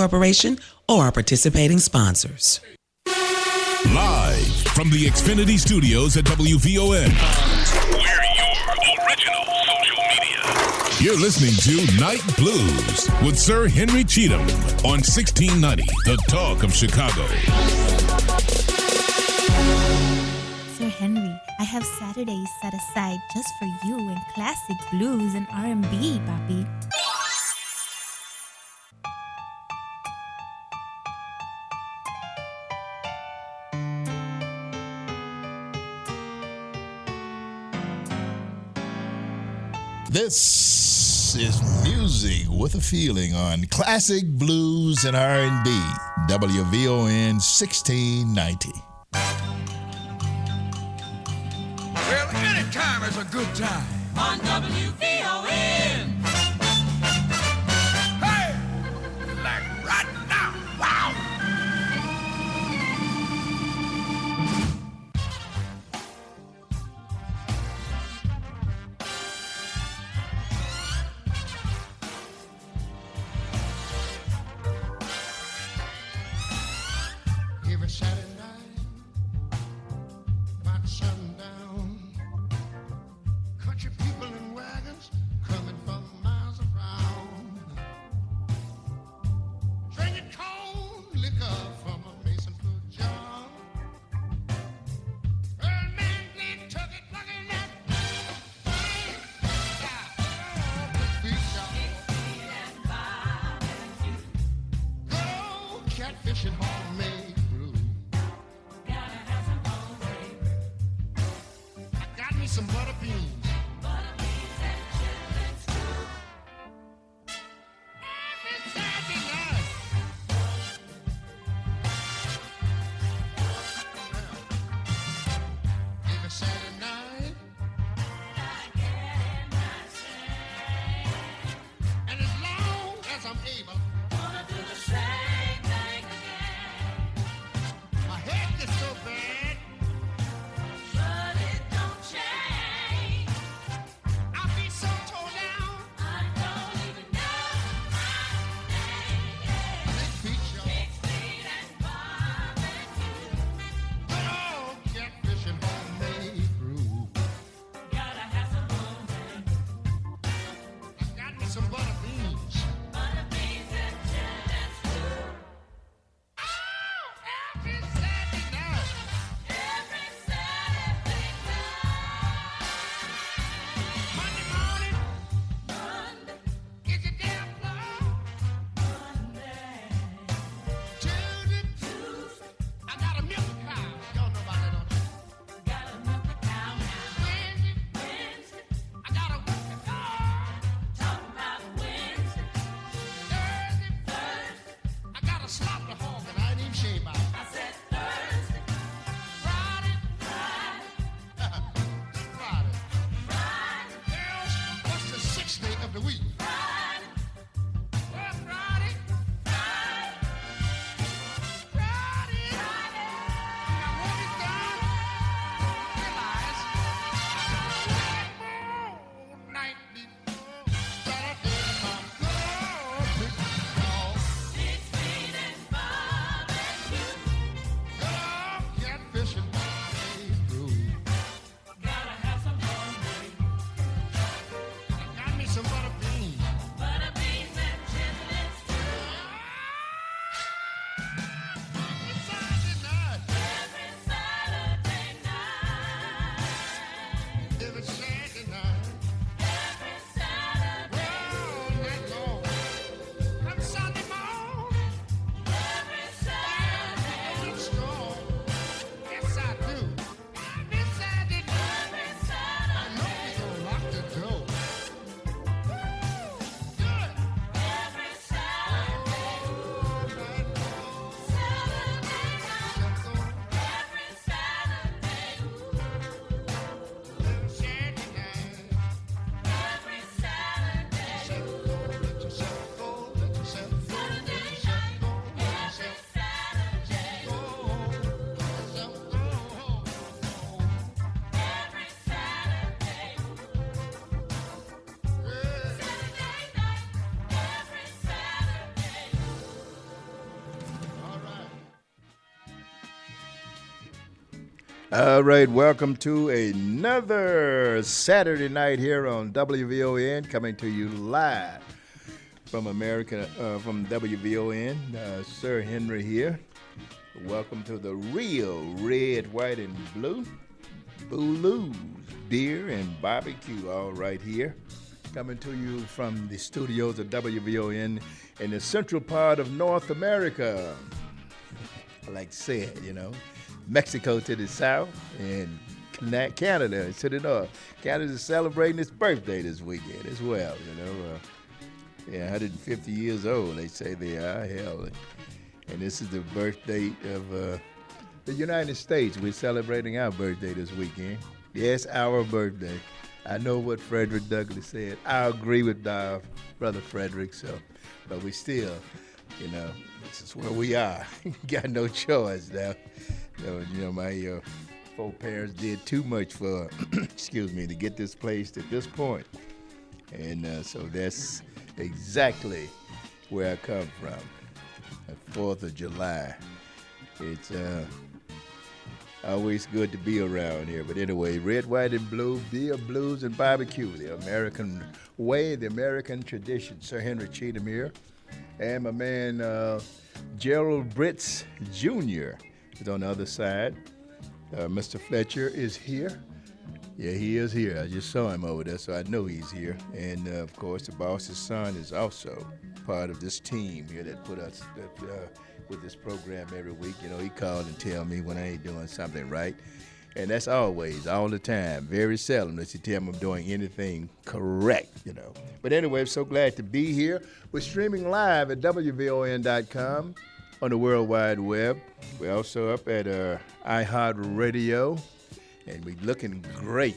Corporation or our participating sponsors. Live from the Xfinity Studios at WVON. We're your original social media. You're listening to Night Blues with Sir Henry Cheatham on 1690, The Talk of Chicago. Sir Henry, I have Saturdays set aside just for you in classic blues and R&B, Papi. This is music with a feeling on classic blues and R&B. WVON 1690. Well, any time is a good time. On WVON. Hey! Like right now. Wow! Every Saturday night, about sundown, country people in wagons coming from miles around, drinking cold liquor from a mason-foot jar. Old man Glenn took it, looking at good old catfishing homemade brew. I got me some butter beans. Every Saturday night. Every Saturday night. And as long as I'm able, All right, welcome to another Saturday night here on WVON, coming to you live from from WVON. Sir Henry here. Welcome to the real red, white, and blue Boolou's beer and barbecue, all right here. Coming to you from the studios of WVON in the central part of North America. Like said, Mexico to the south and Canada to the north. Canada's celebrating its birthday this weekend as well, 150 years old, they say they are, hell. And this is the birthday of the United States. We're celebrating our birthday this weekend. Yes, our birthday. I know what Frederick Douglass said. I agree with Brother Frederick, but we still, this is where we are. Got no choice now. My foreparents did too much for, to get this place to this point. And so that's exactly where I come from. The 4th of July. It's always good to be around here. But anyway, red, white, and blue, beer, blues, and barbecue. The American way, the American tradition. Sir Henry Cheatham here. And my man Gerald Britz Jr. is on the other side. Mr. Fletcher is here. Yeah, he is here. I just saw him over there, so I know he's here. And, of course, the boss's son is also part of this team here that put us with this program every week. He called and tell me when I ain't doing something right. And that's always, all the time. Very seldom does he tell me I'm doing anything correct, But anyway, I'm so glad to be here. We're streaming live at WVON.com on the World Wide Web. We're also up at iHeartRadio. And we're looking great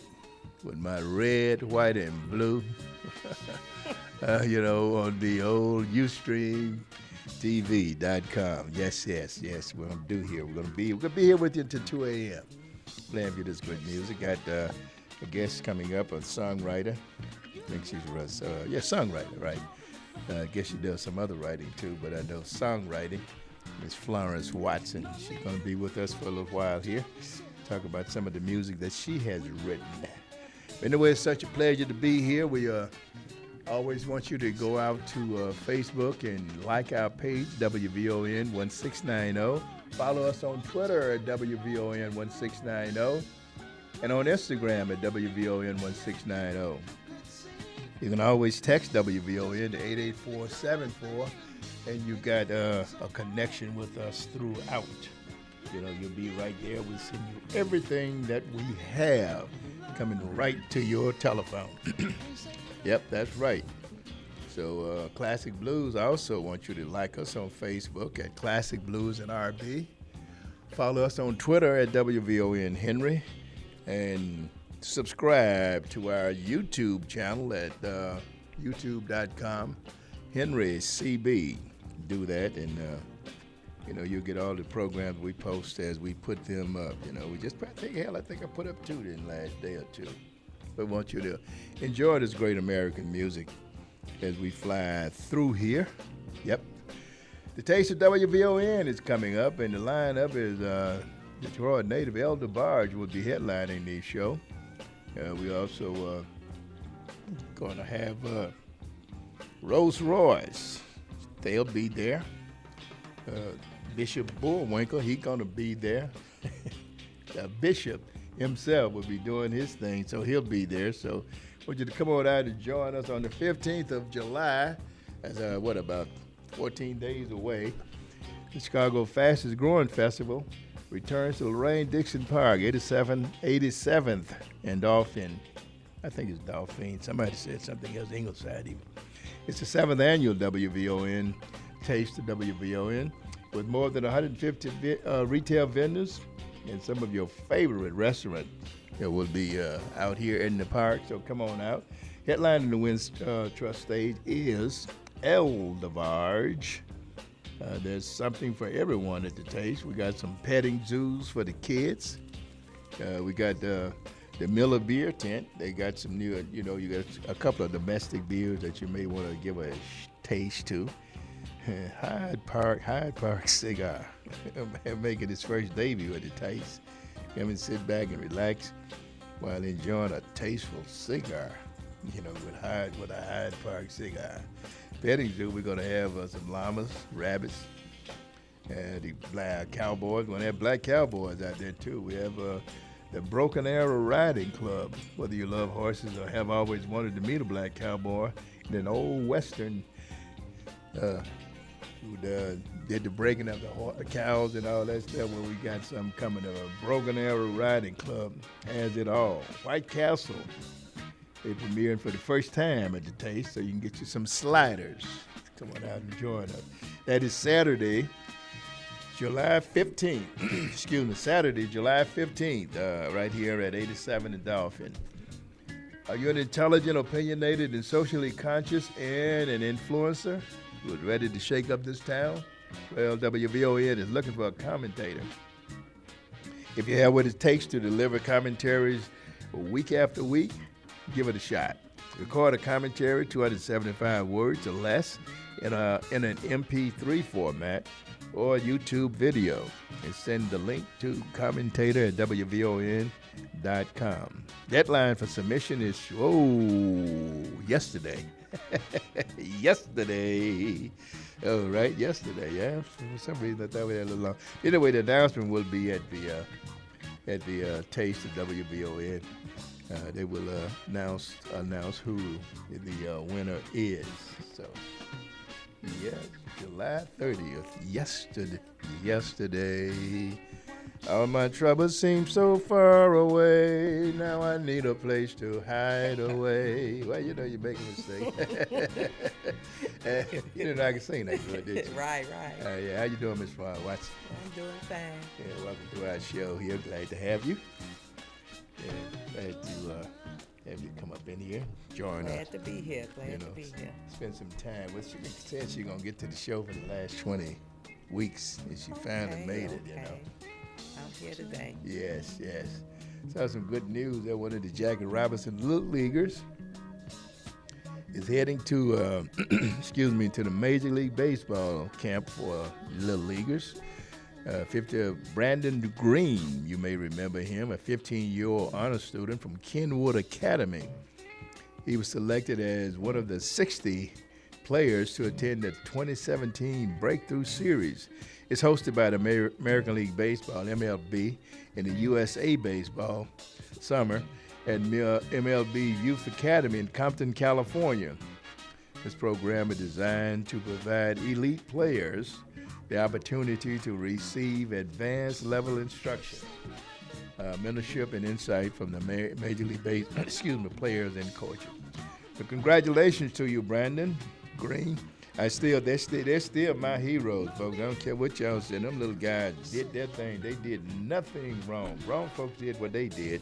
with my red, white, and blue, on the old UstreamTV.com. Yes, we're going to do here. We're going to be here with you until 2 a.m. Playing you this good music. Got a guest coming up, a songwriter. I think she's songwriter, right? I guess she does some other writing too, but I know songwriting. Miss Florence Watson. She's going to be with us for a little while here. Talk about some of the music that she has written. Anyway, it's such a pleasure to be here. We always want you to go out to Facebook and like our page, WVON 1690. Follow us on Twitter at WVON 1690 and on Instagram at WVON 1690. You can always text WVON to 88474, and you got a connection with us throughout. You'll be right there. We'll send you everything that we have coming right to your telephone. Yep, that's right. So Classic Blues, I also want you to like us on Facebook at Classic Blues and R&B. Follow us on Twitter at WVON Henry. And subscribe to our YouTube channel at youtube.com, Henry CB. Do that, and you'll get all the programs we post as we put them up. We just, I think I put up 2 in the last day or 2. But want you to enjoy this great American music as we fly through here. Yep. The Taste of WVON is coming up, and the lineup is Detroit native El DeBarge will be headlining the show. We also going to have Rolls Royce. They'll be there. Bishop Bullwinkle, he's going to be there. The Bishop himself will be doing his thing, so he'll be there. So I want you to come on out and join us on the 15th of July. That's, about 14 days away. The Chicago Fastest Growing Festival returns to Lorraine-Dixon Park, 87th and Dolphin. I think it's Dolphin. Somebody said something else, Ingleside even. It's the 7th annual WVON Taste of WVON, with more than 150 retail vendors and some of your favorite restaurants that will be out here in the park. So come on out. Headlining the Wind Trust stage is El DeBarge. There's something for everyone at the Taste. We got some petting zoos for the kids. We got the Miller Beer Tent. They got some new, you got a couple of domestic beers that you may want to give a taste to. Hyde Park Cigar making its first debut at the Taste. Come and sit back and relax while enjoying a tasteful cigar, with a Hyde Park cigar. Petting zoo, we're going to have some llamas, rabbits, and the black cowboys. We're going to have black cowboys out there, too. We have the Broken Arrow Riding Club. Whether you love horses or have always wanted to meet a black cowboy, and an old Western who did the breaking of the cows and all that stuff. Well, we got something coming. A Broken Arrow Riding Club has it all. White Castle. They're premiering for the first time at the Taste, so you can get you some sliders. Come on out and join us. That is Saturday, July 15th. Excuse me, Saturday, July 15th, right here at 87 and Dolphin. Are you an intelligent, opinionated, and socially conscious and an influencer who's ready to shake up this town? Well, WVON is looking for a commentator. If you have what it takes to deliver commentaries week after week, give it a shot. Record a commentary, 275 words or less, in an MP3 format or YouTube video, and send the link to commentator at WVON.com. Deadline for submission is, yesterday. Yesterday. Oh, right, yesterday, yeah. For some reason I thought we had a little long. Anyway, the announcement will be at the Taste of WVON. They will announce who the winner is. So, yes, July 30th, yesterday. All my troubles seem so far away. Now I need a place to hide away. Well, you make a mistake. You didn't know I could sing that good, did you? Right. Yeah, how you doing, Miss Watson? I'm doing fine. Yeah, welcome to our show here. Glad to have you. Yeah, glad to have you come up in here, join us. Glad to be here. Spend some time with you. She said she's going to get to the show for the last 20 weeks, and she finally made it, I'm here today. Yes. Saw some good news that one of the Jackie Robinson Little Leaguers is heading to, to the Major League Baseball camp for Little Leaguers. 50 Brandon Green, you may remember him, a 15-year-old honor student from Kenwood Academy. He was selected as one of the 60 players to attend the 2017 Breakthrough Series. It's hosted by the American League Baseball, MLB, and the USA Baseball Summer at MLB Youth Academy in Compton, California. This program is designed to provide elite players the opportunity to receive advanced level instruction, mentorship, and insight from the Major League Baseball players and coaches. So congratulations to you, Brandon Green. They're still my heroes, folks. I don't care what y'all say. Them little guys did their thing. They did nothing wrong. Wrong folks did what they did,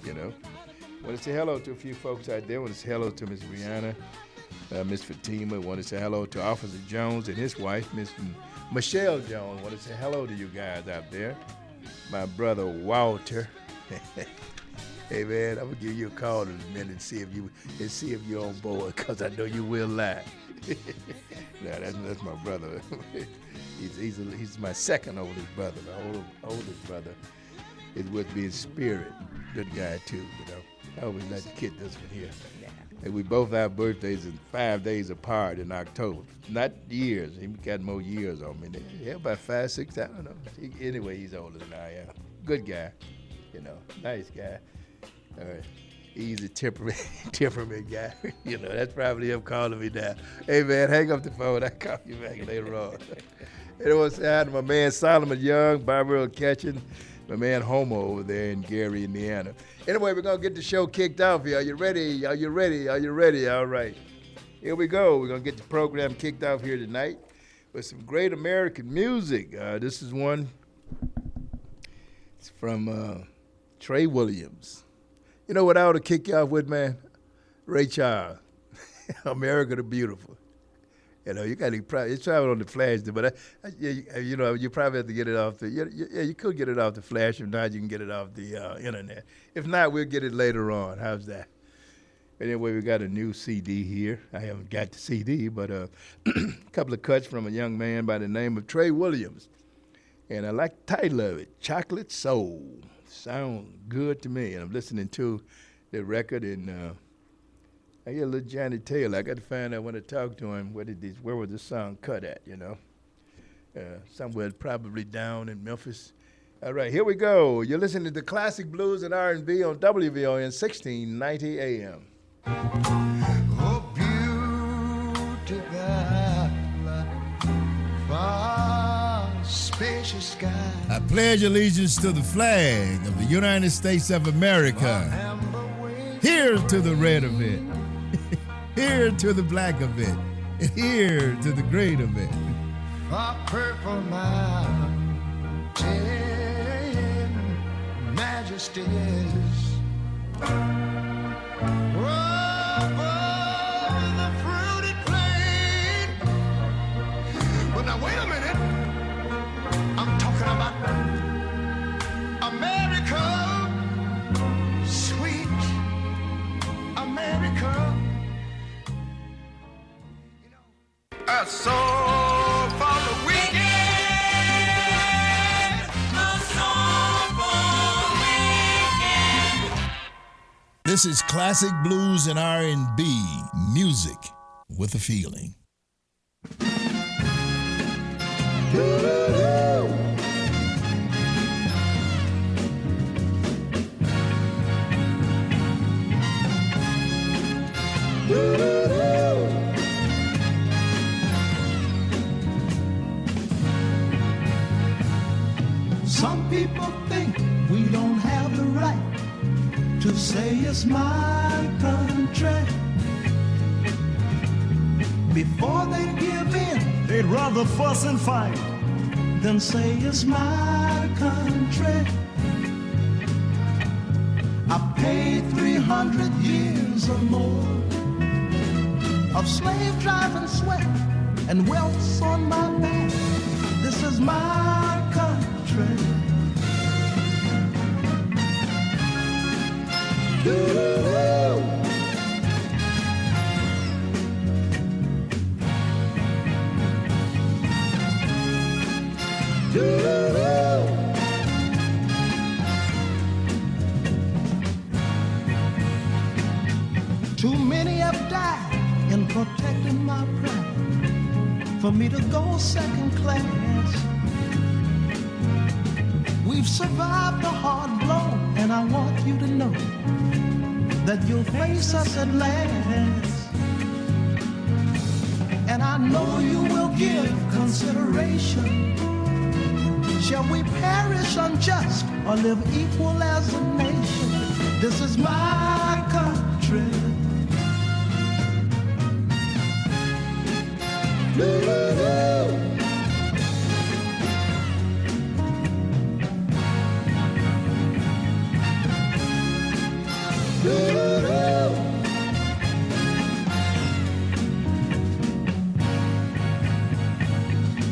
Want to say hello to a few folks out there. Want to say hello to Miss Brianna, Miss Fatima. Want to say hello to Officer Jones and his wife, Miss Michelle Jones. Want to say hello to you guys out there. My brother Walter. Hey man, I'm gonna give you a call in a minute and see if you're on board, cause I know you will lie. No, that's my brother. He's my second oldest brother. My oldest brother is with me in spirit. Good guy too, I always like to kid this one here. Yeah. And we both have birthdays in 5 days apart in October. Not years. He got more years on me. Yeah, about 5, 6, I don't know. Anyway, he's older than I am. Good guy, nice guy. Easy temperament guy. That's probably him calling me now. Hey man, hang up the phone. I'll call you back later on. I want to say hi to my man Solomon Young, Barbara Catching, my man Homo over there in Gary, Indiana. Anyway, we're going to get the show kicked off here. Are you ready? All right. Here we go. We're going to get the program kicked off here tonight with some great American music. This is one. It's from Trey Williams. You know what I ought to kick you off with, man? Ray Charles, America the Beautiful. You got to probably, it's traveling on the flash, but you probably have to get it off the, you could get it off the flash. If not, you can get it off the internet. If not, we'll get it later on. How's that? Anyway, we got a new CD here. I haven't got the CD, but a couple of cuts from a young man by the name of Trey Williams. And I like the title of it, Chocolate Soul. Sounds good to me. And I'm listening to the record, and I hear a little Johnny Taylor. I got to find out when I talk to him, where was this song cut at, you know? Somewhere probably down in Memphis. All right, here we go. You're listening to the classic blues and R&B on WVON 1690 AM. Oh, beautiful, vast, spacious sky. I pledge allegiance to the flag of the United States of America. Here to the red of it, here to the black of it, and here to the great of it. A purple mountain majesties. Over the fruited plain. But now wait a minute. I'm talking about America, sweet America. A song for the weekend. A song for weekend. This is classic blues and R&B music with a feeling. Some people think we don't have the right to say it's my country. Before they give in, they'd rather fuss and fight than say it's my country. I paid 300 years or more of slave driving sweat and welts on my back. This is my country. Doo-doo-doo. Doo-doo-doo. Too many have died in protecting my pride for me to go second class. We've survived a hard blow, and I want you to know that you'll face us at last. And I know you will give consideration. Shall we perish unjust or live equal as a nation? This is my country. Doo-doo-doo.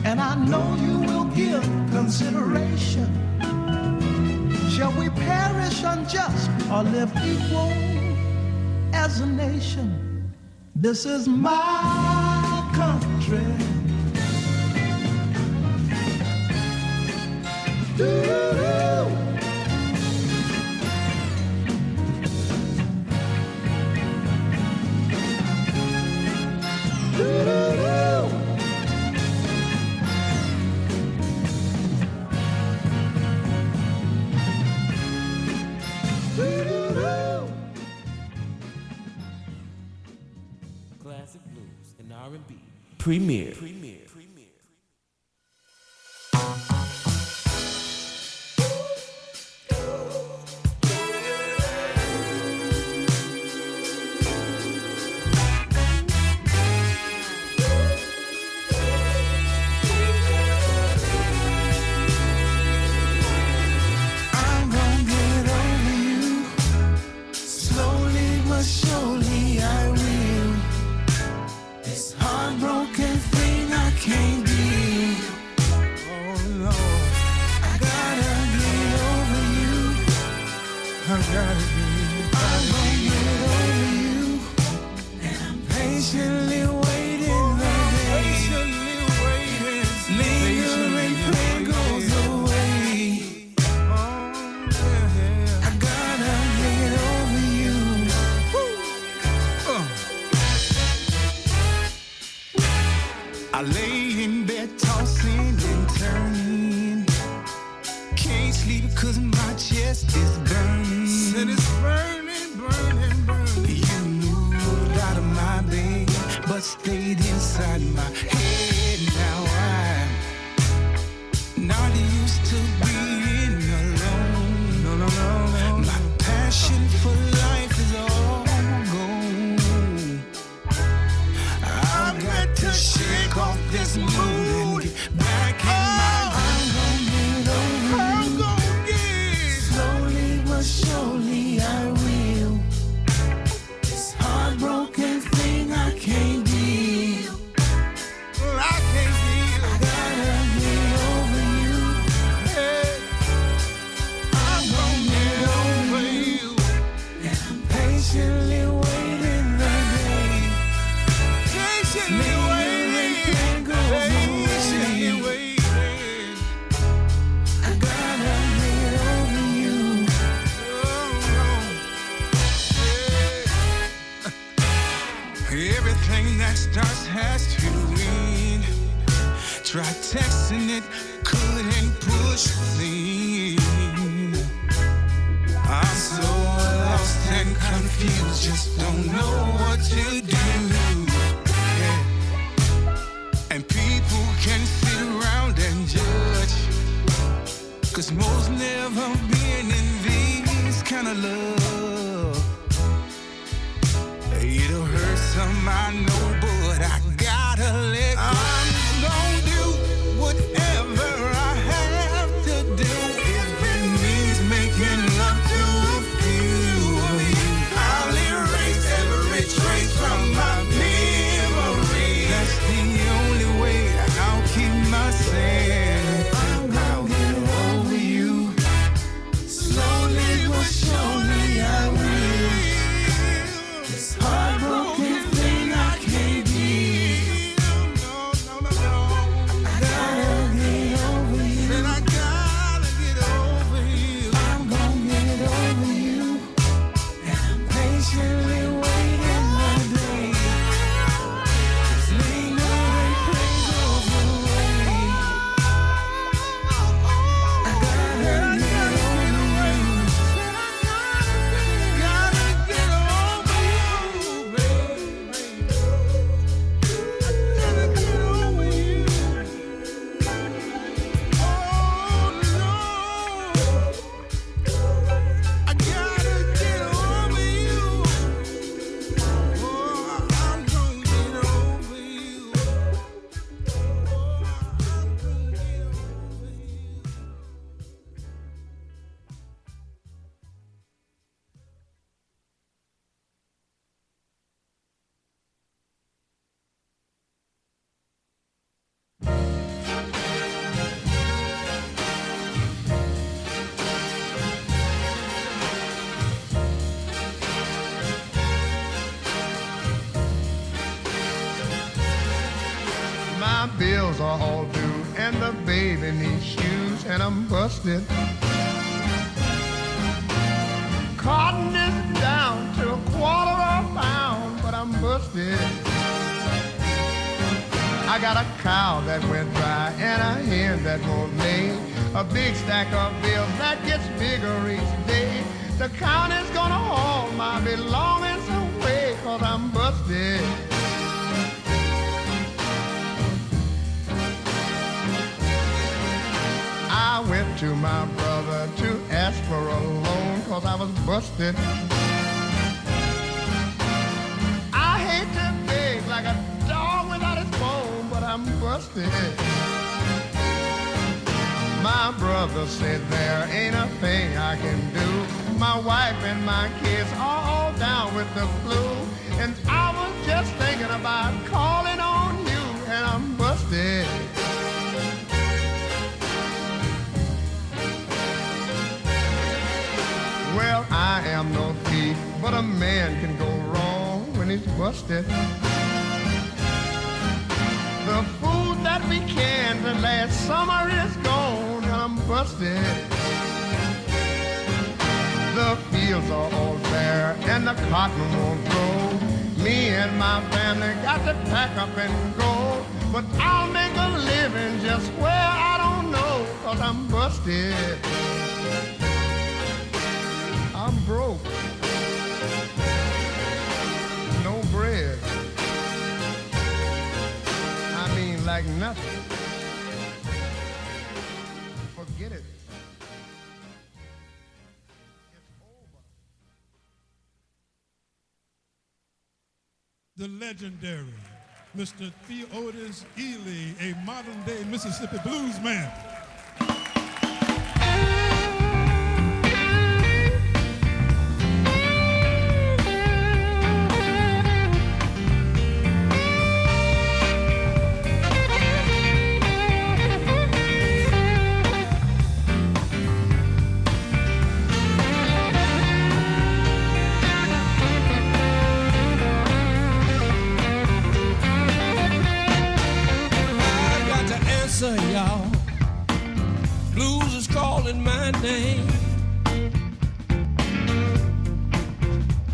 And I know you will give consideration. Shall we perish unjust or live equal as a nation? This is my country. Doo-doo-doo. Doo-doo-doo. Doo-doo-doo. Classic blues and R&B. Premier. Surely I will. This heartbroken thing I can't deal. Oh Lord, I gotta get over you. I gotta get over you. And I'm patiently waiting the day. Lingering pain goes away. past is burning. Said it's burning, burning, burning. You moved out of my bed, but stayed inside my head. Now I'm not used to being alone. No, no, no, no. My passion for life is all gone. I've got to shake off this mood and get back in my groove. I'm gonna get Slowly but surely I will. This heartbroken thing I can't deal. well, I can't feel. I gotta get over you. Hey, I'm gonna get over you. Patiently waiting the day. Patiently waiting. Can't go Patiently away. waiting. I gotta get over you. Everything that starts has to end. Try texting it, couldn't push me. I'm so lost and confused, just don't know what to do. Yeah. And people can sit around and judge, 'cause most never been in this kind of love. It'll hurt some, I know, but I gotta let go. I'm gonna do Whatever I have to do, if it means making love to a few of you, I'll erase every trace from my memory. That's the only way I'll keep myself. I'll get over you. Slowly but surely I will. This heartbroken thing I can't deal. I gotta get over you. and I gotta get over you. I'm gonna get over you. Patiently waiting the day. This lingering pain goes away. I gotta get over you. Gotta get over you, baby. I gotta get over you. Oh Lord, I gotta get over you. Oh, I'm gonna get over you. Oh, I'm gonna get over you. My bills are all due, and the baby needs shoes, and I'm busted. Cotton is down to a quarter of a pound, but I'm busted. I got a cow that went dry and a hen that won't lay. A big stack of bills that gets bigger each day. The county's gonna haul my belongings away, 'cause I'm busted. I went to my brother to ask for a loan, 'cause I was busted. I hate to beg like a dog without his bone, but I'm busted. My brother said there ain't a thing I can do. My wife and my kids are all down with the flu, and I was just thinking about calling on you, and I'm busted. Well, I am no thief, but a man can go wrong when he's busted. The food that we canned last summer is gone, and I'm busted. The fields are all bare, and the cotton won't grow. Me and my family got to pack up and go. But I'll make a living just where I don't know, 'cause I'm busted. broke. No bread. I mean, like nothing. Forget it. The legendary Mr. Theodis Ely, a modern-day Mississippi blues man. Y'all, blues is calling my name.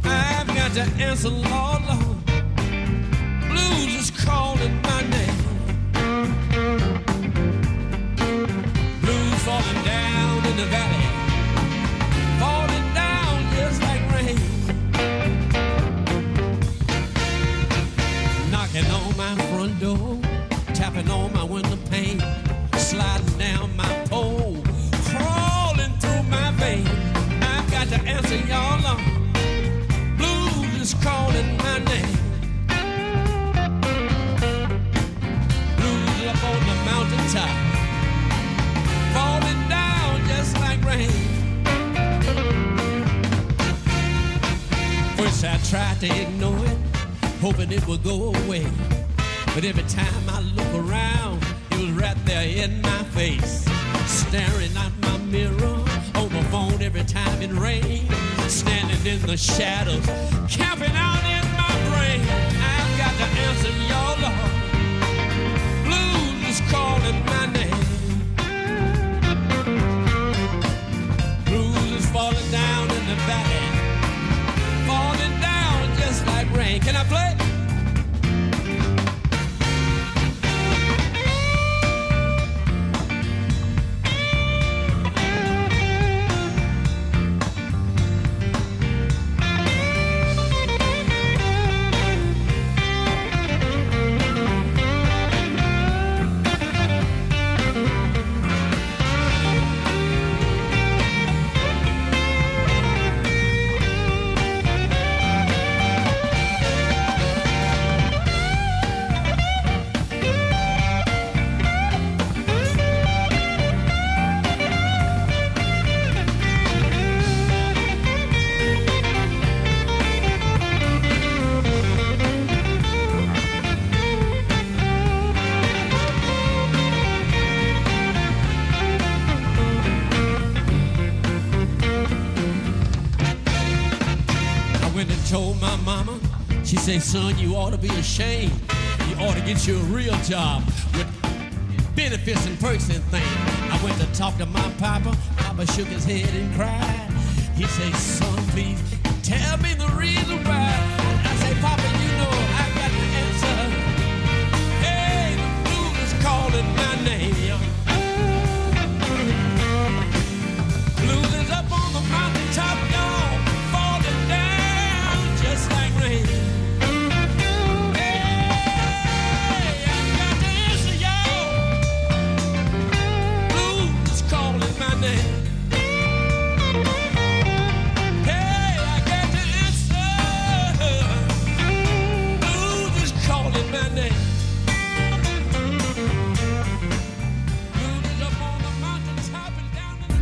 I've got to answer, Lord, Lord. Blues is calling my name. Blues falling down in the valley, falling down just like rain. Knocking on my front door, tapping on my window pane, sliding down my pole, crawling through my veins. I've got to answer y'all long. Blues is calling my name. Blues up on the mountaintop, falling down just like rain. First I tried to ignore it, hoping it would go away. But every time I look around, it was right there in my face, staring at my mirror, on my phone every time it rained, standing in the shadows, camping out in my brain. I've got to answer your Lord. Blues is calling my name. Blues is falling down in the valley, falling down just like rain. Can I play? Told my mama, she said, son, you ought to be ashamed. You ought to get you a real job with benefits and perks and things. I went to talk to my papa. Papa shook his head and cried. He said, son, please tell me the reason why. I said, Papa, you know I got the answer. Hey, the blues is calling my name. Blues is up on the mountaintop, y'all, falling down just like rain. Hey, I got to answer, y'all. Blues is calling my name. Hey, I got to answer. Blues is calling my name. Blues is up on the mountaintop and down in the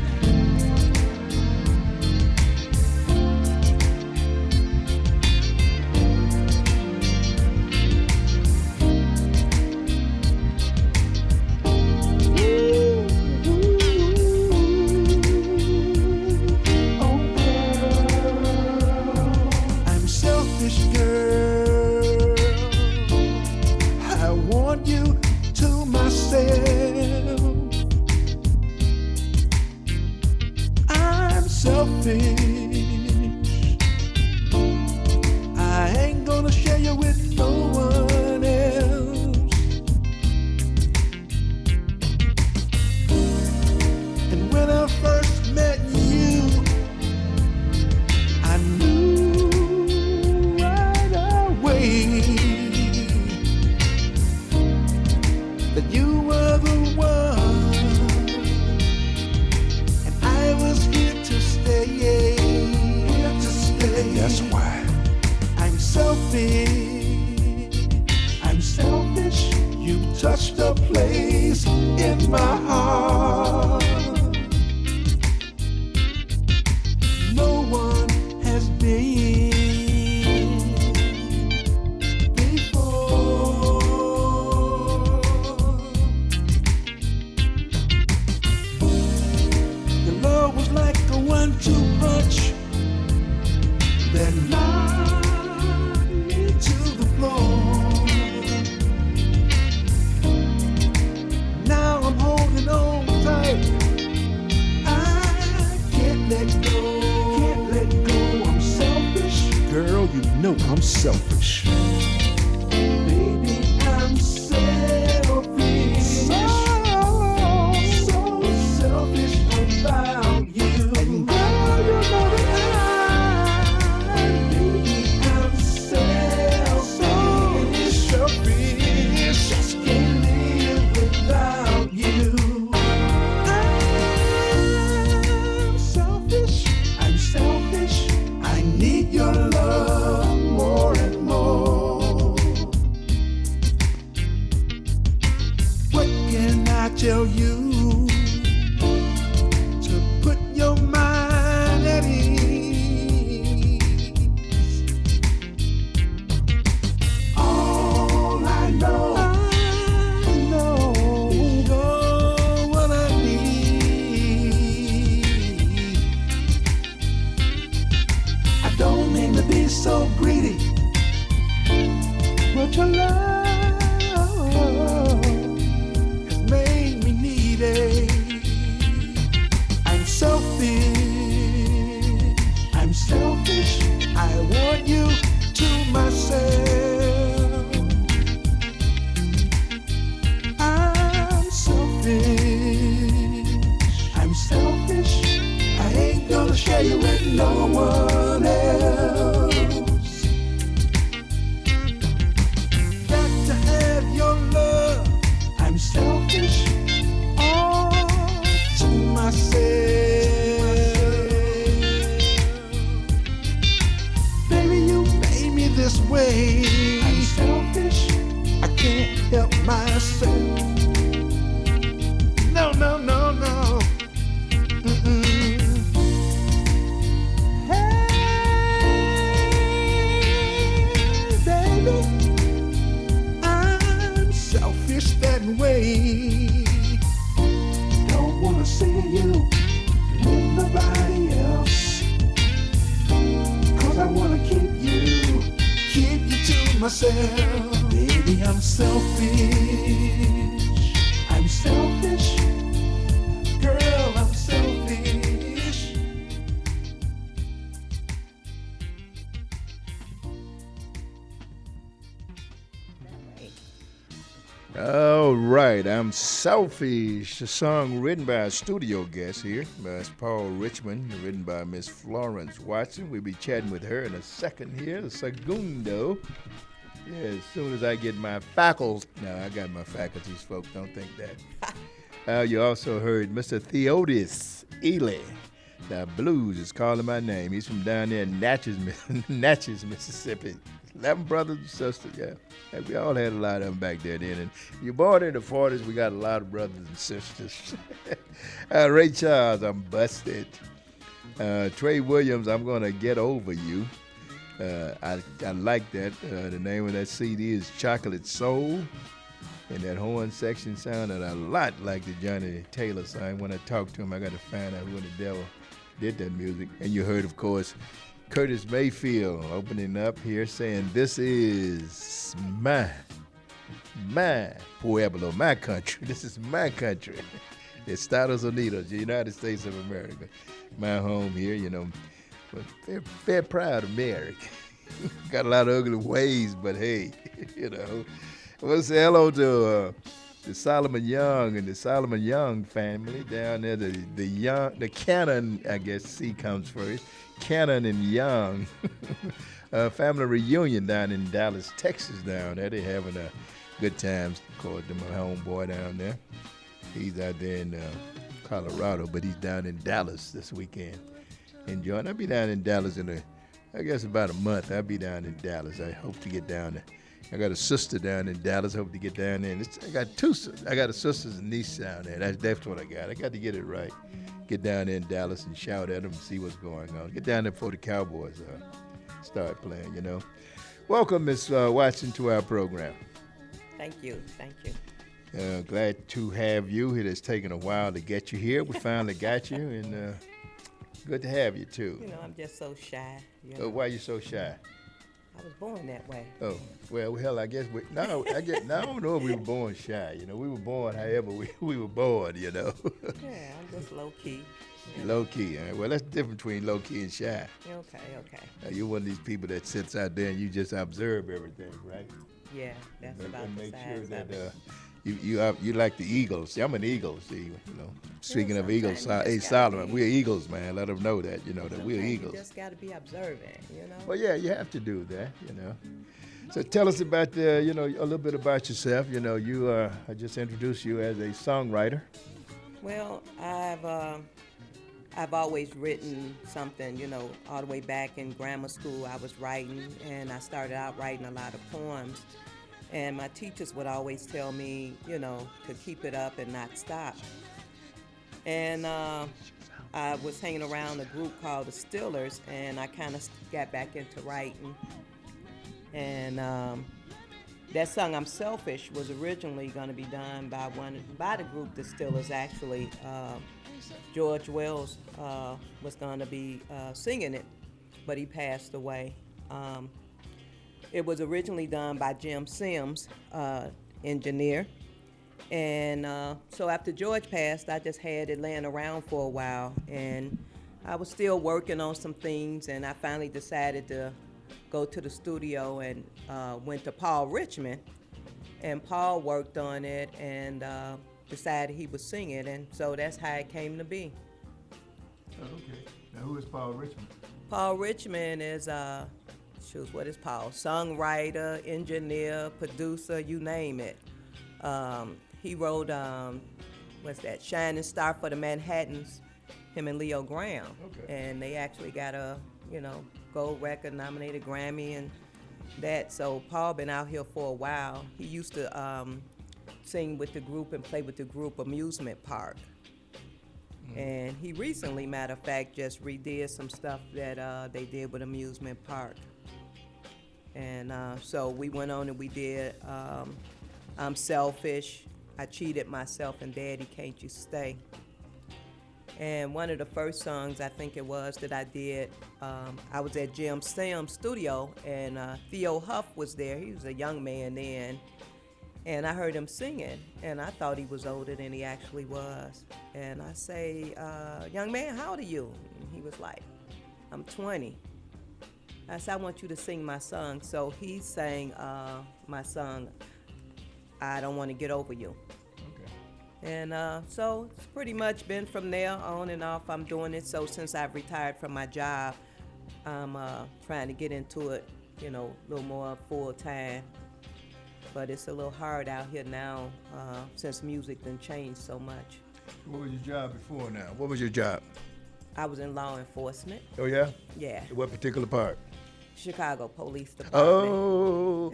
I'm selfish, girl. I want you to myself. I'm selfish. I ain't gonna share you with no one else. And when I first met you, selfish. Baby, I'm selfish. So selfish about you. And girl, you know that baby, I'm selfish. Just can't live without you. I'm selfish. I need your love more and more. What can I tell you to put your mind at ease? All I know is you're what I need. I don't mean to be so greedy, but your love has made me needy. I'm selfish. I'm selfish. I want you to myself. I'm selfish. I'm selfish. I ain't gonna share you with no one else. Got to have your love. I'm selfish. All to myself. Baby, you made me this way. I'm selfish. I can't help myself. No, no, no, no. Mm-mm. Hey, baby, I'm selfish that way. Don't wanna see you with nobody else. 'Cause I wanna keep you to myself. Baby, I'm selfish. I'm selfish. Girl, I'm selfish. All right, I'm Selfish, a song written by a studio guest here, by Paul Richmond, written by Miss Florence Watson. We'll be chatting with her in a second here, segundo. Yeah, as soon as I get my faculties. No, I got my faculties, folks, don't think that. You also heard Mr. Theodis Ely. The blues is calling my name. He's from down there in Natchez, Mississippi. 11 brothers and sisters, yeah. And we all had a lot of them back there then. And you're born in the 40s, we got a lot of brothers and sisters. Ray Charles, I'm busted. Trey Williams, I'm going to get over you. I like that. The name of that CD is Chocolate Soul. And that horn section sounded a lot like the Johnny Taylor song. When I talked to him, I got to find out who the devil did that music. And you heard, of course, Curtis Mayfield opening up here saying, this is my Pueblo, my country. This is my country. Estados Unidos, the United States of America. My home here, you know. But very proud America. Got a lot of ugly ways, but hey, you know. I want to say hello to the Solomon Young and the Solomon Young family down there. The Cannon, I guess C comes first. Cannon and Young. Family reunion down in Dallas, Texas down there. They're having a good time. Of course, my homeboy down there. He's out there in Colorado, but he's down in Dallas this weekend enjoying. I'll be down in Dallas in I guess about a month. I'll be down in Dallas. I hope to get down there. I got a sister down in Dallas. Hope to get down there. And I got two sisters. I got a sister and niece down there. That's what I got. I got to get it right. Get down there in Dallas and shout at them and see what's going on. Get down there before the Cowboys start playing, you know. Welcome, Miss Watson, to our program. Thank you. Thank you. Glad to have you. It has taken a while to get you here. We finally got you, and good to have you, too. You know, I'm just so shy. You know? Why are you so shy? I was born that way. Oh, well, hell, I guess I don't know if we were born shy. You know, we were born however we were born. You know. Yeah, I'm just low key. Low key. Well, that's the difference between low key and shy. Okay. You're one of these people that sits out there and you just observe everything, right? Yeah, that's about and the make size sure of that it. you like the Eagles. See, I'm an Eagle. See, you know. Speaking of Eagles, sometimes you just Solomon, gotta we're Eagles, man. Let them know that that we're Sometimes Eagles. You just got to be observant, you know. Well, yeah, you have to do that, you know. So tell us about a little bit about yourself. You know, I just introduced you as a songwriter. Well, I've always written something, you know, all the way back in grammar school. I was writing, and I started out writing a lot of poems. And my teachers would always tell me, you know, to keep it up and not stop. And I was hanging around a group called the Stillers, and I kind of got back into writing. And that song, I'm Selfish, was originally going to be done by the group The Stillers, actually. George Wells was going to be singing it, but he passed away. It was originally done by Jim Sims, engineer. And so after George passed, I just had it laying around for a while. And I was still working on some things, and I finally decided to go to the studio and went to Paul Richmond. And Paul worked on it and decided he would sing it, and so that's how it came to be. Oh, okay. Now, who is Paul Richmond? Paul Richmond is, what is Paul? Songwriter, engineer, producer, you name it. He wrote, Shining Star for the Manhattans, him and Leo Graham. Okay. And they actually got a, gold record, nominated Grammy and that. So Paul been out here for a while. He used to sing with the group and play with the group Amusement Park. And he recently, matter of fact, just redid some stuff that they did with Amusement Park. And so we went on and we did I'm Selfish, I Cheated Myself, and Daddy, Can't You Stay? And one of the first songs, I think it was, that I did, I was at Jim Sims' studio, and Theo Huff was there. He was a young man then. And I heard him singing, and I thought he was older than he actually was. And I say, young man, how old are you? And he was like, I'm 20. I said, I want you to sing my song. So he sang my song, I Don't Want to Get Over You. Okay. And so it's pretty much been from there on and off. I'm doing it. So since I've retired from my job, I'm trying to get into it, a little more full time. But it's a little hard out here now since music done changed so much. What was your job before now? What was your job? I was in law enforcement. Oh, yeah? Yeah. What particular part? Chicago Police Department. Oh.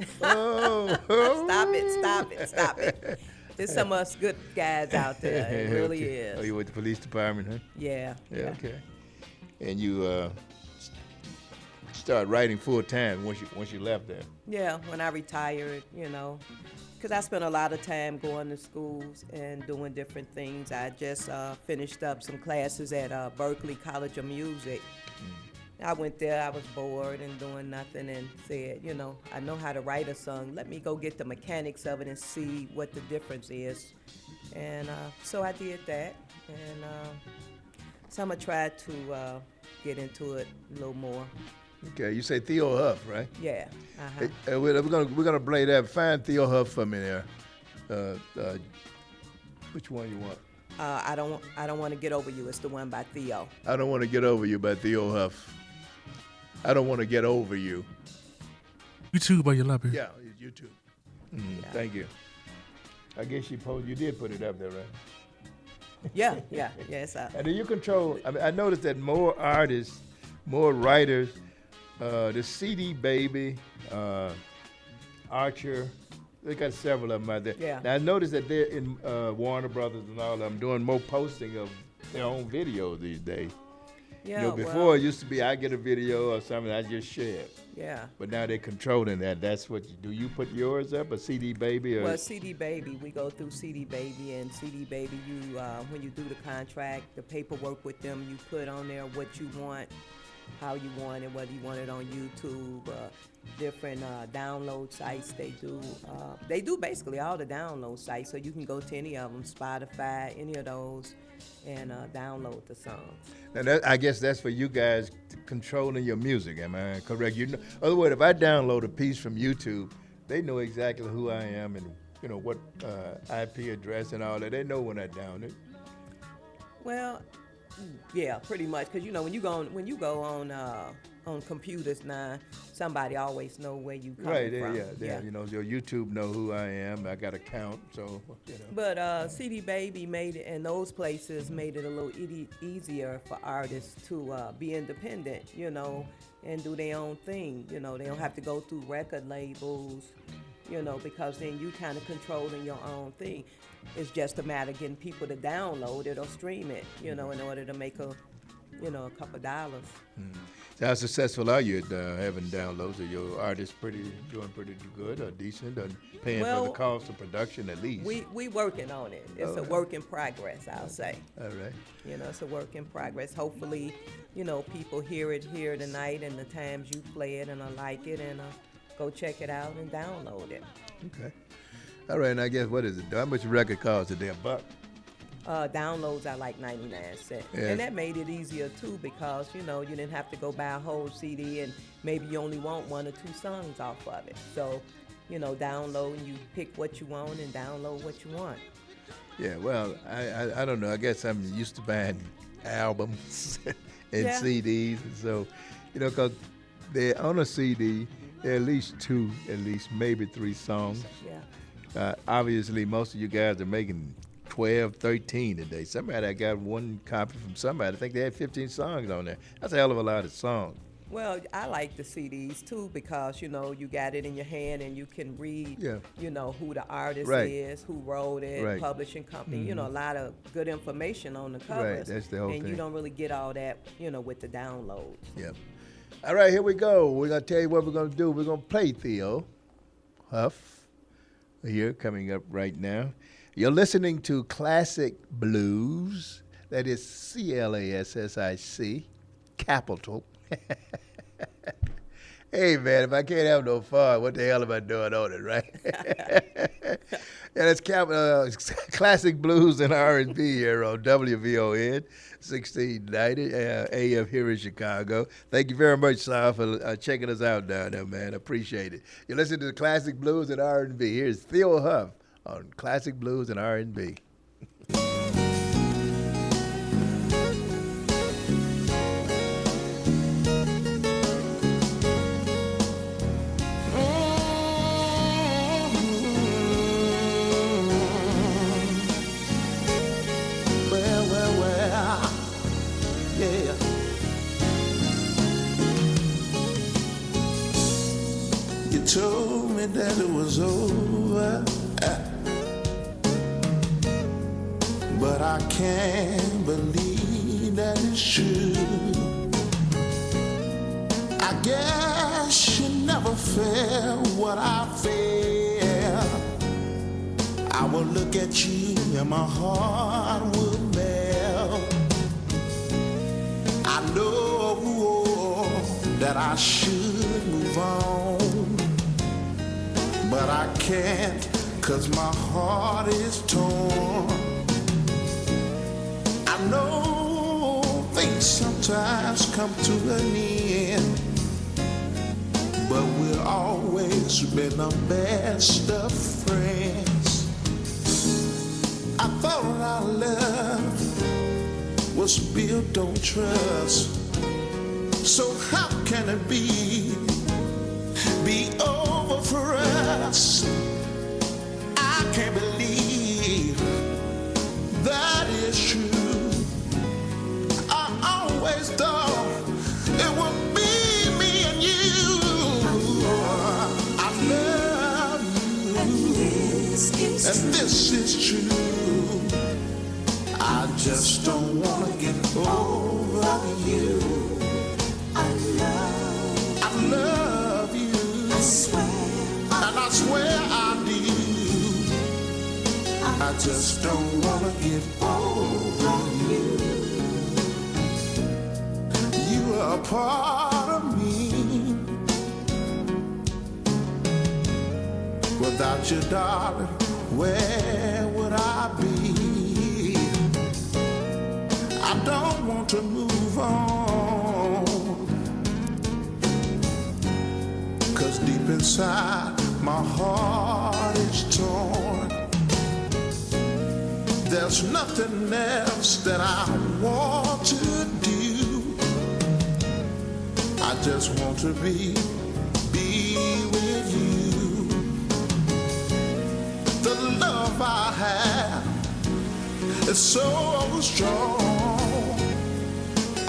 Stop it. There's some of us good guys out there. It really Okay. is. Oh, you with the police department, huh? Yeah. Yeah, okay. And you started writing full time once you left there? Yeah, when I retired, because I spent a lot of time going to schools and doing different things. I just finished up some classes at Berkeley College of Music. I went there, I was bored and doing nothing, and said, I know how to write a song. Let me go get the mechanics of it and see what the difference is. And so I did that. And so I'm going to try to get into it a little more. Okay, you say Theo Huff, right? Yeah. Uh-huh. Hey, we're gonna play that. Find Theo Huff for me there. Which one you want? I don't want to get over you. It's the one by Theo. I Don't Want to Get Over You by Theo Huff. I Don't Want to Get Over You. YouTube by your library. Yeah, it's YouTube. Yeah. Thank you. I guess you did put it up there, right? Yeah. It's up. And do you control? I noticed that more artists, more writers. The CD Baby, Archer, they got several of them out there. Yeah. Now I noticed that they're in Warner Brothers and all of them doing more posting of their own videos these days. Yeah. Before it used to be I get a video or something I just share. Yeah. But now they're controlling that. That's what you do. You put yours up, a CD Baby, or? Well, CD Baby, we go through CD Baby, and CD Baby, you when you do the contract, the paperwork with them, you put on there what you want. how you want it, whether you want it on YouTube, different download sites. They do basically all the download sites, so you can go to any of them, Spotify, any of those, and download the songs. And I guess that's for you guys controlling your music. Am I correct? Other words, if I download a piece from YouTube, they know exactly who I am and what IP address and all that. They know when I download it. Well, yeah, pretty much. Because when you go on computers now, somebody always know where you come from. Yeah. Your YouTube know who I am. I got an account, so. But CD Baby made it, and those places made it a little easier for artists to be independent, and do their own thing. They don't have to go through record labels, because then you kind of controlling your own thing. It's just a matter of getting people to download it or stream it, in order to make a couple dollars. So how successful are you at having downloads? Are your artists doing pretty good or decent or paying for the cost of production at least? We working on it. It's a work in progress, I'll say. All right. It's a work in progress. Hopefully, people hear it here tonight and the times you play it and I like it and go check it out and download it. Okay. All right, and I guess, what is it? How much a record cost? Is it $1? Downloads are like 99 cents. Yeah. And that made it easier too because, you didn't have to go buy a whole CD and maybe you only want 1 or 2 songs off of it. So, download and you pick what you want and download what you want. Yeah, well, I don't know. I guess I'm used to buying albums and CDs. And so, because they're on a CD, there are at least 2, maybe 3 songs. Yeah. Obviously, most of you guys are making 12, 13 today. Somebody, I got one copy from somebody. I think they had 15 songs on there. That's a hell of a lot of songs. Well, I like the CDs too because, you got it in your hand and you can read, who the artist is, who wrote it, publishing company, a lot of good information on the covers. Right, that's the whole thing. And you don't really get all that, with the downloads. Yep. All right, here we go. We're going to tell you what we're going to do. We're going to play Theo Huff here coming up right now. You're listening to Classic Blues. That is CLASSIC, capital. Hey, man, if I can't have no fun, what the hell am I doing on it, right? And it's Classic Blues and R&B here on WVON 1690 AM here in Chicago. Thank you very much, Sal, for checking us out down there, man. Appreciate it. You're listening to Classic Blues and R&B. Here's Theo Huff on Classic Blues and R&B. Told me that it was over, but I can't believe that it's true. I guess you never felt what I felt. I would look at you and my heart would melt. I know that I should move on, but I can't, 'cause my heart is torn. I know things sometimes come to an end, but we'll always be the best of friends. I thought our love was built on trust, so how can it be over for us? I can't believe that is true. I always thought it would be me and you. I love you, and this is true. I just don't wanna get over you. I love you. I swear I do. I just don't wanna get over you. You are part of me. Without you, darling, where would I be? I don't want to move on, 'cause deep inside my heart is torn. There's nothing else that I want to do. I just want to be with you. The love I have is so strong.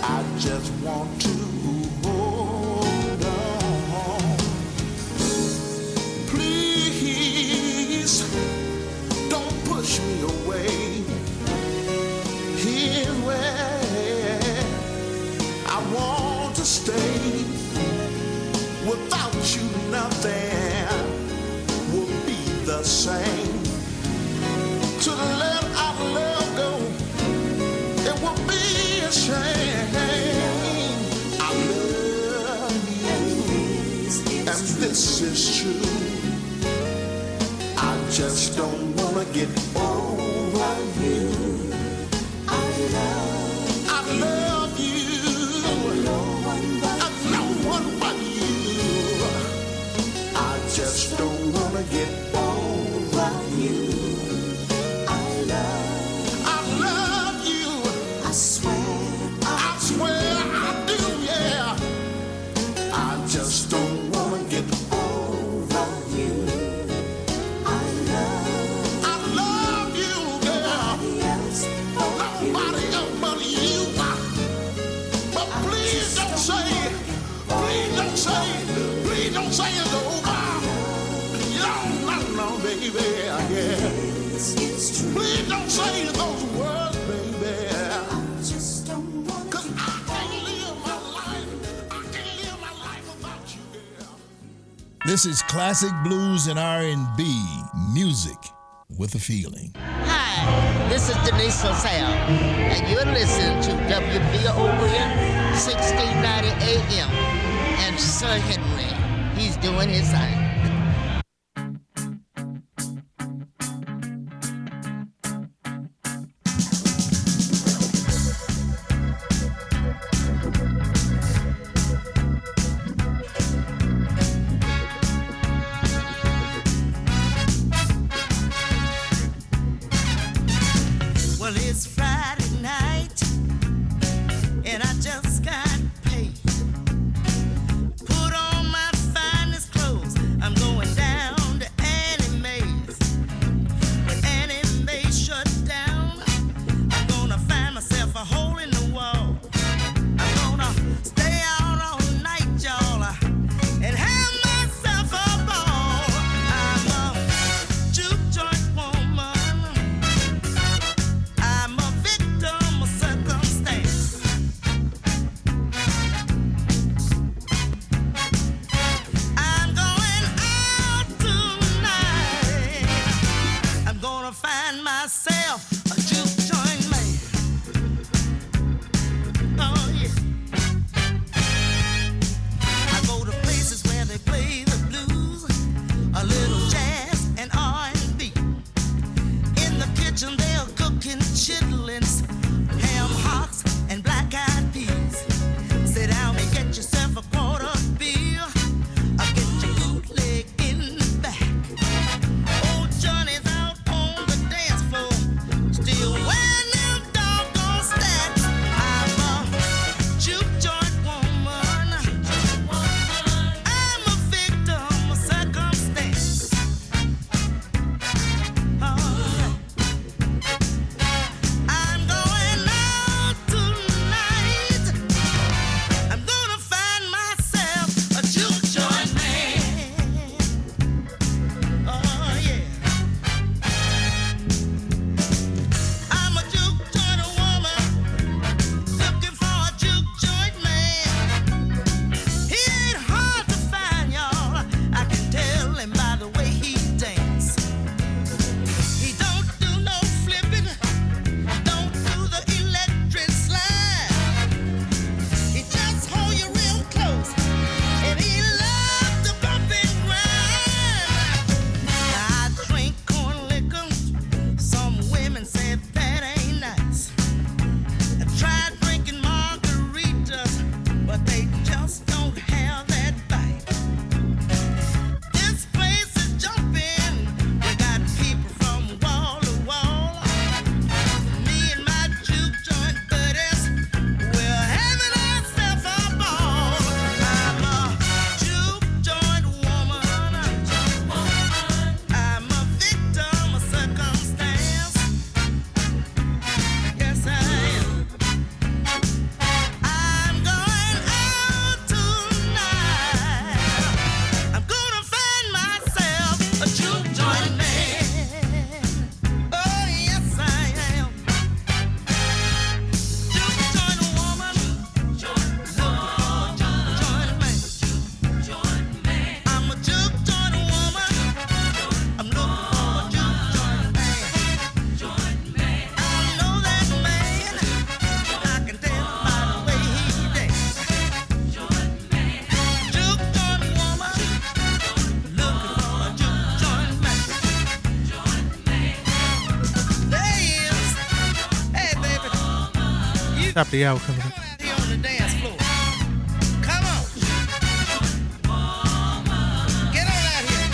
I just want to hold on. Please don't push me away. Here's where I want to stay. Without you, nothing will be the same. To let our love go, it will be a shame. I love you, and this is true. I just don't wanna get over you. I love you, and no one but you. I just don't wanna get over you. I love you. I swear I do, yeah. I just don't wanna get over you. I love you, girl. Nobody else but you. But please don't say it's over. No, baby, yeah. Please don't say those words, baby. 'Cause I can't live my life without you, girl. This is classic blues and R&B music with a feeling. Hi, this is Denise Lassalle, and you're listening to WVON 1690 AM. And Sir Henry, he's doing his thing. Well, it's Friday night, and I just got paid. Put on my finest clothes. Top of the hour coming up. Here on the dance floor. Come on. Get on out here.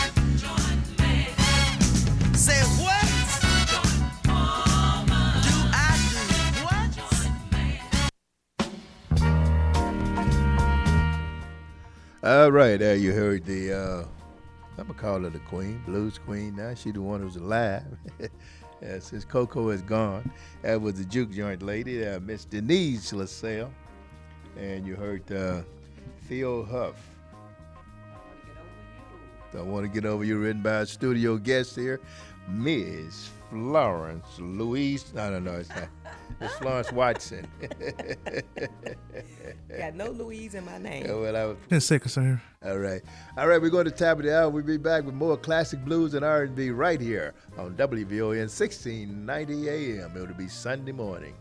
Say what? Do I do what? All right, there you heard the, I'm going to call her the queen, blues queen now. She the one who's alive. Since Coco is gone. That was the juke joint lady, Miss Denise LaSalle. And you heard Theo Huff. Don't Want to Get Over You, written by a studio guest here, Miss Florence Louise. No, it's not. It's Florence Watson. Got no Louise in my name. Yeah, well, I was. That's sick, sir. All right, we're going to top of the hour. We'll be back with more classic blues and R&B right here on WVON 1690 AM. It'll be Sunday morning.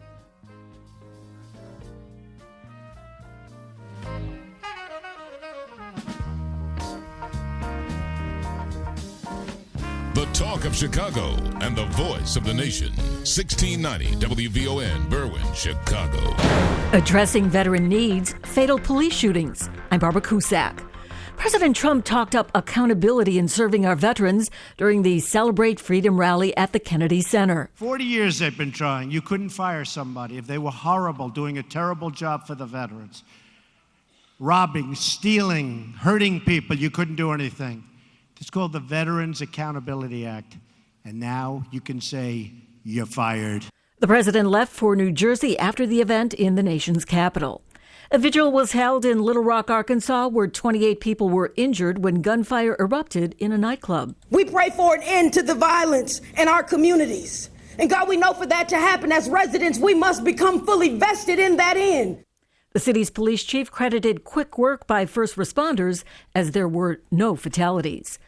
The talk of Chicago and the voice of the nation. 1690 WVON, Berwyn, Chicago. Addressing veteran needs, fatal police shootings. I'm Barbara Cusack. President Trump talked up accountability in serving our veterans during the Celebrate Freedom rally at the Kennedy Center. 40 years they've been trying. You couldn't fire somebody if they were horrible, doing a terrible job for the veterans. Robbing, stealing, hurting people, you couldn't do anything. It's called the Veterans Accountability Act. And now you can say, you're fired. The president left for New Jersey after the event in the nation's capital. A vigil was held in Little Rock, Arkansas, where 28 people were injured when gunfire erupted in a nightclub. We pray for an end to the violence in our communities. And God, we know for that to happen as residents, we must become fully vested in that end. The city's police chief credited quick work by first responders as there were no fatalities.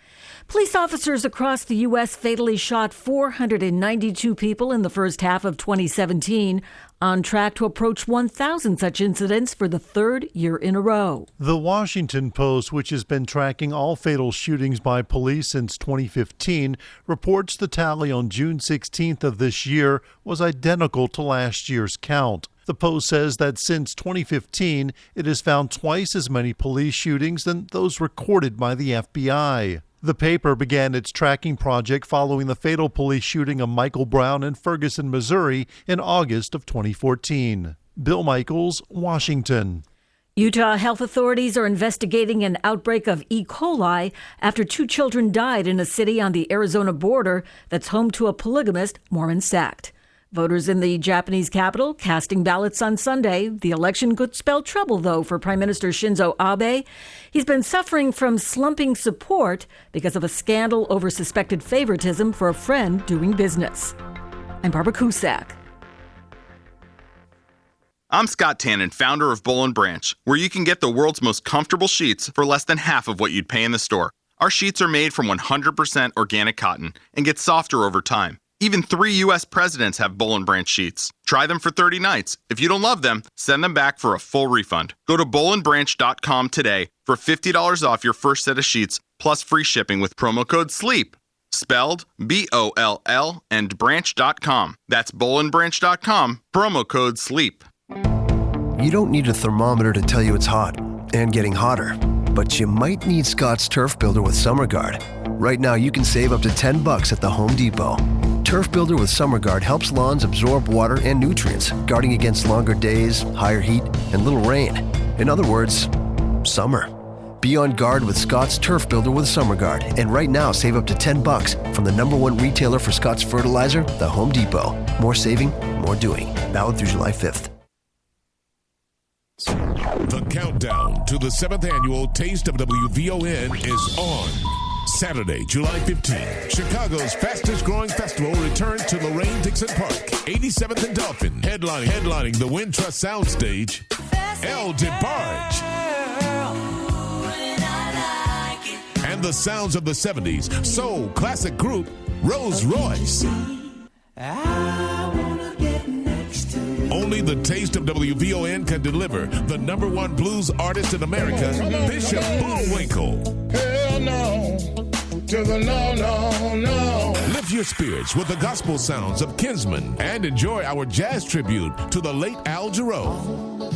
Police officers across the U.S. fatally shot 492 people in the first half of 2017, on track to approach 1,000 such incidents for the third year in a row. The Washington Post, which has been tracking all fatal shootings by police since 2015, reports the tally on June 16th of this year was identical to last year's count. The Post says that since 2015, it has found twice as many police shootings than those recorded by the FBI. The paper began its tracking project following the fatal police shooting of Michael Brown in Ferguson, Missouri in August of 2014. Bill Michaels, Washington. Utah health authorities are investigating an outbreak of E. coli after 2 children died in a city on the Arizona border that's home to a polygamist Mormon sect. Voters in the Japanese capital casting ballots on Sunday. The election could spell trouble, though, for Prime Minister Shinzo Abe. He's been suffering from slumping support because of a scandal over suspected favoritism for a friend doing business. I'm Barbara Cusack. I'm Scott Tannen, founder of Boll & Branch, where you can get the world's most comfortable sheets for less than half of what you'd pay in the store. Our sheets are made from 100% organic cotton and get softer over time. Even 3 U.S. presidents have Boll & Branch sheets. Try them for 30 nights. If you don't love them, send them back for a full refund. Go to bollandbranch.com today for $50 off your first set of sheets, plus free shipping with promo code SLEEP. Spelled B-O-L-L and branch.com. That's bollandbranch.com, promo code SLEEP. You don't need a thermometer to tell you it's hot and getting hotter, but you might need Scott's Turf Builder with Summer Guard. Right now, you can save up to $10 at the Home Depot. Turf Builder with Summer Guard helps lawns absorb water and nutrients, guarding against longer days, higher heat, and little rain. In other words, summer. Be on guard with Scott's Turf Builder with Summer Guard. And right now, save up to $10 from the #1 retailer for Scott's fertilizer, the Home Depot. More saving, more doing. Valid through July 5th. The countdown to the 7th annual Taste of WVON is on. Saturday, July 15th, Chicago's fastest growing festival returns to Lorraine-Dixon Park, 87th and Dolphin, headlining the Wintrust Soundstage, El DeBarge. And the sounds of the 70s soul classic group, Rose Royce. Only the Taste of WVON can deliver the #1 blues artist in America, Bishop Bullwinkle. Hell no, to the no, no, no. Lift your spirits with the gospel sounds of Kinsman and enjoy our jazz tribute to the late Al Jarreau.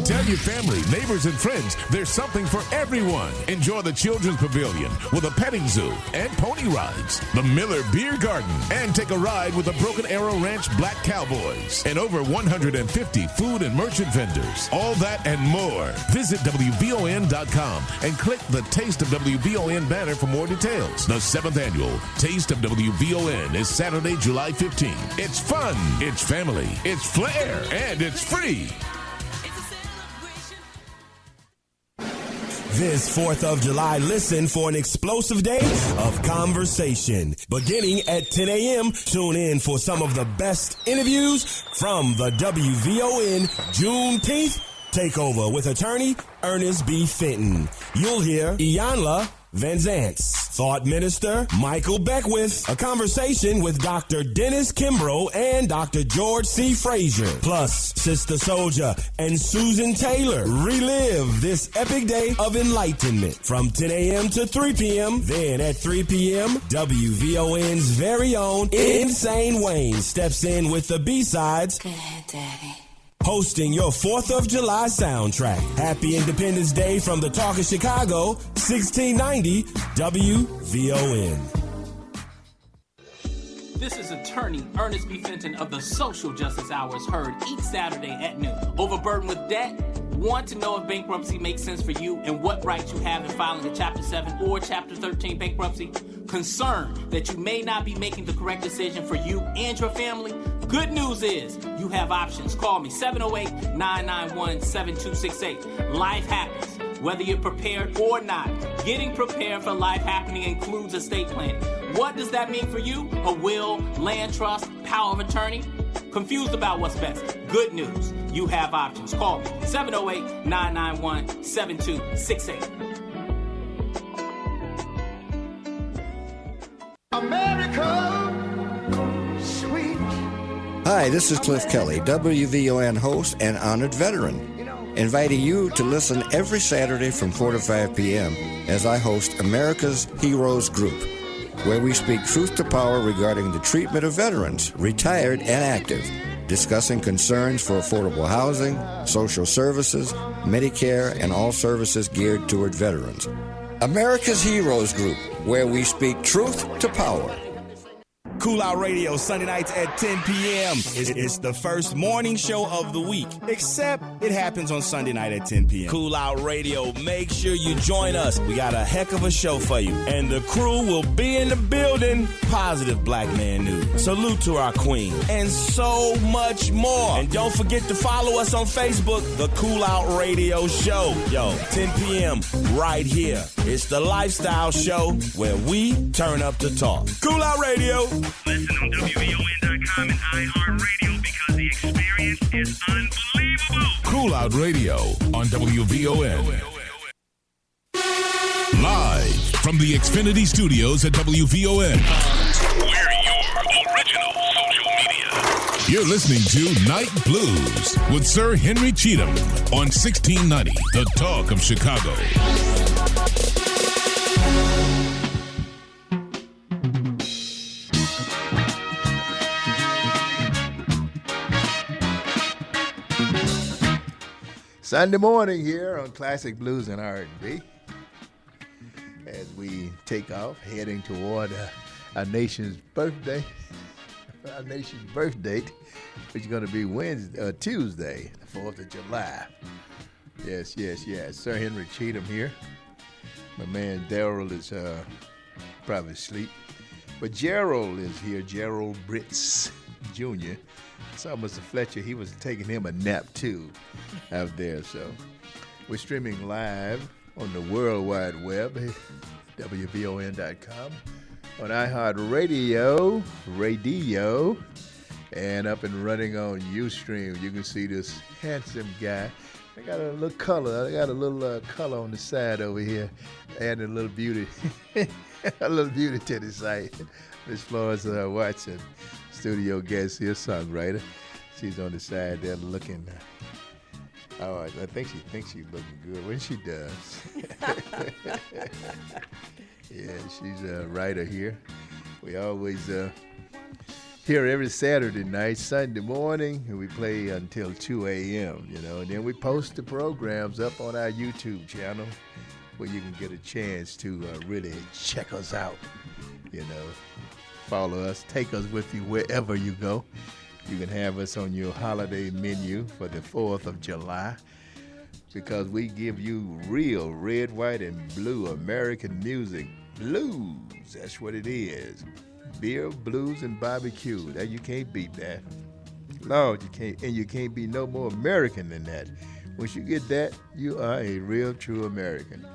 Tell your family, neighbors, and friends there's something for everyone. Enjoy the Children's Pavilion with a petting zoo and pony rides, the Miller Beer Garden, and take a ride with the Broken Arrow Ranch Black Cowboys, and over 150 food and merchant vendors. All that and more. Visit WVON.com and click the Taste of WVON banner for more details. The 7th annual Taste of WVON is Saturday, July 15th. It's fun, it's family, it's flair, and it's free. This 4th of July, listen for an explosive day of conversation. Beginning at 10 a.m., tune in for some of the best interviews from the WVON Juneteenth Takeover with attorney Ernest B. Fenton. You'll hear Iyanla Van Zants, Thought Minister Michael Beckwith, a conversation with Dr. Dennis Kimbrough and Dr. George C. Frazier, plus Sister Soldier and Susan Taylor relive this epic day of enlightenment from 10 a.m. to 3 p.m. Then at 3 p.m., WVON's very own Insane Wayne steps in with the B-sides. Go ahead, Daddy. Hosting your 4th of July soundtrack. Happy Independence Day from the Talk of Chicago, 1690 WVON. This is attorney Ernest B. Fenton of the Social Justice Hours, heard each Saturday at noon. Overburdened with debt? Want to know if bankruptcy makes sense for you and what rights you have in filing a Chapter 7 or Chapter 13 bankruptcy? Concerned that you may not be making the correct decision for you and your family? Good news is you have options. Call me 708-991-7268. Life happens. Whether you're prepared or not, getting prepared for life happening includes estate planning. What does that mean for you? A will, land trust, power of attorney? Confused about what's best? Good news. You have options. Call me 708-991-7268. America, sweet. Hi, this is Cliff Kelly, WVON host and honored veteran, inviting you to listen every Saturday from 4 to 5 p.m. as I host America's Heroes Group, where we speak truth to power regarding the treatment of veterans, retired and active, discussing concerns for affordable housing, social services, Medicare, and all services geared toward veterans. America's Heroes Group, where we speak truth to power. Cool Out Radio, Sunday nights at 10 p.m. It's the first morning show of the week, except it happens on Sunday night at 10 p.m. Cool Out Radio, make sure you join us. We got a heck of a show for you. And the crew will be in the building. Positive Black Man News. Salute to our queen. And so much more. And don't forget to follow us on Facebook, The Cool Out Radio Show. Yo, 10 p.m. right here. It's the lifestyle show where we turn up the talk. Cool Out Radio. Listen on WVON.com and iHeartRadio because the experience is unbelievable. Cool Out Radio on WVON. Live from the Xfinity Studios at WVON. We're your original social media. You're listening to Night Blues with Sir Henry Cheatham on 1690, The Talk of Chicago. Sunday morning here on Classic Blues and R&B as we take off, heading toward our nation's birthday, which is going to be Tuesday, the 4th of July. Yes. Sir Henry Cheatham here. My man Daryl is probably asleep. But Gerald is here, Gerald Britz Jr. Saw Mr. Fletcher, he was taking him a nap too out there. So we're streaming live on the World Wide Web, WVON.com, on iHeartRadio, and up and running on Ustream. You can see this handsome guy. I got a little color. I got a little color on the side over here, adding a little beauty, a little beauty to the site. Miss Florence Watson, studio guest here, songwriter. She's on the side there looking. I think she thinks she's looking good when she does. Yeah, she's a writer here. We always here every Saturday night, Sunday morning, and we play until 2 a.m., and then we post the programs up on our YouTube channel where you can get a chance to really check us out, follow us, take us with you wherever you go. You can have us on your holiday menu for the 4th of July because we give you real red, white, and blue American music. Blues, that's what it is. Beer, blues, and barbecue. That you can't beat that. Lord, you can't, and you can't be no more American than that. Once you get that, you are a real, true American.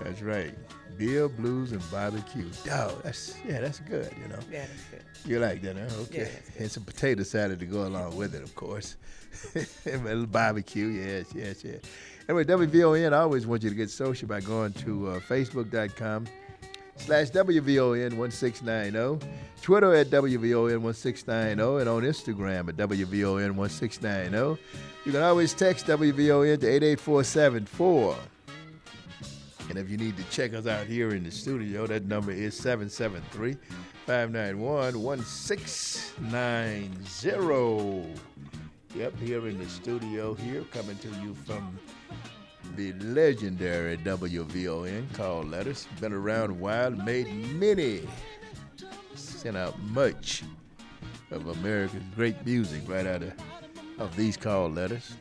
That's right. Beer, blues, and barbecue. Oh, that's good, Yeah, that's good. You like that, huh? Okay. Yeah, and some potato salad to go along with it, of course. A little barbecue, yes. Anyway, WVON, I always want you to get social by going to Facebook.com/WVON1690, Twitter at WVON1690, and on Instagram at WVON1690. You can always text WVON to 88474. And if you need to check us out here in the studio, that number is 773-591-1690. Yep, here in the studio here, coming to you from the legendary WVON called Letters. Been around a while, made many, sent out much of America's great music right out of these called letters.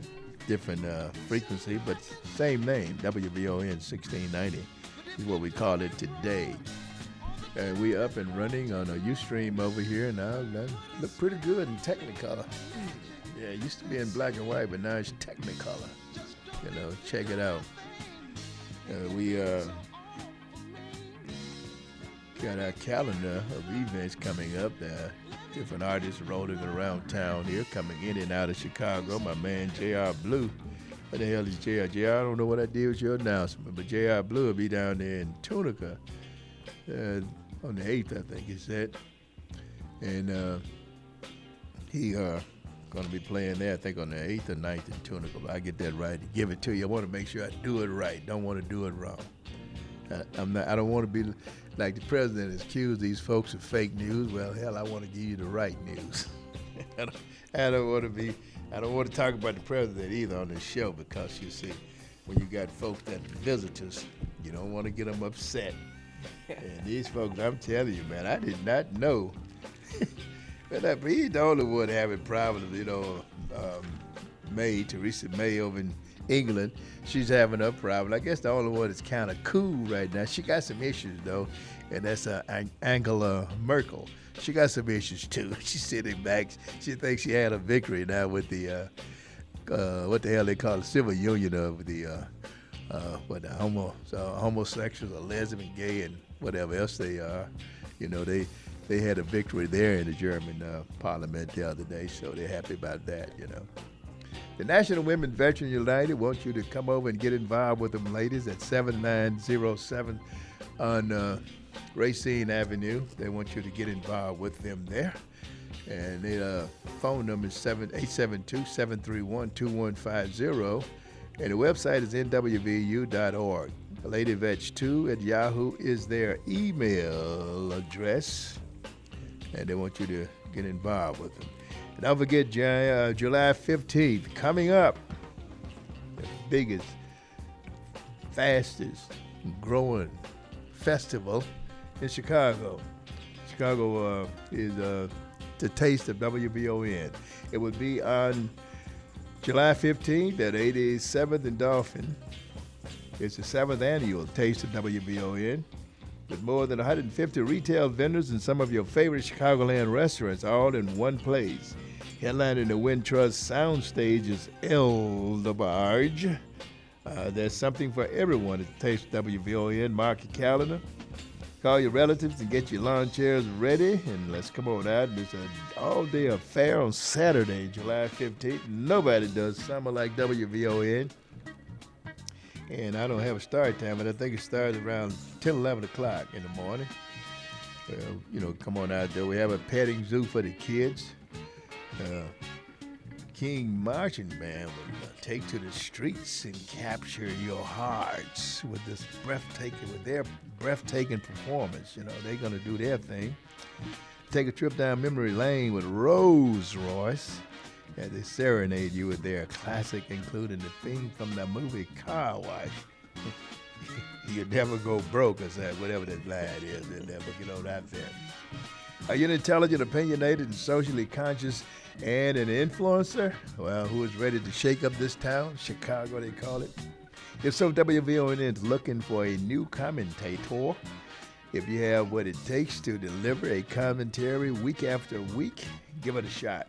Different frequency, but same name, WVON 1690 is what we call it today. And we up and running on a Ustream over here now. That look pretty good in Technicolor. Yeah, it used to be in black and white, but now it's Technicolor. Check it out. We got our calendar of events coming up. Different artists rolling around town here, coming in and out of Chicago. My man J.R. Blue. What the hell is J.R.? J.R., I don't know what I did with your announcement, but J.R. Blue will be down there in Tunica on the 8th, I think he said. And he going to be playing there, I think, on the 8th or 9th in Tunica. But I get that right to give it to you. I want to make sure I do it right. Don't want to do it wrong. I don't want to be like the president has accused these folks of fake news. Well, hell, I want to give you the right news. I don't want to talk about the president either on this show because, you see, when you got folks that are visitors, you don't want to get them upset. And these folks, I'm telling you, man, I did not know. But he's the only one having problems, Theresa May over in England, she's having a problem. I guess the only one that's kind of cool right now. She got some issues, though, and that's Angela Merkel. She got some issues, too. She's sitting back. She thinks she had a victory now with the, what the hell they call it, civil union of the homosexuals or lesbian, gay, and whatever else they are. They had a victory there in the German parliament the other day, so they're happy about that, The National Women Veteran United wants you to come over and get involved with them ladies at 7907 on Racine Avenue. They want you to get involved with them there. And their phone number is 872-731-2150. And the website is nwvu.org. LadyVetch2 at Yahoo is their email address. And they want you to get involved with them. And don't forget, July 15th, coming up, the biggest, fastest growing festival in Chicago. Chicago is the Taste of WVON. It will be on July 15th at 87th and Dolphin. It's the 7th annual Taste of WVON. With more than 150 retail vendors and some of your favorite Chicagoland restaurants all in one place. Headlining the Wintrust Soundstage is El DeBarge. There's something for everyone at Taste WVON. Mark your calendar. Call your relatives and get your lawn chairs ready. And let's come on out. It's an all-day affair on Saturday, July 15th. Nobody does summer like WVON. And I don't have a start time, but I think it starts around 10, 11 o'clock in the morning. Come on out there. We have a petting zoo for the kids. King Marching Band will take to the streets and capture your hearts with their breathtaking performance. You know, they're gonna do their thing. Take a trip down memory lane with Rolls Royce as they serenade you with their classic, including the theme from the movie Car Wash. You'll never go broke, or whatever that line is. They'll never get on out there. Are you an intelligent, opinionated, and socially conscious and an influencer? Well, who is ready to shake up this town? Chicago, they call it. If so, WVON is looking for a new commentator. If you have what it takes to deliver a commentary week after week, give it a shot.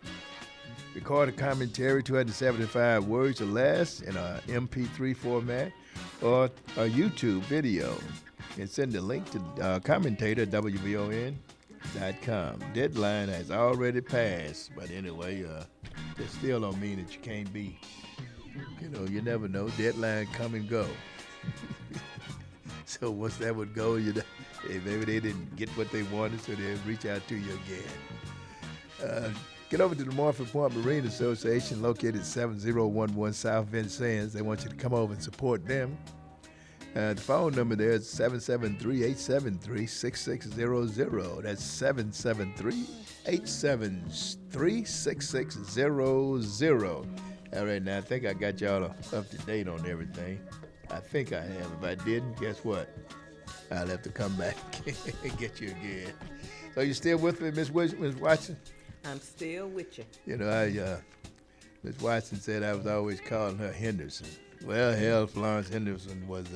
Record a commentary, 275 words or less, in a MP3 format or a YouTube video, and send the link to commentator WVON.com. Deadline has already passed, but anyway, that still don't mean that you can't be. You know, you never know. Deadline come and go. So once that would go, maybe they didn't get what they wanted, so they'll reach out to you again. Get over to the Morphin Point Marine Association, located 7011 South Vincennes. They want you to come over and support them. The phone number there is 773-873-6600. That's 773-873-6600. All right, now I think I got y'all up to date on everything. I think I have. If I didn't, guess what? I'll have to come back and get you again. So you still with me, Miss Watson? I'm still with you. You know, Miss Watson said I was always calling her Henderson. Well, hell, Florence Henderson was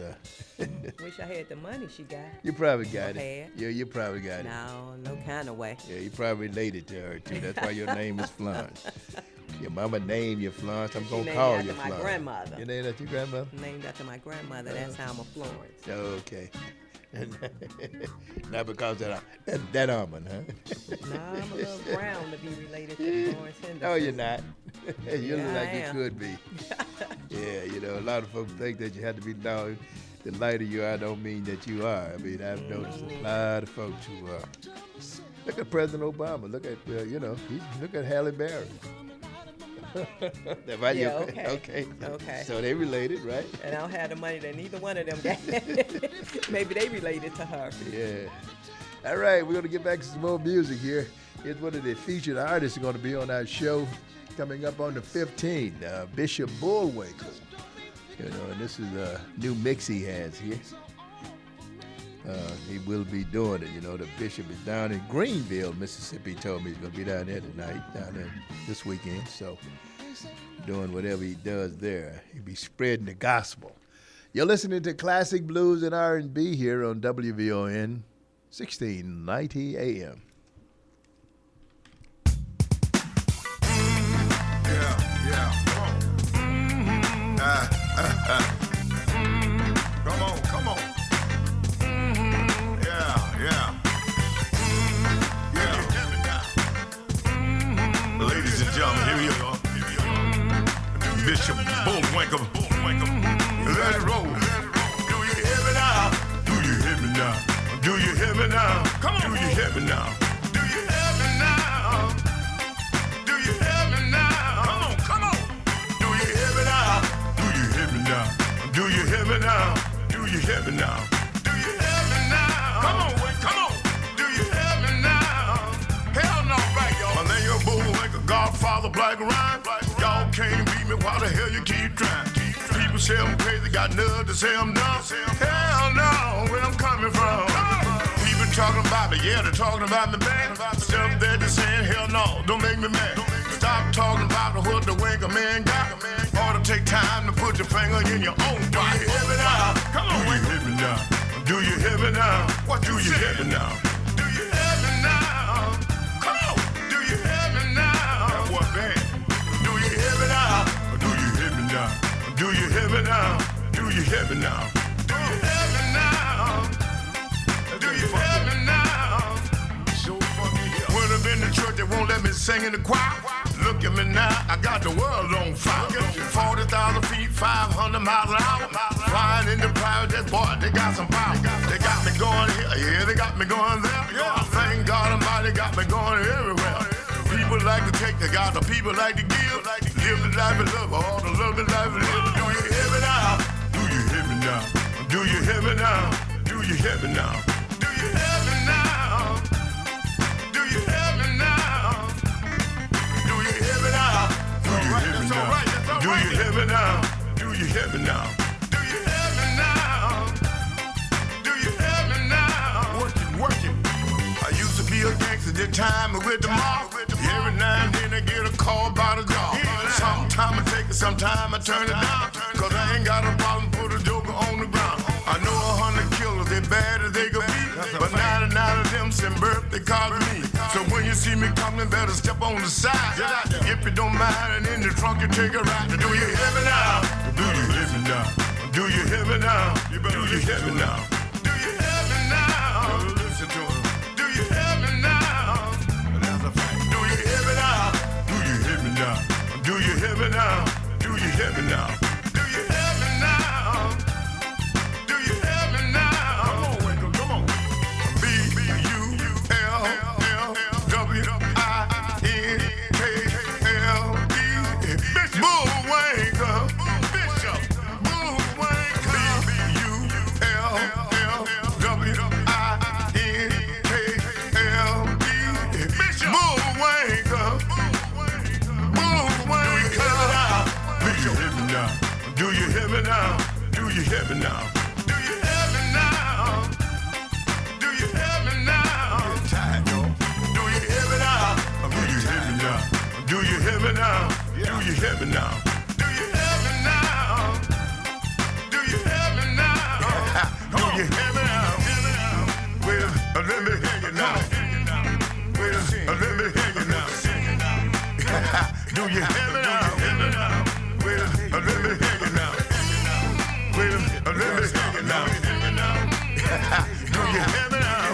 Wish I had the money she got. You probably got it. Yeah, you probably got it. No kind of way. Yeah, you probably related to her, too. That's why your name is Florence. Your mama named you Florence. I'm going to call you Florence. Named after my grandmother. You named after your grandmother? Named after my grandmother. That's how I'm a Florence. Okay. Not because of that almond, huh? No, I'm a little brown to be related to Florence Henderson. No, you're not. You look like you could be. Yeah, you know, a lot of folks think that you have to be down. The lighter you are don't mean that you are. I mean, I've noticed a lot of folks who are. Look at President Obama. Look at, look at Halle Berry. Okay. So they related, right? And I don't have the money that neither one of them got. Maybe they related to her. Yeah. All right, we're going to get back to some more music here. Here's one of the featured artists going to be on our show coming up on the 15th, Bishop Bullwinkle. You know, and this is a new mix he has here. He will be doing it. You know, the Bishop is down in Greenville, Mississippi. He told me he's going to be down there tonight, down there this weekend. So doing whatever he does there. He'll be spreading the gospel. You're listening to Classic Blues and R&B here on WVON 1690 AM. Yeah. Come on. Come on. Ladies and gentlemen, here we are. Bishop Bullwinkle. Let it roll. Do you hear me now? Do you hear me now? Do you hear me now? Come on. Do you hear me now? Do you hear me now? Do you hear me now? Come on. Do you hear me now? Do you hear me now? Do you hear me now? Do you hear me now? Do you hear me now? Come on. Do you hear me now? Hell no, back, y'all. My name is Bullwinkle, Godfather, Black Rhyme. Y'all can't beat me, why the hell you keep trying? People say I'm crazy, got nerve to say I'm dumb. Hell no, where I'm coming from. People talking about me, yeah, they're talking about me bad. Stuff that they're saying, hell no, don't make me mad. Stop talking about what the Winkle man got. Ought to take time to put your finger in your own body. Do you hear me now? Come on, do you hear me now? Do you hear me now? What do you hear me now? Do you hear me now? Come on, do you hear me now? That boy bad. Do you hear me now? Do you hear me now? Do you hear me now? Do you hear me now? Do you hear me now? Do you hear me now? So fucking hell. When I'm in the church, they won't let me sing in the choir. Look at me now, I got the world on fire. 40,000 feet, 500 miles an hour. Flying in the private jet, boy, they got some power. They got me going here, yeah, they got me going there. Thank God Almighty got me going everywhere. People like to take, they got the people like to give. Live the life of love, all the love the life of live. Do you hear me now? Do you hear me now? Do you hear me now? Do you hear me now? Do you hear me now? Do you hear me now? Do you hear me now? Do you hear me now? Do you hear me now? Do you hear me now? Do you hear me now? Do you hear me now? Working. I used to be a gangster, that time with the mob. Every now and then I get a call by the dog. Sometimes I take it, sometimes I turn it down. Cause I ain't got a problem, put a joker on the ground. I know 100 killers, they bad as they could be. But 99 of them send birthday cards to me. So when you see me coming, better step on the side. If you don't mind, and in the trunk you take a ride. Do you hear me now? Do you hear me now? Do you hear me now? Do you hear me now? Do you hear me now? Listen to him. Do you hear me now? That's a fact. Do you hear me now? Do you hear me now? Do you hear me now? Do you hear me now? Do you hear me now? Do you hear me now? Come on, Waco, come on. B-U-L-L-W-I-N-K-L-E. Bull Waco. Bishop. Bull Waco. B-U-L-L-W-I-N-K-L-E. Bishop. Bull Waco. Bull Waco. Do you hear me now? Do you hear me now? Do you hear me now? Do you hear me now? I'm tired, yo. Do you hear me now? Do you hear me now? Do you hear me now? Do you hear me now? Do you hear me now? Do you hear me now? Do you hear me now? Well, let me hear you now. Well, let me hear you now. Do you hear me now? Well, let me hear you now. Well, let me hear you now. Do you hear me now?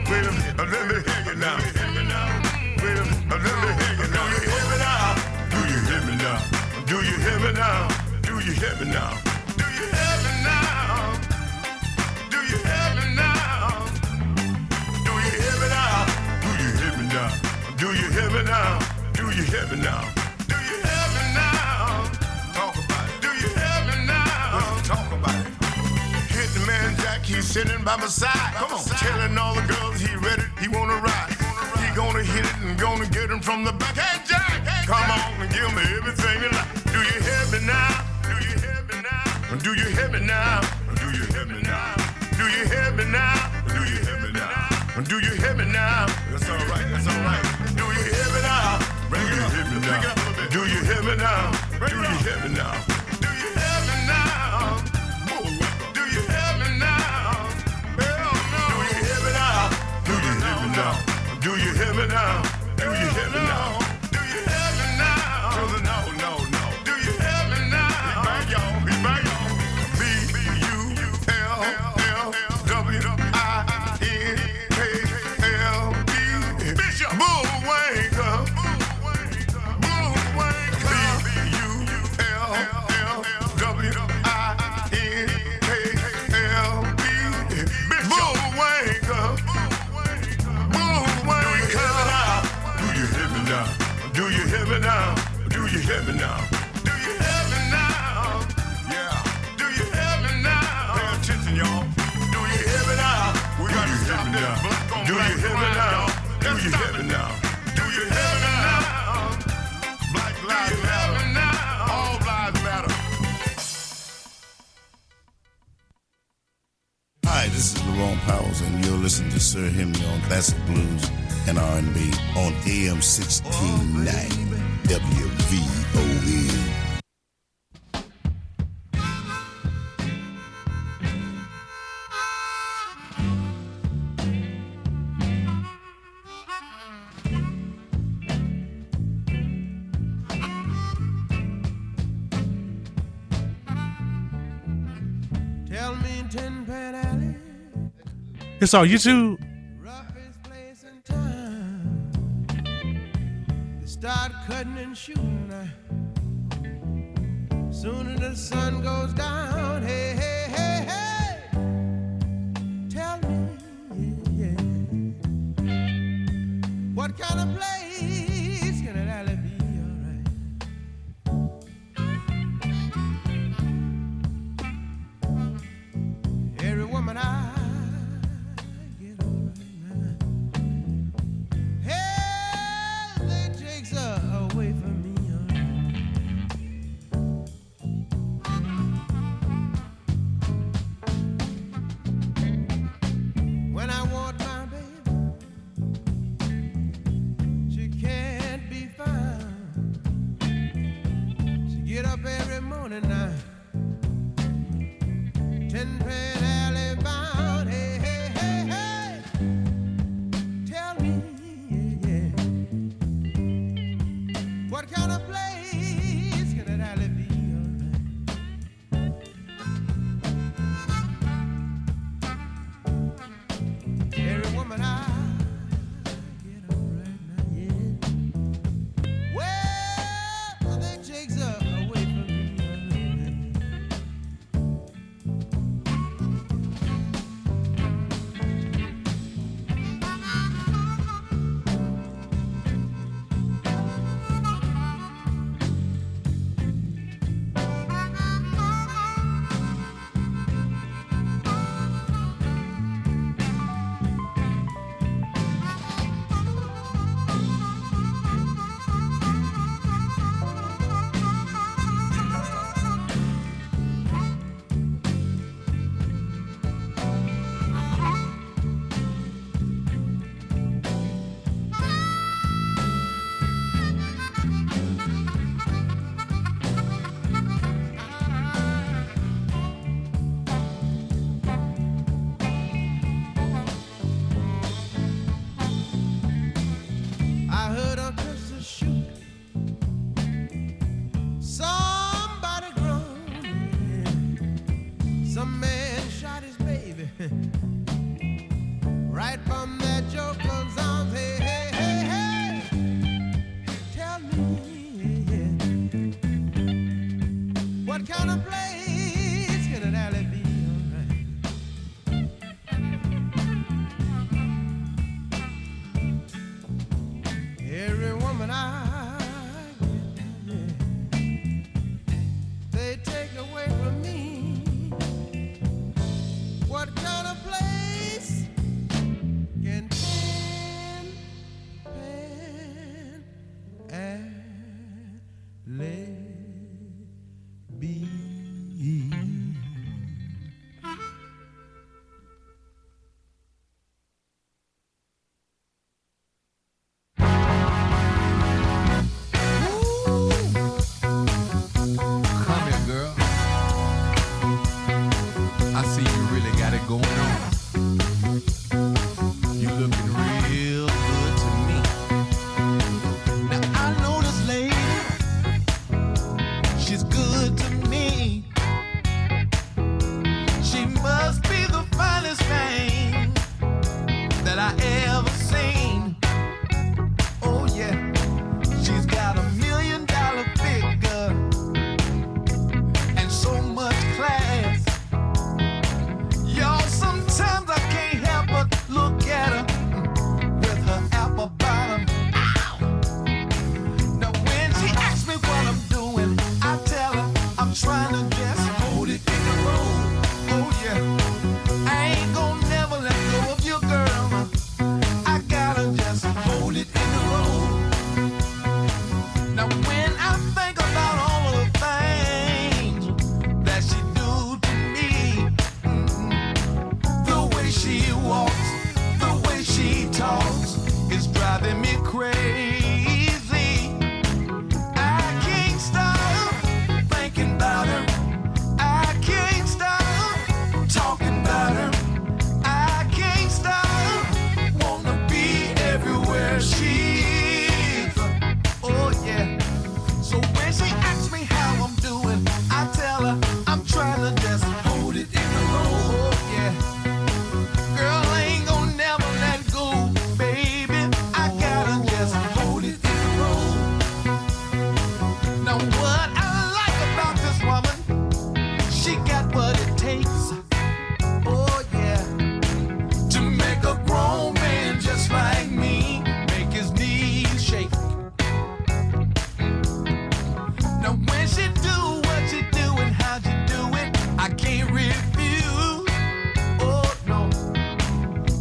Well, let me hear you now. Well, let me hear you now. Do you hear me now? Do you hear me now? Do you hear me now? Do you hear me now? Do you hear me now? Do you hear me now? Do you hear me now? Do you hear me now? Do you hear me now? Do you hear me now? Talk about it. Do you hear me now? Talk about it. Hit the man Jack, he's sitting by my side. Come on, telling all the girls he ready, he wanna ride. He gonna hit it and gonna get him from the back. Hey Jack, come on and give me everything you like. Do you hear me now? Do you hear me now? Do you hear me now? Do you hear me now? Do you hear me now? Do you hear me now? Do you hear me now? That's all right. That's all right. Do you hear me now? Bring it up. Pick it up a little bit. Do you hear me now? Do you hear me now? Do you hear me now? Do you hear me now? Hell no. Do you hear me now? Do you hear me now? Do you hear me now? Do you hear me now? Do you hear me now? To the no. Do you hear me now? Be back, y'all. Be back, y'all. B-U-L-L-W-I-N-K-L-E. Bishop. Bull Waco. Bull Waco. B-U-L-L-W-I-N-K-L-E. Bishop. Bull Waco. Bull Waco. Do you hear me now? Do you hear me now? Do you hear me now? Do you hear me now? Yeah. Do you hear me now? Pay attention, y'all. Do you hear me now? We got to stop this black on black crime, y'all. Do you hear me now? Do you hear me now? Black lives matter. All lives matter. Hi, this is Lerone Powers, and you're listening to Sir Henry on Classic Blues and R&B on AM 1690 WVON. Tell me 10 Pan Alley. It's on YouTube. Roughest place in town. They start cutting and shooting now. Soon as the sun goes down, hey, hey, hey, hey. Tell me, yeah. What kind of place can an alley be, alright? morning now. 10 Pan Alley bound. Hey, hey, hey, hey. Tell me, yeah, yeah. What kind of place can that alley be? Every woman I get up right now, yeah. Well, that takes her away from me. I heard a pistol shoot. Somebody groaned. Some man shot his baby right from that joker's arms. Hey, hey, hey, hey. Tell me, what kind of place can an alley be? Every woman I get, yeah, they take away from me. What kind of place can Alley be? I see you really got it going on. You looking real good to me. Now I know this lady, she's good to me. She must be the finest thing that I ever seen. Oh yeah, she's got $1 million figure and so much class. Y'all, sometimes I can't help but look at her with her apple bottom. Ow! Now when she asks me what I'm doing, I tell her I'm trying to just hold it in the road. Oh yeah, I ain't gonna never let go of you, girl. I gotta just hold it in the road. Now when I think about all of the things that she do to me, the way she walks, the way she talks, is driving me crazy. I can't stop thinking about her. I can't stop talking about her. I can't stop wanna be everywhere she's. Oh yeah. So when she asks me how I'm doing, I tell her I'm trying to just hold it in the road. Oh yeah. Girl, I ain't gonna never let go, baby. I gotta just hold it in the road. Now what I like about this woman, she got what it takes. Oh yeah. To make a grown man just like me make his knees shake. Now when she do what she do and how she do it, I can't refuse. Oh no,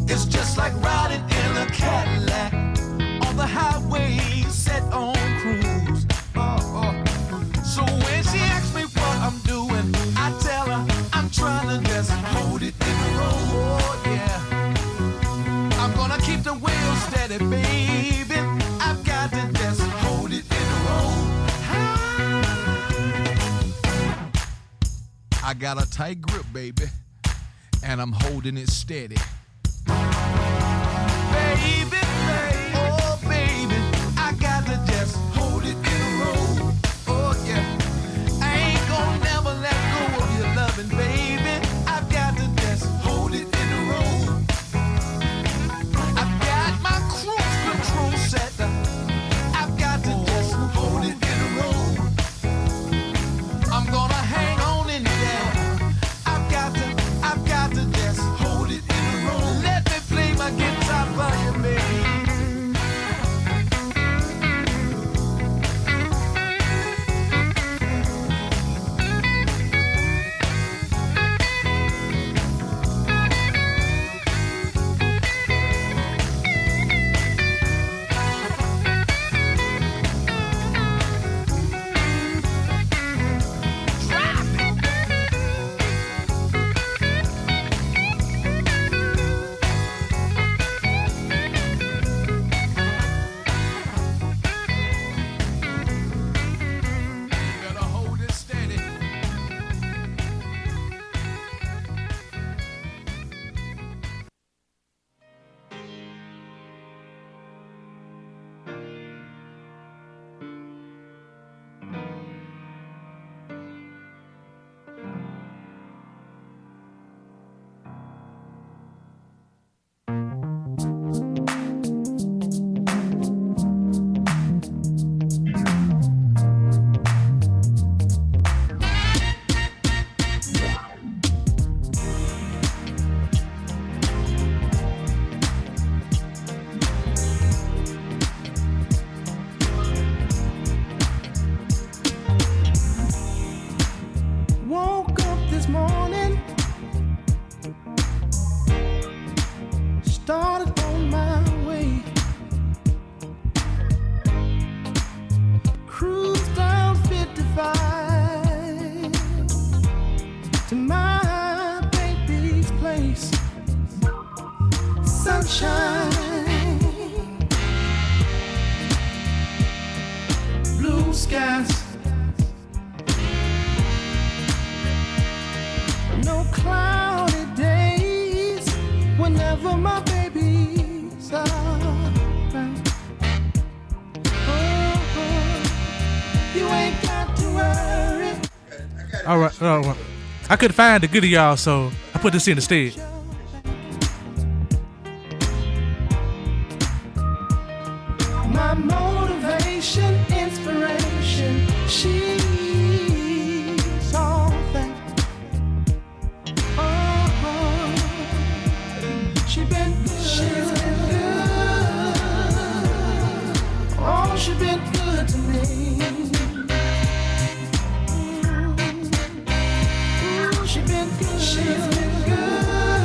it's just like riding in a Cadillac on the highway set on cruise. So when she asks me what I'm doing, I tell her I'm trying to just hold it in the road. Oh yeah, I'm gonna keep the wheel steady, baby. I've got to just hold it in the road. I got a tight grip, baby, and I'm holding it steady. Baby, oh baby, I got to just hold it in a row. Oh yeah, I ain't gonna never let go of your loving, baby. I've got to just hold it in a row. I've got my cruise control set. I've got to just hold it in a row. I'm gonna hang on in there. I've got to just hold it in a row. Let me play my guitar for you, baby. Woke up this morning, started on my way, cruised down 55 to my baby's place. Sunshine, blue skies, no cloudy days whenever my baby's around. Oh, you ain't got to worry. All right. I couldn't find the good of y'all, so I put this in instead. My motivation, inspiration, she's all that. She's been good. Oh, she's been good to me. She's been good.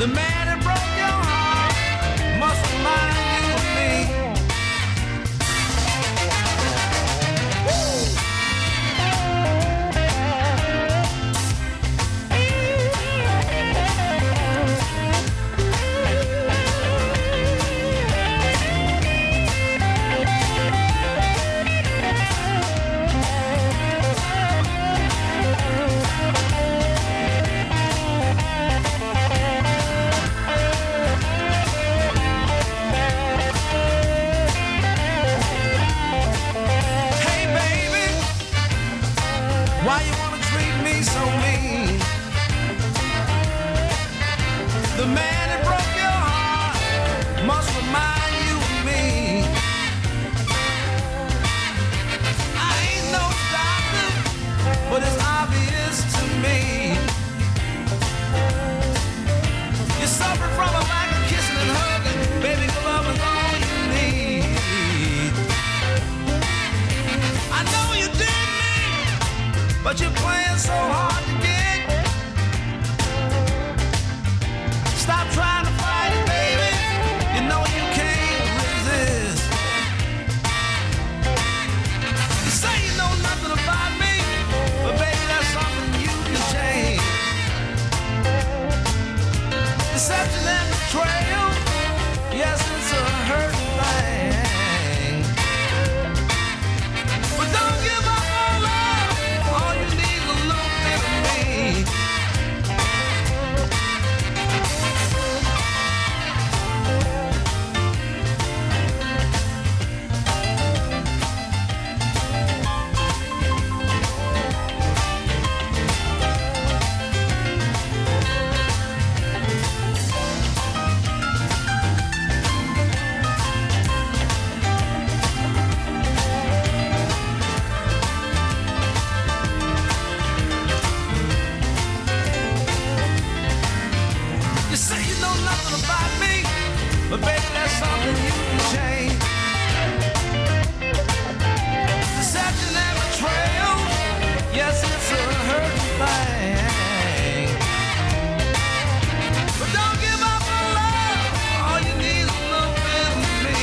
The man that broke your heart must remind you of me. Why you wanna treat me so mean? The man that broke your heart must remind you of me. I ain't no doctor, but it's obvious to me. You suffer from a lack of kissing and hugging. Baby, your love is all you need. I know you did me, but you're playing so hard to get. Stop trying to fight it, baby. You know you can't resist. You say you know nothing about me, but baby, that's something you can change. Deception and betrayal, yes, it's a hurting thing. But don't give up on love. All you need is a little bit of me. You say you know nothing about me, but baby, that's something you can change. Deception and betrayal, yes, it's a hurting thing. But don't give up on love. All you need is a little bit of me.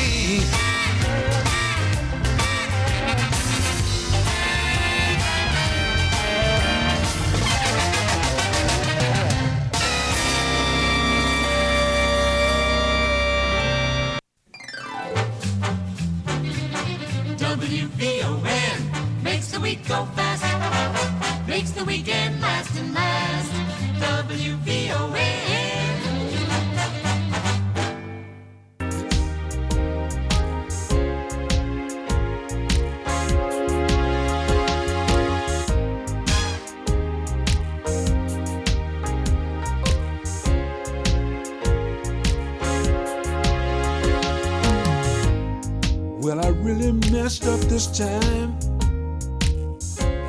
WVON makes the week go fast, makes the weekend last and last. WVON. Well, I really messed up this time.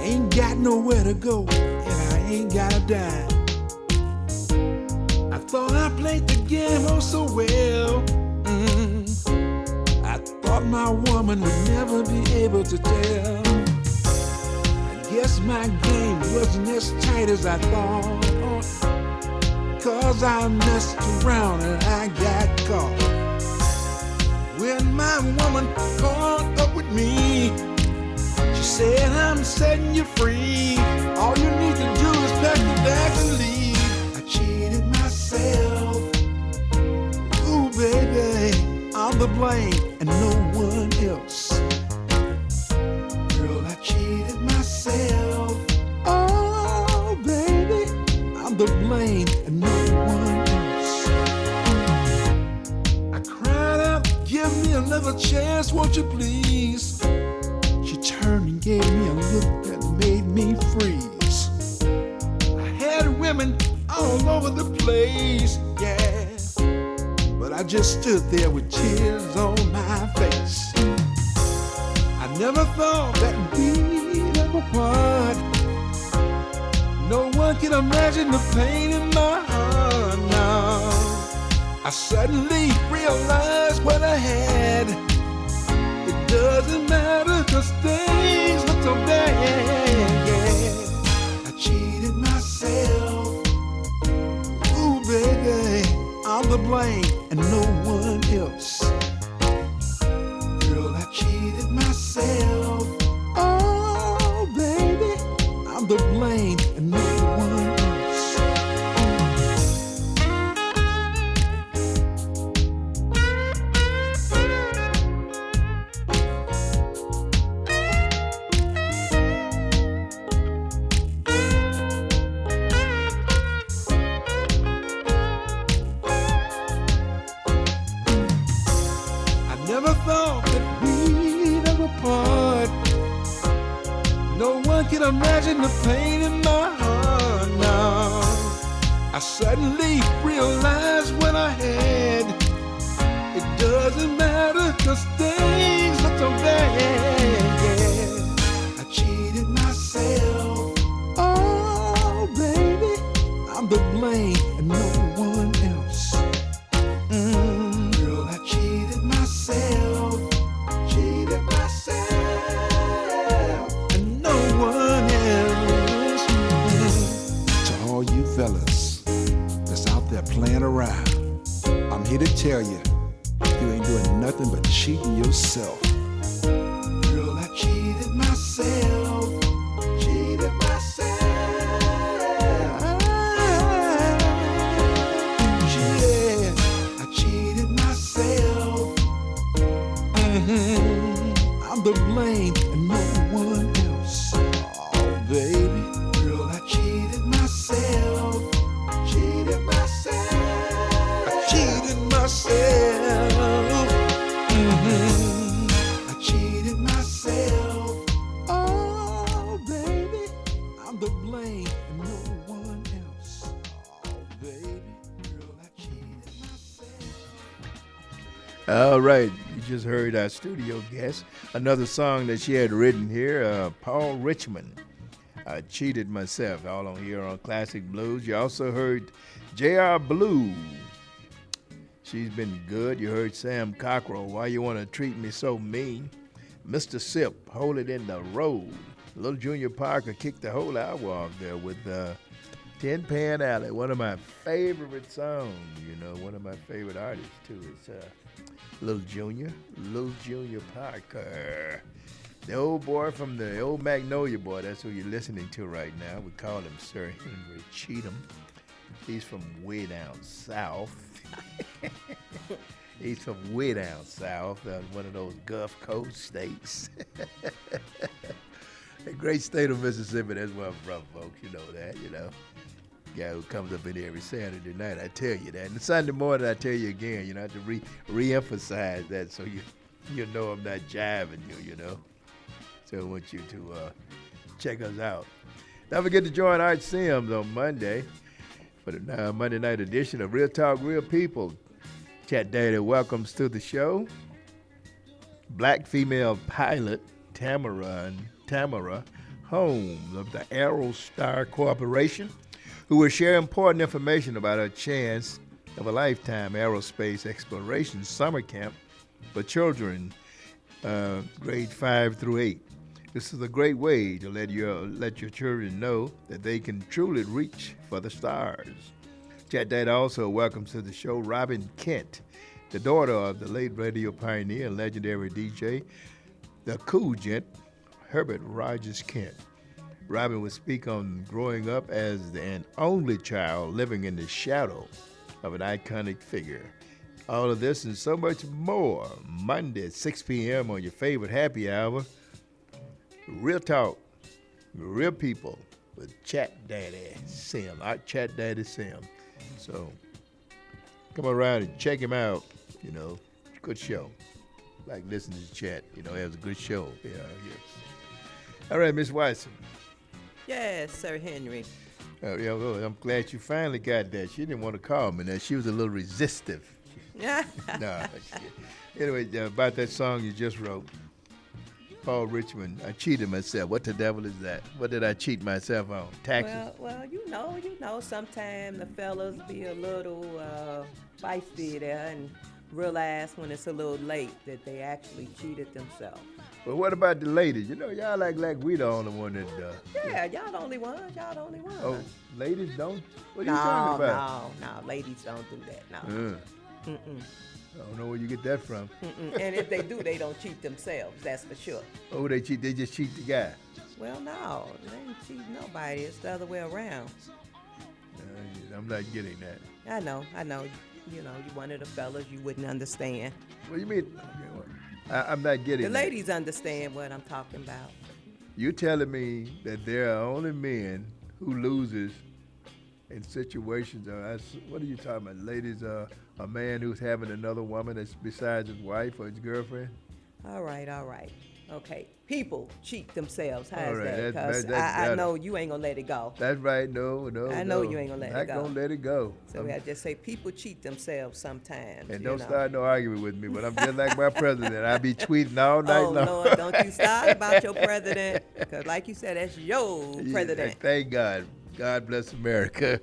Ain't got nowhere to go, and I ain't got a dime. I thought I played the game oh so well. I thought my woman would never be able to tell. I guess my game wasn't as tight as I thought, 'cause I messed around and I got caught. When my woman caught up with me, she said, I'm setting you free. All you need to do is pack your bags and leave. I cheated myself. Ooh, baby, I'm the blame and no one else. Girl, I cheated myself. Oh, baby, I'm the blame and no one else. I cried out, give me another chance, won't you please? She turned and gave me a look that made me freeze. I had women all over the place, yeah, but I just stood there with tears on my face. I never thought that we'd ever part. No one can imagine the pain in my heart now. I suddenly realized what I had. It doesn't matter 'cause things look so bad, yeah. I cheated myself. Ooh, baby, the blame and no one else. Girl, I cheated myself. Oh, baby, I'm the blame and no one else. Never thought that we'd ever part. No one can imagine the pain in my heart now. I suddenly realized what I had. It doesn't matter, 'cause things look so bad. Yeah. I cheated myself. Oh, baby, I'm the blame and no one else. Girl, I cheated myself, and no one else. To all you fellas that's out there playing around, I'm here to tell you, you ain't doing nothing but cheating yourself. Girl, I cheated myself, cheated myself. Yeah, I cheated myself. I'm the blame and no one else. Oh, baby. Girl, I cheated myself. Cheated myself. I cheated myself. I cheated myself. Oh, baby. I'm the blame and no one else. Oh, baby. Girl, I cheated myself. All right, you just heard our studio guest. Another song that she had written here, Paul Richmond, I Cheated Myself, all on here on Classic Blues. You also heard J.R. Blue. She's been good. You heard Sam Cockrell, Why You Want to Treat Me So Mean. Mr. Sip, Hold It in the Road. Little Junior Parker kicked the whole hour off there with Tin Pan Alley, one of my favorite songs, you know, one of my favorite artists, too. It's Little Junior Parker. The old boy from the old Magnolia boy, that's who you're listening to right now. We call him Sir Henry Cheatham. He's from way down south. He's from way down south, one of those Gulf Coast states. A great state of Mississippi, that's where I'm from, folks. You know that, you know. Guy who comes up in here every Saturday night, I tell you that. And Sunday morning, I tell you again, you know, I have to re-emphasize that so you know I'm not jiving you, you know. So I want you to check us out. Don't forget to join Art Sims on Monday for the Monday night edition of Real Talk, Real People. Chat Daddy welcomes to the show Black female pilot Tamara Holmes of the Aerostar Corporation, who will share important information about her chance of a lifetime aerospace exploration summer camp for children grade 5 through 8. This is a great way to let your children know that they can truly reach for the stars. Chat Dad also welcomes to the show Robin Kent, the daughter of the late radio pioneer and legendary DJ, the cool gent, Herbert Rogers Kent. Robin will speak on growing up as an only child living in the shadow of an iconic figure. All of this and so much more, Monday at 6 p.m. on your favorite happy hour. Real Talk, Real People with Chat Daddy Sim, our Chat Daddy Sim. So come around and check him out, you know, good show. Like listening to Chat, you know, it was a good show. Yeah. All right, Miss Watson. Yes, Sir Henry. I'm glad you finally got that. She didn't want to call me. Now she was a little resistive. No. Anyway, about that song you just wrote, Paul Richmond, I cheated myself. What the devil is that? What did I cheat myself on? Taxes? Well, you know, sometimes the fellas be a little feisty there, and realize when it's a little late that they actually cheated themselves. But what about the ladies? You know, y'all act like we the only one that. Yeah, y'all the only ones. Y'all the only ones. Oh, ladies don't? What are no, you talking about? No, ladies don't do that. No. Mm-mm. I don't know where you get that from. Mm-mm. And if they do, they don't cheat themselves. That's for sure. Oh, they cheat? They just cheat the guy? Well, no, they ain't cheat nobody. It's the other way around. I'm not getting that. I know. You know, you one of the fellas, you wouldn't understand. What do you mean? I'm not getting The that. ladies understand what I'm talking about. You're telling me that there are only men who loses in situations. What are you talking about? Ladies, a man who's having another woman that's besides his wife or his girlfriend? All right. Okay. People cheat themselves. How's All right, that? that's Because I better. know you ain't going to let it go. That's right. No. I know you ain't going to let it go. Not going to let it go. So I just say people cheat themselves sometimes. And don't start no argument with me, but I'm just like my president. I be tweeting all night long. Oh, Lord, don't you start about your president. Because like you said, that's your president. Thank God. God bless America.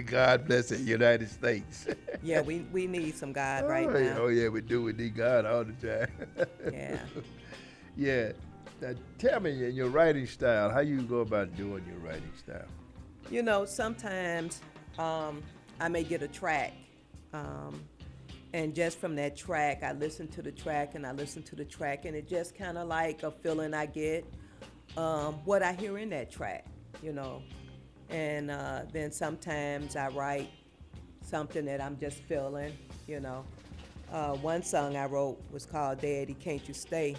God bless the United States. Yeah, we need some God right now. Oh, yeah, we do. We need God all the time. Yeah. Yeah. Now, tell me, in your writing style, how you go about doing your writing style? You know, sometimes I may get a track, and just from that track, I listen to the track, and it just kind of like a feeling I get, what I hear in that track, you know. And then sometimes I write something that I'm just feeling, you know. One song I wrote was called Daddy, Can't You Stay?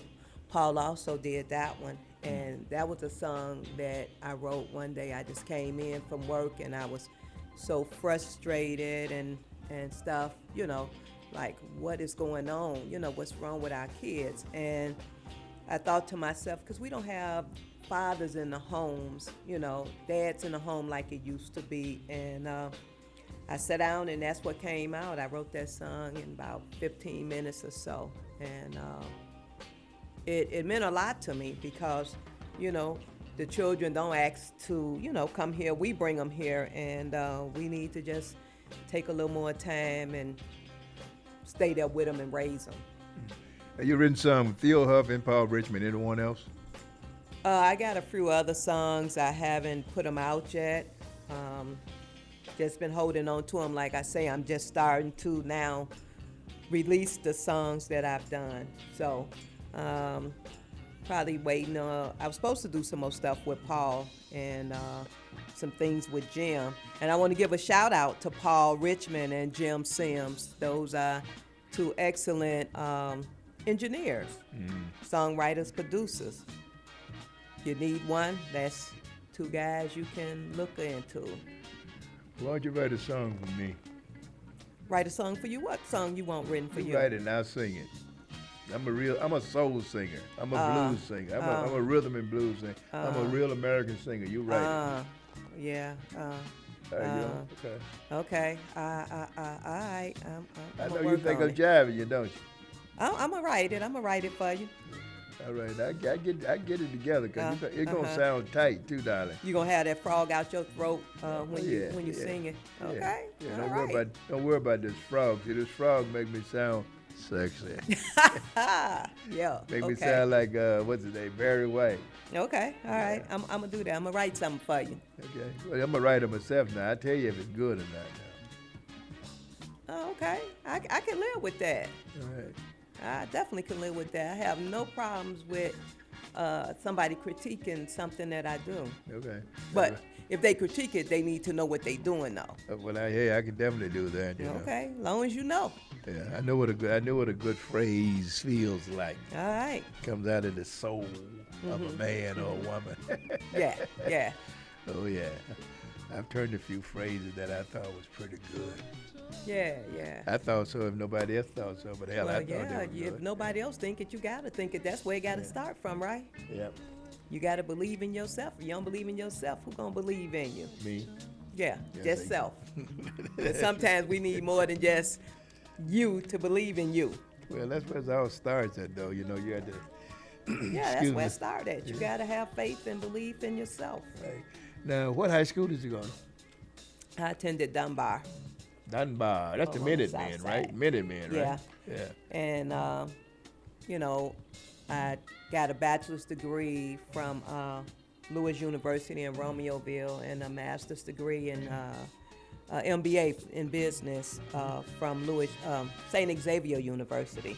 Paul also did that one, and that was a song that I wrote one day. I just came in from work, and I was so frustrated and stuff, you know, like what is going on, you know, what's wrong with our kids. And I thought to myself, because we don't have fathers in the homes, you know, dads in the home like it used to be. And I sat down, and that's what came out. I wrote that song in about 15 minutes or so. And it meant a lot to me because, you know, the children don't ask to, you know, come here. We bring them here, and we need to just take a little more time and stay there with them and raise them. Have you written some with Theo Huff and Paul Richmond? Anyone else? I got a few other songs. I haven't put them out yet. Just been holding on to them. Like I say, I'm just starting to now release the songs that I've done. So probably waiting. I was supposed to do some more stuff with Paul and some things with Jim. And I want to give a shout out to Paul Richmond and Jim Sims. Those are two excellent engineers, songwriters, producers. You need one, that's two guys you can look into. Why don't you write a song for me? Write a song for you? What song you want written for you? Write it and I'll sing it. I'm a soul singer. I'm a blues singer. I'm a rhythm and blues singer. I'm a real American singer. You write it. Yeah. Okay. Okay. All right. I know you think I'm jiving you, don't you? I'm gonna write it. I'm gonna write it for you. All right, I get it together because it's gonna sound tight too, darling. You gonna have that frog out your throat when you sing it. Okay. Yeah, don't worry about this frog. See, this frog make me sound sexy. Yeah. Make me sound like what's his name, Barry White. Okay. All right. I'm gonna do that. I'm gonna write something for you. Okay. Well, I'm gonna write it myself now. I tell you if it's good or not now. Oh, okay. I can live with that. All right. I definitely can live with that. I have no problems with somebody critiquing something that I do. Okay. But if they critique it, they need to know what they're doing, though. Well, I can definitely do that. You know? Okay, as long as you know. Yeah, I know what a good phrase feels like. All right. Comes out of the soul of a man or a woman. Yeah. Oh yeah. I've turned a few phrases that I thought was pretty good. Yeah. I thought so if nobody else thought so, but hell, I thought they were good. If nobody else think it, you got to think it. That's where it got to start from, right? Yep. You got to believe in yourself. If you don't believe in yourself, who's going to believe in you? Me. Yeah, just self. And sometimes we need more than just you to believe in you. Well, that's where it all starts at, though. You know, you had to... Yeah, that's where it started. You got to have faith and belief in yourself. Right. Now, what high school did you go to? I attended Dunbar. Dunbar. That's the on the Minutemen, south right? side. Minutemen, right? Yeah. Yeah. And, you know, I got a bachelor's degree from Lewis University in Romeoville and a master's degree in MBA in business from St. Xavier University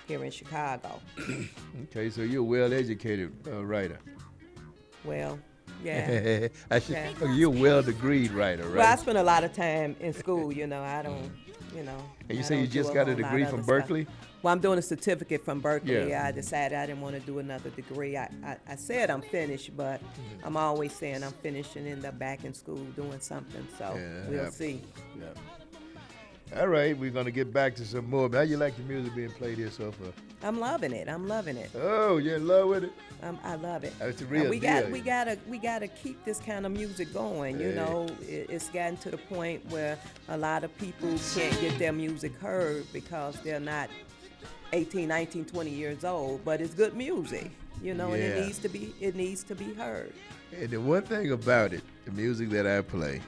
here in Chicago. Okay, so you're a well-educated writer. Well, yeah. You're a well-degreed writer, right? Well, I spent a lot of time in school, you know. I don't, you know. And you say you just got a degree from Berkeley? Well, I'm doing a certificate from Berkeley. Yeah. I decided I didn't want to do another degree. I said I'm finished, but I'm always saying I'm finished and end up back in school doing something. So we'll see. Yeah. All right, we're gonna get back to some more. How you like the music being played here so far? I'm loving it. I'm loving it. Oh, you're in love with it? I love it. That's the real we deal. We gotta keep this kind of music going. You know, it's gotten to the point where a lot of people can't get their music heard because they're not 18, 19, 20 years old, but it's good music, you know, and it needs to be heard. And the one thing about it, the music that I play,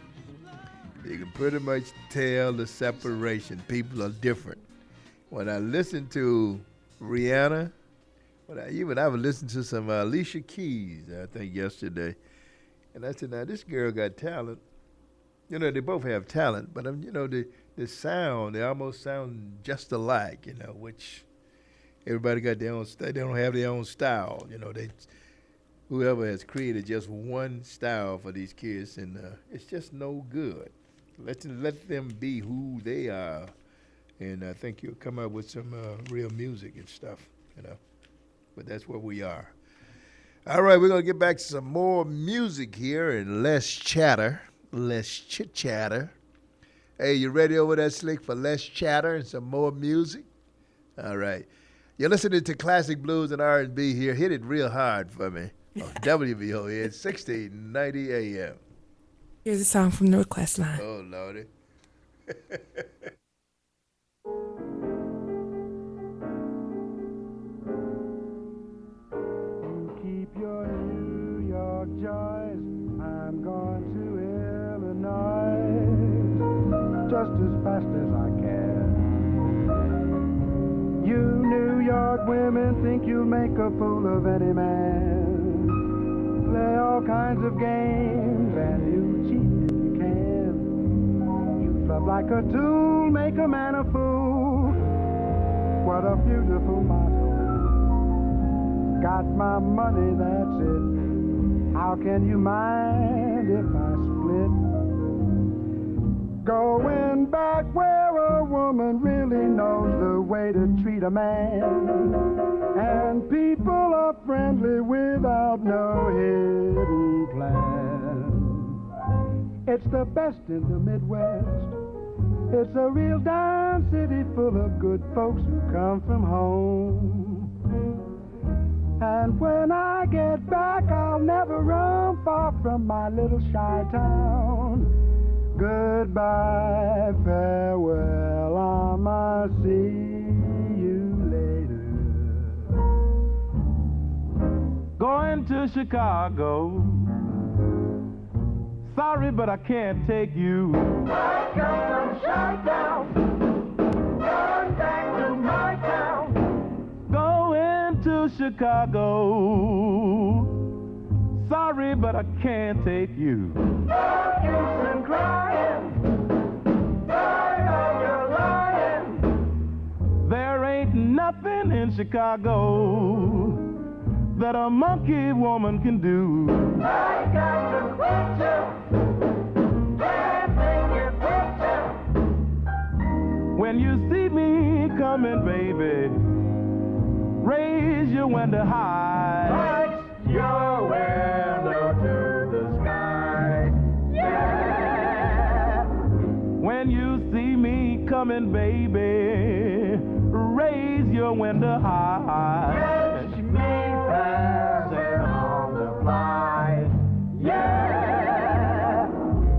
you can pretty much tell the separation. People are different. When I listen to Rihanna, I was listening to some Alicia Keys, I think, yesterday, and I said, now this girl got talent. You know, they both have talent, but you know, the sound, they almost sound just alike, you know, which everybody got their own style. They don't have their own style, you know. Whoever has created just one style for these kids, and it's just no good. Let them be who they are, and I think you'll come up with some real music and stuff, you know. But that's where we are. All right, we're gonna get back to some more music here and less chatter, less chit chatter. Hey, you ready over there, Slick, for less chatter and some more music? All right. You're listening to Classic Blues and R&B here. Hit it real hard for me. On WVON, 1690 AM. Here's a song from the request line. Oh, Lordy. Keep your New York joys. I'm going to Illinois just as fast as I can. You New York women think you'll make a fool of any man. Play all kinds of games and you cheat if you can. You flub like a tool, make a man a fool. What a beautiful motto. Got my money, that's it. How can you mind if I split? Going back where a woman really knows the way to treat a man. And people are friendly without no hidden plan. It's the best in the Midwest. It's a real darn city full of good folks who come from home. And when I get back, I'll never run far from my little shy town. Goodbye, farewell, I'ma see you later. Going to Chicago. Sorry, but I can't take you. I come shut down. Going back to my town. Going to Chicago. Sorry, but I can't take you. No use in crying. I know you're lying. There ain't nothing in Chicago that a monkey woman can do. I got to quit you. Can't make it picture. When you see me coming, baby, raise your window high. Raise your window to the sky. Yeah. When you see me coming, baby, raise your window high. Catch me passing on the fly. Yeah.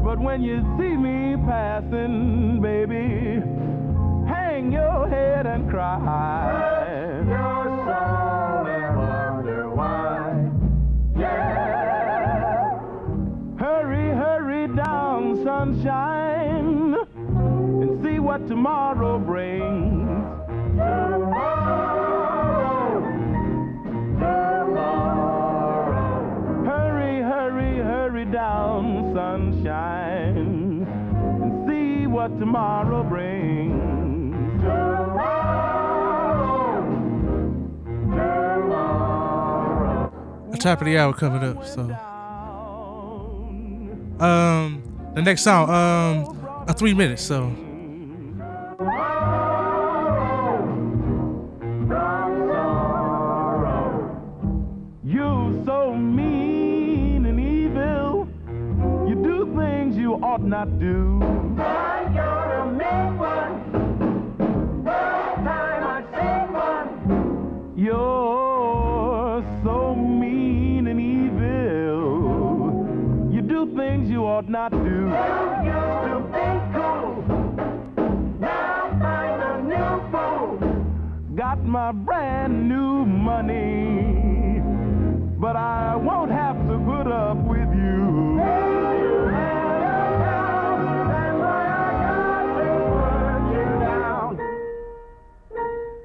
But when you see me passing, baby, hang your head and cry. Rest your soul and wonder why. Yeah. Hurry, hurry down, sunshine, and what tomorrow brings. Hurry, hurry, hurry down, sunshine, and see what tomorrow brings. The top of the hour coming up, so the next song, 3 minutes, so You so mean and evil, you do things you ought not do. I gotta make one, first time I sing one. You're so mean and evil, you do things you ought not do. You used to be cool, now find a new fool. Got my brand new money, but I won't have to put up with you. That's why I got to put you down.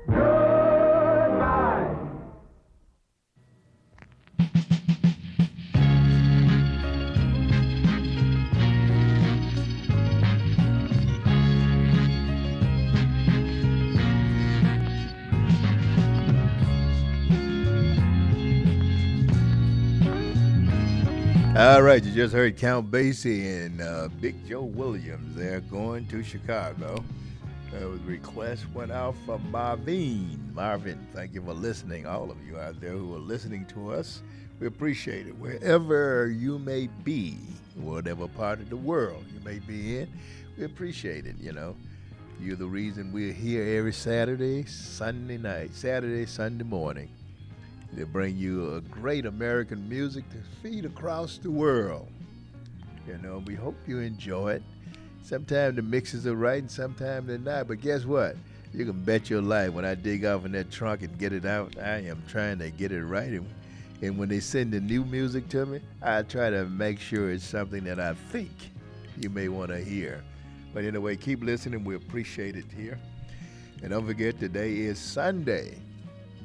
Goodbye. All right, you just heard Count Basie and Big Joe Williams. They're going to Chicago. That was request went out from Marvin. Marvin, thank you for listening. All of you out there who are listening to us, we appreciate it. Wherever you may be, whatever part of the world you may be in, we appreciate it, you know. You're the reason we're here every Saturday, Sunday night, Saturday, Sunday morning. They bring you a great American music to feed across the world. You know, we hope you enjoy it. Sometimes the mixes are right and sometimes they're not. But guess what? You can bet your life when I dig off in that trunk and get it out, I am trying to get it right. And when they send the new music to me, I try to make sure it's something that I think you may want to hear. But anyway, keep listening. We appreciate it here. And don't forget, today is Sunday.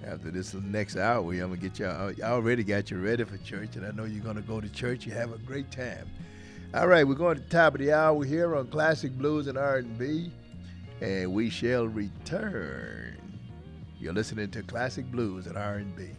After this next hour, I'm going to get y'all, I already got you ready for church, and I know you're going to go to church. You have a great time. All right, we're going to the top of the hour here on Classic Blues and R&B, and we shall return. You're listening to Classic Blues and R&B.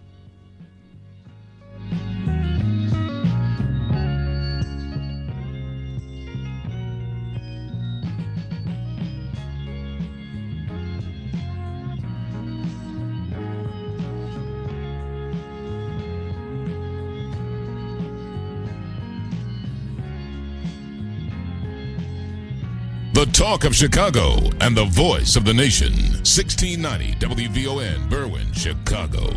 The talk of Chicago and the voice of the nation. 1690 WVON, Berwyn, Chicago.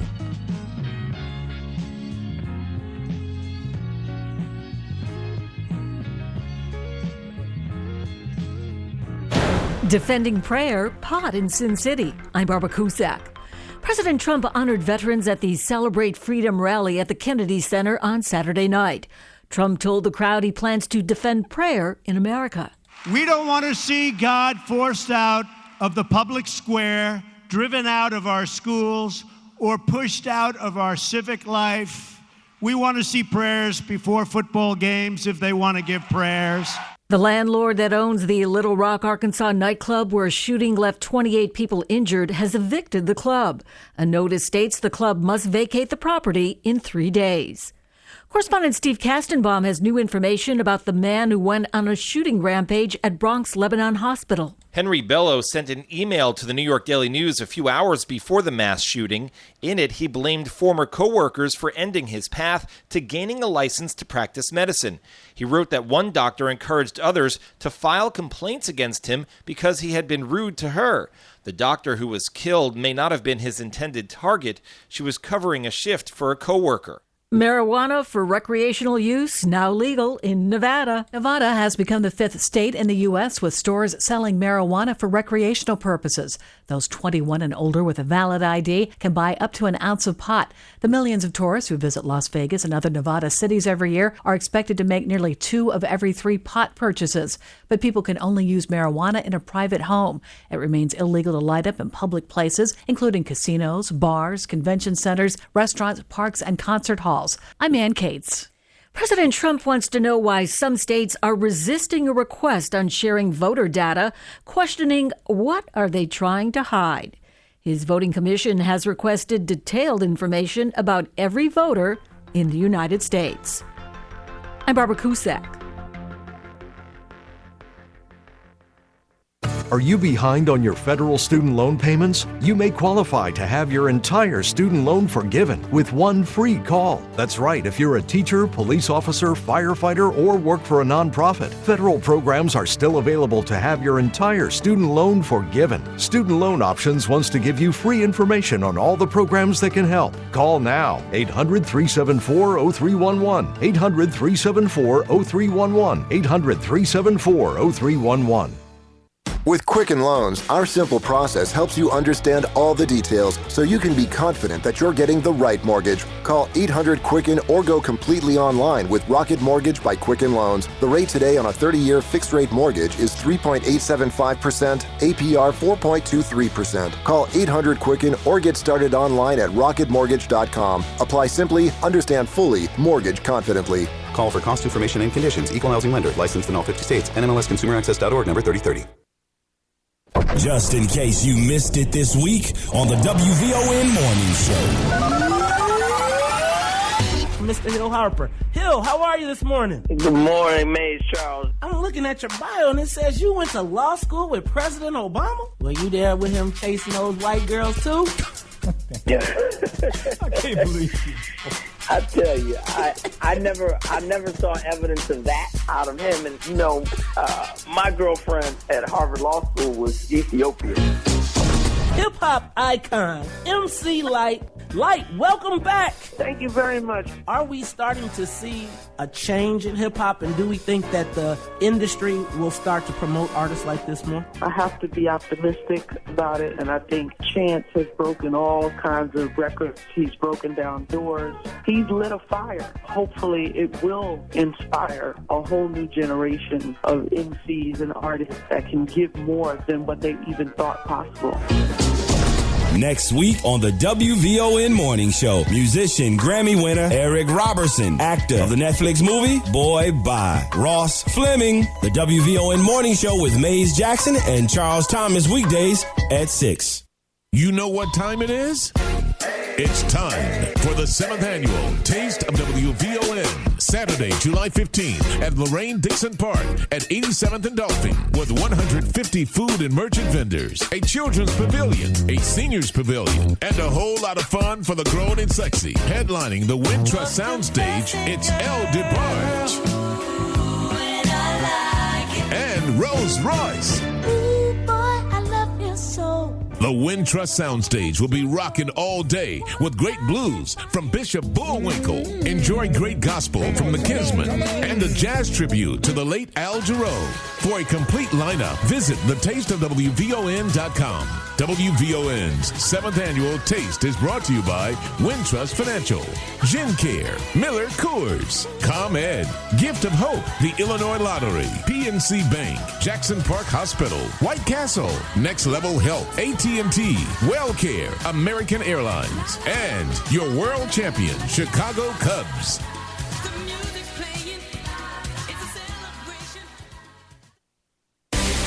Defending prayer, pot in Sin City. I'm Barbara Cusack. President Trump honored veterans at the Celebrate Freedom rally at the Kennedy Center on Saturday night. Trump told the crowd he plans to defend prayer in America. We don't want to see God forced out of the public square, driven out of our schools, or pushed out of our civic life. We want to see prayers before football games if they want to give prayers. The landlord that owns the Little Rock, Arkansas nightclub where a shooting left 28 people injured has evicted the club. A notice states the club must vacate the property in 3 days. Correspondent Steve Kastenbaum has new information about the man who went on a shooting rampage at Bronx Lebanon Hospital. Henry Bello sent an email to the New York Daily News a few hours before the mass shooting. In it, he blamed former co-workers for ending his path to gaining a license to practice medicine. He wrote that one doctor encouraged others to file complaints against him because he had been rude to her. The doctor who was killed may not have been his intended target. She was covering a shift for a co-worker. Marijuana for recreational use, now legal in Nevada. Nevada has become the 5th state in the U.S. with stores selling marijuana for recreational purposes. Those 21 and older with a valid ID can buy up to an ounce of pot. The millions of tourists who visit Las Vegas and other Nevada cities every year are expected to make nearly 2 of every 3 pot purchases. But but people can only use marijuana in a private home. It remains illegal to light up in public places, including casinos, bars, convention centers, restaurants, parks, and concert halls. I'm Ann Cates. President Trump wants to know why some states are resisting a request on sharing voter data, questioning what are they trying to hide. His voting commission has requested detailed information about every voter in the United States. I'm Barbara Cusack. Are you behind on your federal student loan payments? You may qualify to have your entire student loan forgiven with one free call. That's right, if you're a teacher, police officer, firefighter, or work for a nonprofit, federal programs are still available to have your entire student loan forgiven. Student Loan Options wants to give you free information on all the programs that can help. Call now, 800-374-0311, 800-374-0311, 800-374-0311. With Quicken Loans, our simple process helps you understand all the details so you can be confident that you're getting the right mortgage. Call 800-QUICKEN or go completely online with Rocket Mortgage by Quicken Loans. The rate today on a 30-year fixed-rate mortgage is 3.875%, APR 4.23%. Call 800-QUICKEN or get started online at rocketmortgage.com. Apply simply, understand fully, mortgage confidently. Call for cost information and conditions. Equal housing lender. Licensed in all 50 states. NMLSConsumerAccess.org number 3030. Just in case you missed it this week on the WVON Morning Show. Mr. Hill Harper. Hill, how are you this morning? Good morning, Maze Charles. I'm looking at your bio and it says you went to law school with President Obama. Were you there with him chasing those white girls too? Yeah. I can't believe you. I tell you, I never saw evidence of that out of him. And you know, my girlfriend at Harvard Law School was Ethiopian. Hip hop icon MC Light. Light, welcome back. Thank you very much. Are we starting to see a change in hip hop, and do we think that the industry will start to promote artists like this more? I have to be optimistic about it, and I think Chance has broken all kinds of records. He's broken down doors. He's lit a fire. Hopefully it will inspire a whole new generation of MCs and artists that can give more than what they even thought possible. Next week on the WVON Morning Show, musician, Grammy winner Eric Robertson, actor of the Netflix movie Boy Bye, Ross Fleming. The WVON Morning Show with Maze Jackson and Charles Thomas weekdays at 6. You know what time it is? It's time for the 7th annual Taste of WVON, Saturday, July 15th at Lorraine Dixon Park at 87th and Dolphin, with 150 food and merchant vendors, a children's pavilion, a seniors pavilion, and a whole lot of fun for the grown and sexy. Headlining the Wintrust Soundstage, it's El DeBarge and Rose Royce. Ooh, boy, I love you so. The Wintrust Soundstage will be rocking all day with great blues from Bishop Bullwinkle. Enjoy great gospel from the Kinsmen and a jazz tribute to the late Al Jarreau. For a complete lineup, visit thetasteofwvon.com. WVON's 7th annual Taste is brought to you by Wintrust Financial, GenCare, Miller Coors, ComEd, Gift of Hope, the Illinois Lottery, PNC Bank, Jackson Park Hospital, White Castle, Next Level Health, AT&T, WellCare, American Airlines, and your world champion, Chicago Cubs.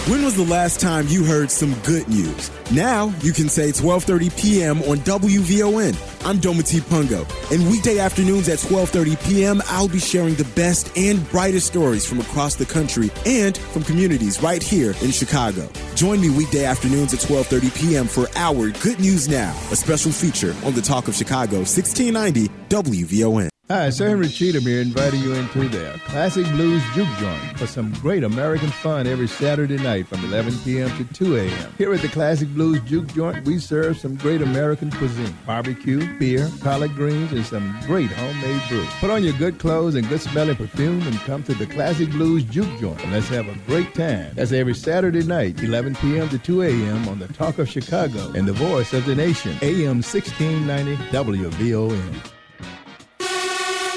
When was the last time you heard some good news? Now you can say 12:30 p.m. on WVON. I'm Domiti Pungo, and weekday afternoons at 12:30 p.m. I'll be sharing the best and brightest stories from across the country and from communities right here in Chicago. Join me weekday afternoons at 12:30 p.m. for our Good News Now, a special feature on the Talk of Chicago, 1690 WVON. Hi, Sir Henry Cheatham here, inviting you into their Classic Blues Juke Joint for some great American fun every Saturday night from 11 p.m. to 2 a.m. Here at the Classic Blues Juke Joint, we serve some great American cuisine, barbecue, beer, collard greens, and some great homemade brew. Put on your good clothes and good smelling perfume and come to the Classic Blues Juke Joint and let's have a great time. That's every Saturday night, 11 p.m. to 2 a.m. on the Talk of Chicago and the Voice of the Nation, AM 1690 WVON.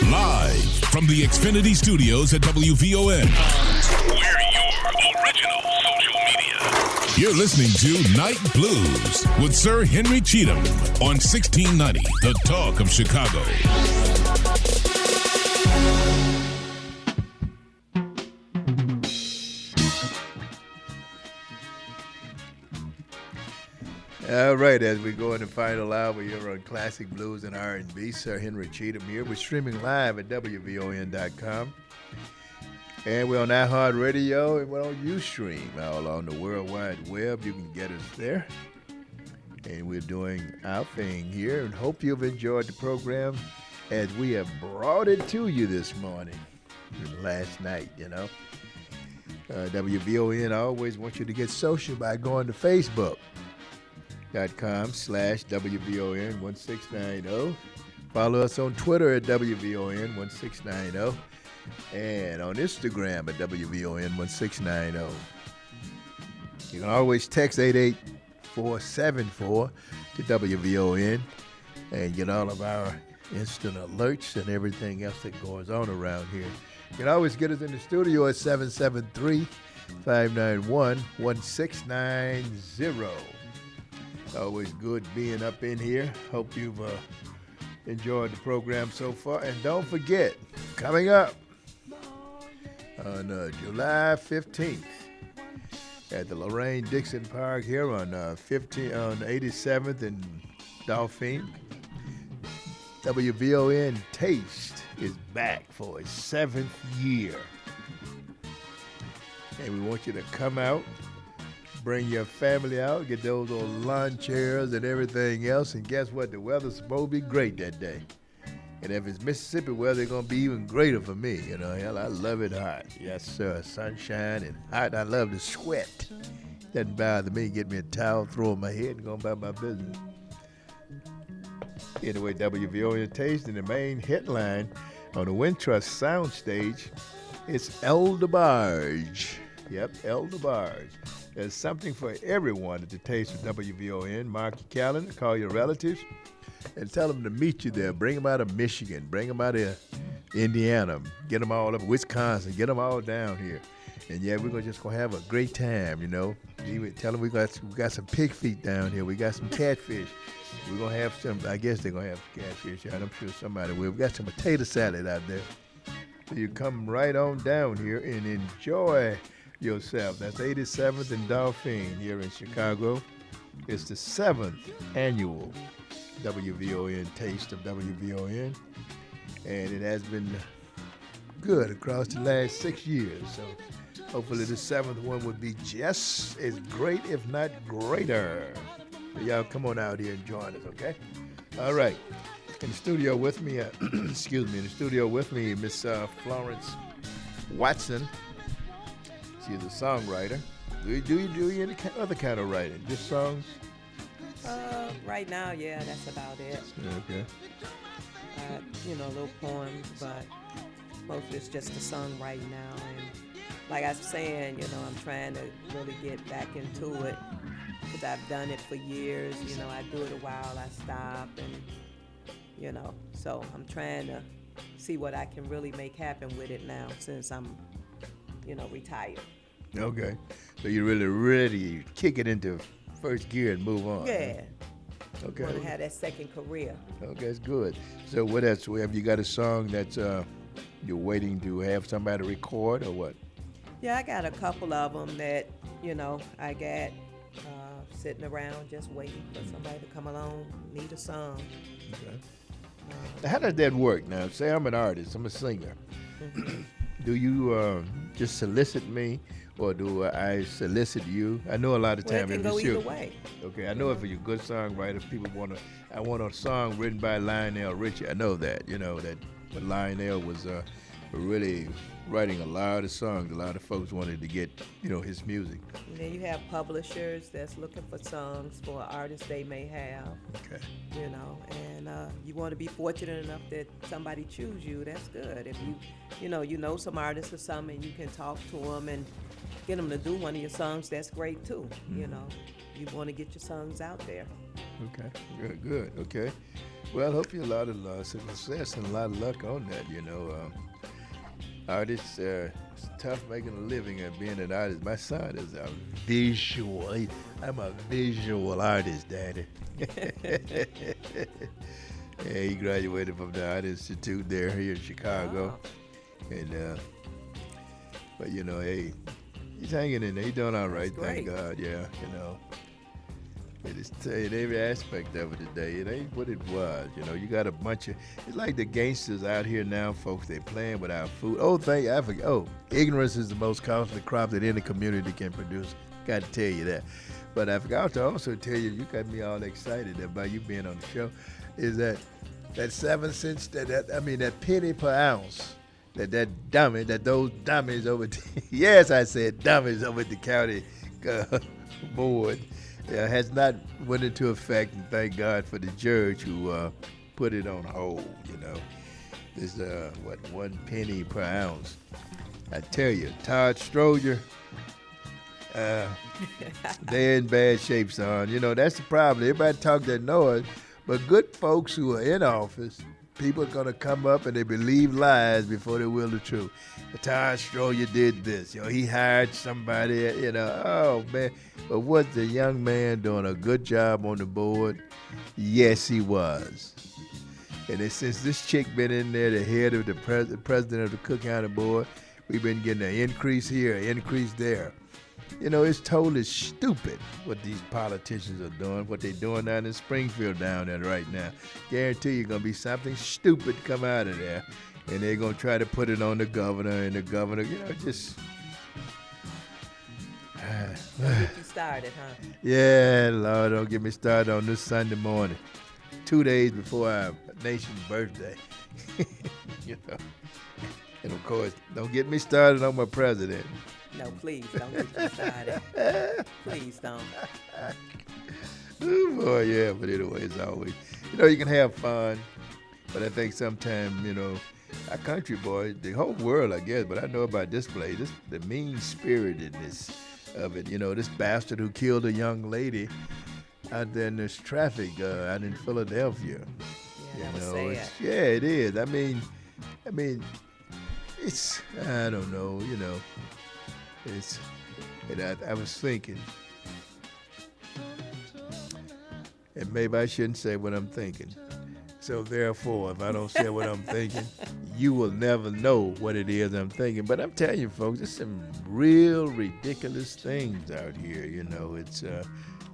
Live from the Xfinity Studios at WVON. We're your You're listening to Night Blues with Sir Henry Cheatham on 1690, The Talk of Chicago. All right, as we go in the final hour here on Classic Blues and R&B, Sir Henry Cheatham here. We're streaming live at WVON.com. And we're on iHeartRadio and we're on Ustream, all on the World Wide Web. You can get us there. And we're doing our thing here and hope you've enjoyed the program as we have brought it to you this morning and last night, you know. WVON always wants you to get social by going to Facebook.com/WVON1690. Follow us on Twitter at WVON1690 and on Instagram at WVON1690. You can always text 88474 to WVON and get all of our instant alerts and everything else that goes on around here. You can always get us in the studio at 773-591-1690. Always good being up in here. Hope you've enjoyed the program so far. And don't forget, coming up on July 15th at the Lorraine Dixon Park here on 87th and Dauphine, WVON Taste is back for its 7th year. And we want you to come out, bring your family out, get those old lawn chairs and everything else. And guess what? The weather's supposed to be great that day. And if it's Mississippi weather, it's going to be even greater for me. You know, hell, I love it hot. Yes, sir. Sunshine and hot. I love the sweat. Doesn't bother me. Get me a towel, throw in my head, and go about my business. Anyway, WVON Taste, and the main headline on the Wintrust soundstage, it's El DeBarge. Yep, El DeBarge. There's something for everyone at the Taste of WVON. Mark your calendar, call your relatives, and tell them to meet you there. Bring them out of Michigan. Bring them out of Indiana. Get them all up Wisconsin. Get them all down here. And yeah, we're just going to have a great time, you know. Even tell them we got some pig feet down here. We got some catfish. We're going to have some, I guess they're going to have catfish out. I'm sure somebody will. We got some potato salad out there. So you come right on down here and enjoy yourself. That's 87th and Dauphine here in Chicago. It's the 7th annual WVON Taste of WVON. And it has been good across the last 6 years. So hopefully the 7th one would be just as great, if not greater. So y'all come on out here and join us, okay? All right. In the studio with me, Miss Florence Watson. She's a songwriter. Do you do any other kind of writing? Just songs? Right now, yeah, that's about it. Okay. Little poems, but mostly it's just the songwriting now. And like I was saying, I'm trying to really get back into it because I've done it for years. I do it a while, I stop, and so I'm trying to see what I can really make happen with it now since I'm, retired. Okay. So you're really ready to kick it into first gear and move on. Yeah. Huh? Okay. Want to have that second career. Okay, that's good. So what else? Have you got a song that's you're waiting to have somebody record or what? Yeah, I got a couple of them that, I got sitting around just waiting for somebody to come along, need a song. Okay. How does that work now? Say I'm an artist, I'm a singer. Mm-hmm. Do you just solicit me, or do I solicit you? I know a lot of times it can go either way. Okay, I know if you're a good songwriter, people I want a song written by Lionel Richie. I know that, but Lionel was really writing a lot of songs. A lot of folks wanted to get, his music. And then you have publishers that's looking for songs for artists they may have. Okay. And you want to be fortunate enough that somebody choose you. That's good. If you know some artists or something, and you can talk to them and get them to do one of your songs. That's great too. Mm-hmm. You want to get your songs out there. Okay. Good. Okay. Well, hope you a lot of success and a lot of luck on that. artists, it's tough making a living at being an artist. My son is a visual. I'm a visual artist, Daddy. Yeah, he graduated from the Art Institute there here in Chicago. And, but you know, hey, he's hanging in there. He's doing all right, thank God. Yeah, you know. It is in every aspect of it today. It ain't what it was. You know, you got a bunch of, it's like the gangsters out here now, folks. They playing with our food. I forget. Oh, ignorance is the most costly crop that any community can produce. Got to tell you that. But I forgot to also tell you, you got me all excited about you being on the show, is that 7 cents, that penny per ounce, those dummies over, yes, I said dummies over at the county board, has not went into effect, and thank God for the judge who put it on hold, you know. There's, 1 penny per ounce. I tell you, Todd Stroger, they're in bad shape, son. You know, that's the problem. Everybody talk that noise, but good folks who are in office, people are going to come up and they believe lies before they will the truth. Todd Stroger did this. You know, he hired somebody, you know, oh, man. But was the young man doing a good job on the board? Yes, he was. And since this chick been in there, the head of the president of the Cook County Board, we've been getting an increase here, an increase there. You know, it's totally stupid what these politicians are doing, what they're doing down in Springfield down there right now. Guarantee you going to be something stupid come out of there, and they're going to try to put it on the governor, and the governor, you know, just... Don't get you started, huh? Yeah, Lord, don't get me started on this Sunday morning, 2 days before our nation's birthday. You know, and of course, don't get me started on my president. No, please don't get you started. Please don't. Oh boy, yeah, but anyway, as always, you know, you can have fun, but I think sometimes, you know, our country boys, the whole world, I guess, but I know about this place, the mean-spiritedness of it. You know, this bastard who killed a young lady out there in this traffic out in Philadelphia. Yeah, you know, sad. Yeah, it is. I mean, it's, I don't know, you know, it's, and I was thinking, and maybe I shouldn't say what I'm thinking. So therefore, if I don't say what I'm thinking, you will never know what it is I'm thinking. But I'm telling you, folks, there's some real ridiculous things out here. You know, it's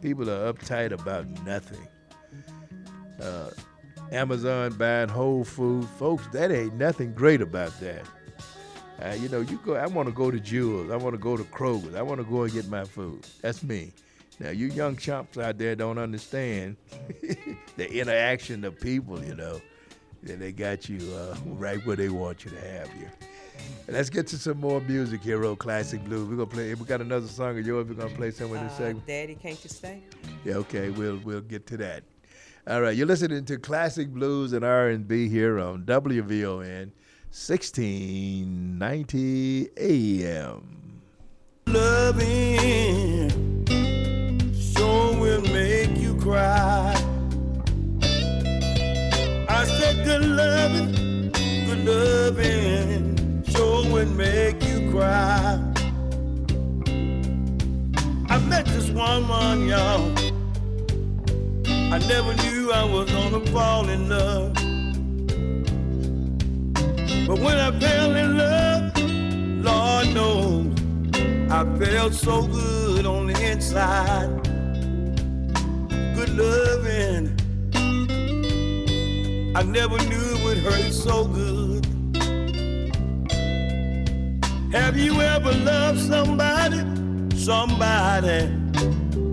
people are uptight about nothing. Amazon buying Whole Foods, folks, that ain't nothing great about that. You know, you go. I want to go to Jewel's. I want to go to Kroger's. I want to go and get my food. That's me. Now, you young chumps out there don't understand the interaction of people, you know. And they got you right where they want you to have you. And let's get to some more music here, old classic blues. We're gonna play. We got another song of yours. We're gonna play somewhere in this segment. Daddy, can't you stay? Yeah, okay. We'll get to that. All right, you're listening to classic blues and R&B here on WVON 1690 AM. Loving sure will make you cry. I said good loving sure will make you cry. I met this woman, y'all. I never knew I was gonna fall in love. But when I fell in love, Lord knows, I felt so good on the inside. Good loving, I never knew it would hurt so good. Have you ever loved somebody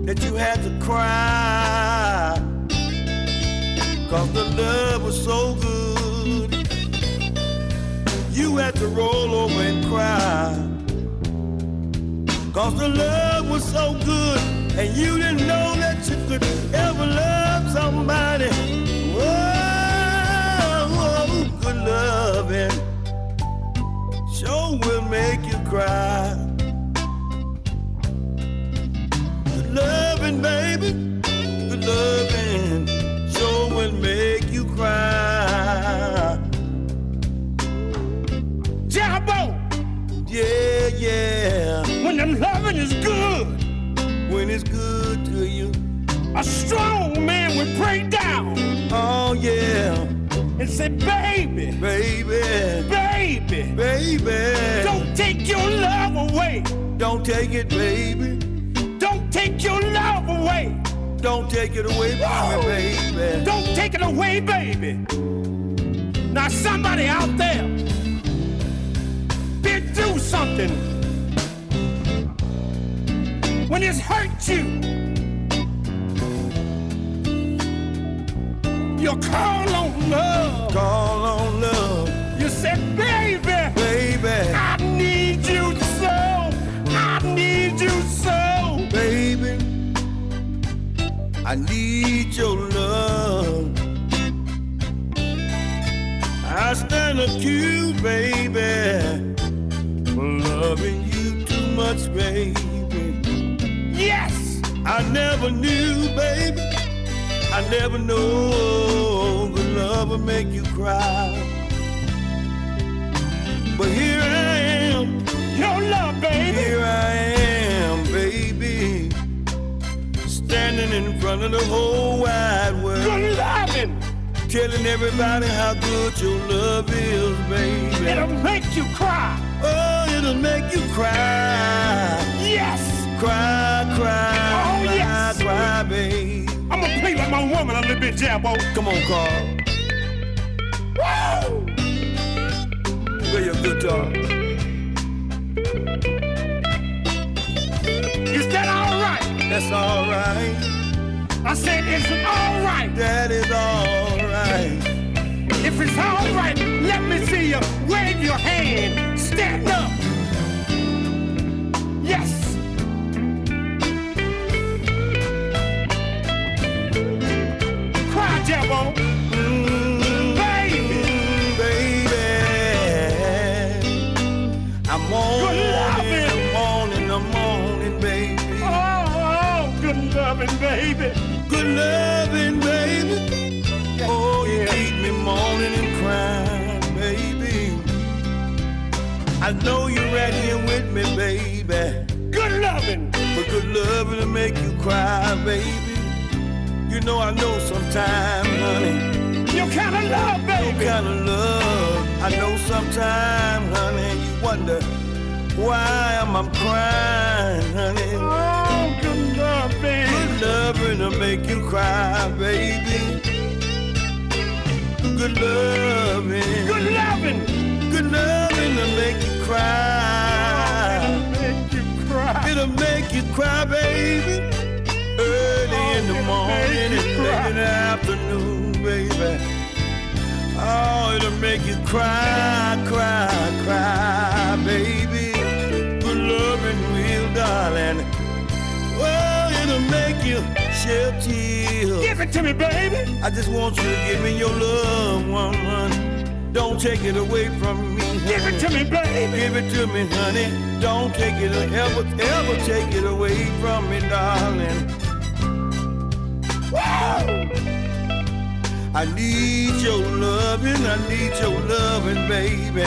that you had to cry? 'Cause the love was so good, you had to roll over and cry. 'Cause the love was so good, and you didn't know that you could ever love somebody. Whoa, good loving sure will make you cry. Good loving, baby, good loving sure will make you cry. Jabbo! when it's good to you. A strong man would break down. Oh yeah. And say, baby, baby, baby, baby, don't take your love away. Don't take it, baby. Don't take your love away. Don't take it away from me, baby. Don't take it away, baby. Now somebody out there been through something when it's hurt you. You call on love. Call on love. You said, baby, baby, I need you so. I need you so. Baby, I need your love. I stand accused, baby, for loving you too much, baby. Yes! I never knew, baby. I never know good love will make you cry. But here I am. Your love, baby. Here I am, baby. Standing in front of the whole wide world. Good loving. Telling everybody how good your love is, baby. It'll make you cry. Oh, it'll make you cry. Yes. Cry, cry. Oh, cry, yes. Cry, baby. I'm gonna play like my woman a little bit, Jabbo. Come on, Carl. Woo! Play your guitar. Is that all right? That's all right. I said, is it all right? That is all right. If it's all right, let me see you wave your hand. Stand up. Yes. Cry, Jabbo. Baby. Baby. I'm on, baby. Oh, good loving, baby. Good loving, baby. Oh, you keep me moaning and crying, baby. I know you're right here with me, baby. Good loving. But good loving to make you cry, baby. You know I know sometime, honey. Your kind of love, baby. Your kind of love. I know sometime, honey, you wonder why am I crying, honey. Oh, good love, baby. Good loving to make you cry, baby. Good loving. Good loving. Good loving to make you cry. It'll make you cry. It'll make you cry, baby. Early in the morning and late in the afternoon, baby. Oh, it'll make you cry, cry, cry, baby. Good loving will, darling. Oh, it'll make you shed tears. Give it to me, baby. I just want you to give me your love, woman. Don't take it away from me, honey. Give it to me, baby. Give it to me, honey. Don't take it, ever take it away from me, darling. Woo! I need your loving, baby.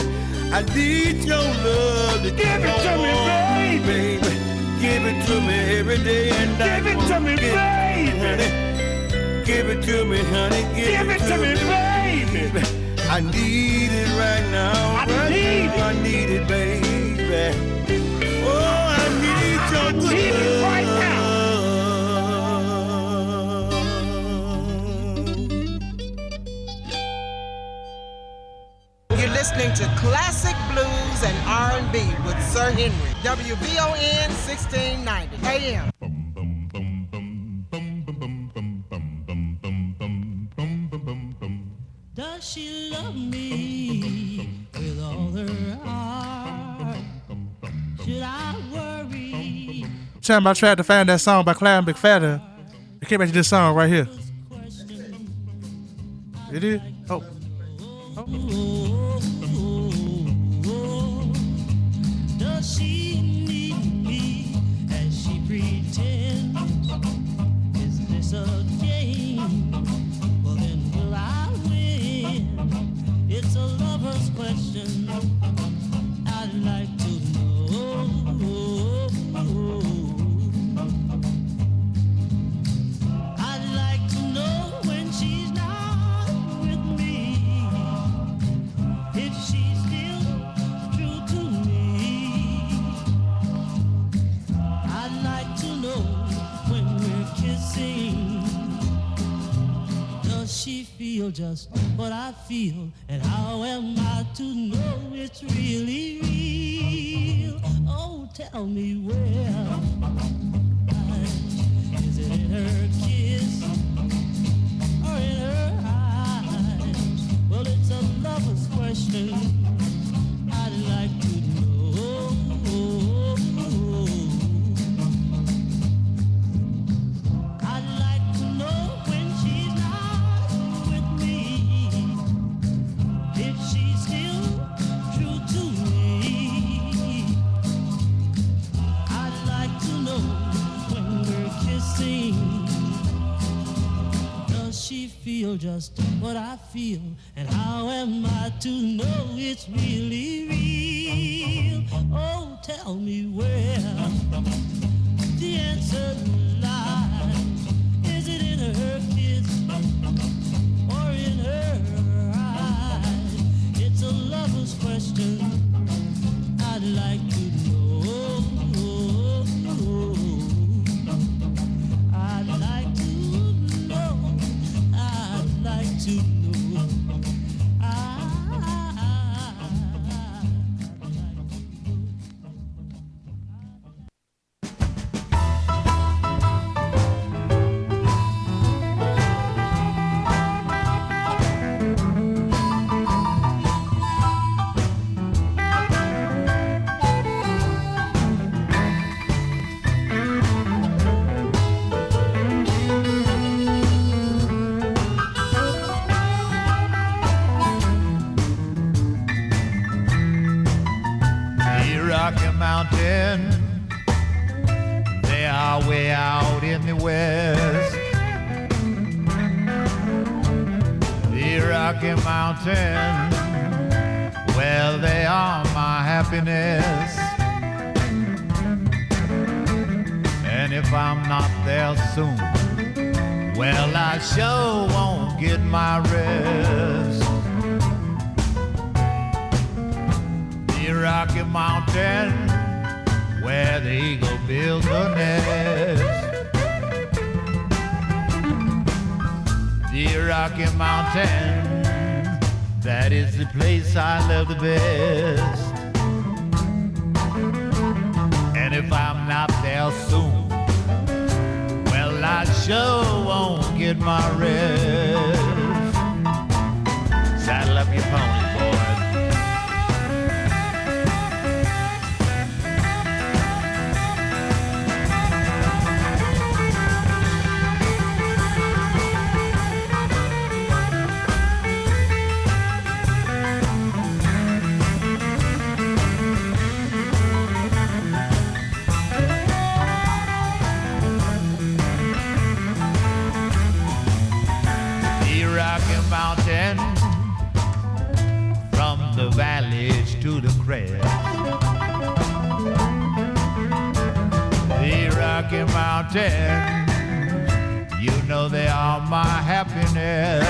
I need your love to give it to me, baby. Give it to me every day and night. Give it to me, baby. Give it to me, honey. Give it to me, baby. I need it right now. I need it. I need it, baby. Oh, I need your good need love. it right now. You're listening to Classic Blues and R&B with Sir Henry. WVON 1690 AM. Does she love me with all her heart? Should I worry? Time I tried to find that song by Cloud McFadden, it came back to this song right here. It is? Oh. Does she need me as she pretends? Is this a game? Well, then will I win? It's a lover's question. I'd like to know. feel just what I feel, and how am I to know it's really real? Oh, tell me where. Is it in her kiss or in her eyes? Well, it's a lover's question. I'd like to know. I'd like to know when she's not with me, if she's still true to me. I'd like to know when we're kissing, does she feel just what I feel? And how am I to know it's really real? Oh, tell me where the answer lies. Is it in her kiss or in her eyes? It's a lover's question. I'd like to know. I'd like to know. I'd like to know. The Rocky Mountain, they are way out in the west. The Rocky Mountain, well, they are my happiness. And if I'm not there soon, well, I sure won't get my rest. The Rocky Mountain, where the eagle builds a nest. The Rocky Mountain, that is the place I love the best. And if I'm not there soon, well, I sure won't get my rest. Saddle up your pony, boys. Mountain, from the valleys to the crest. The Rocky Mountain, you know they are my happiness.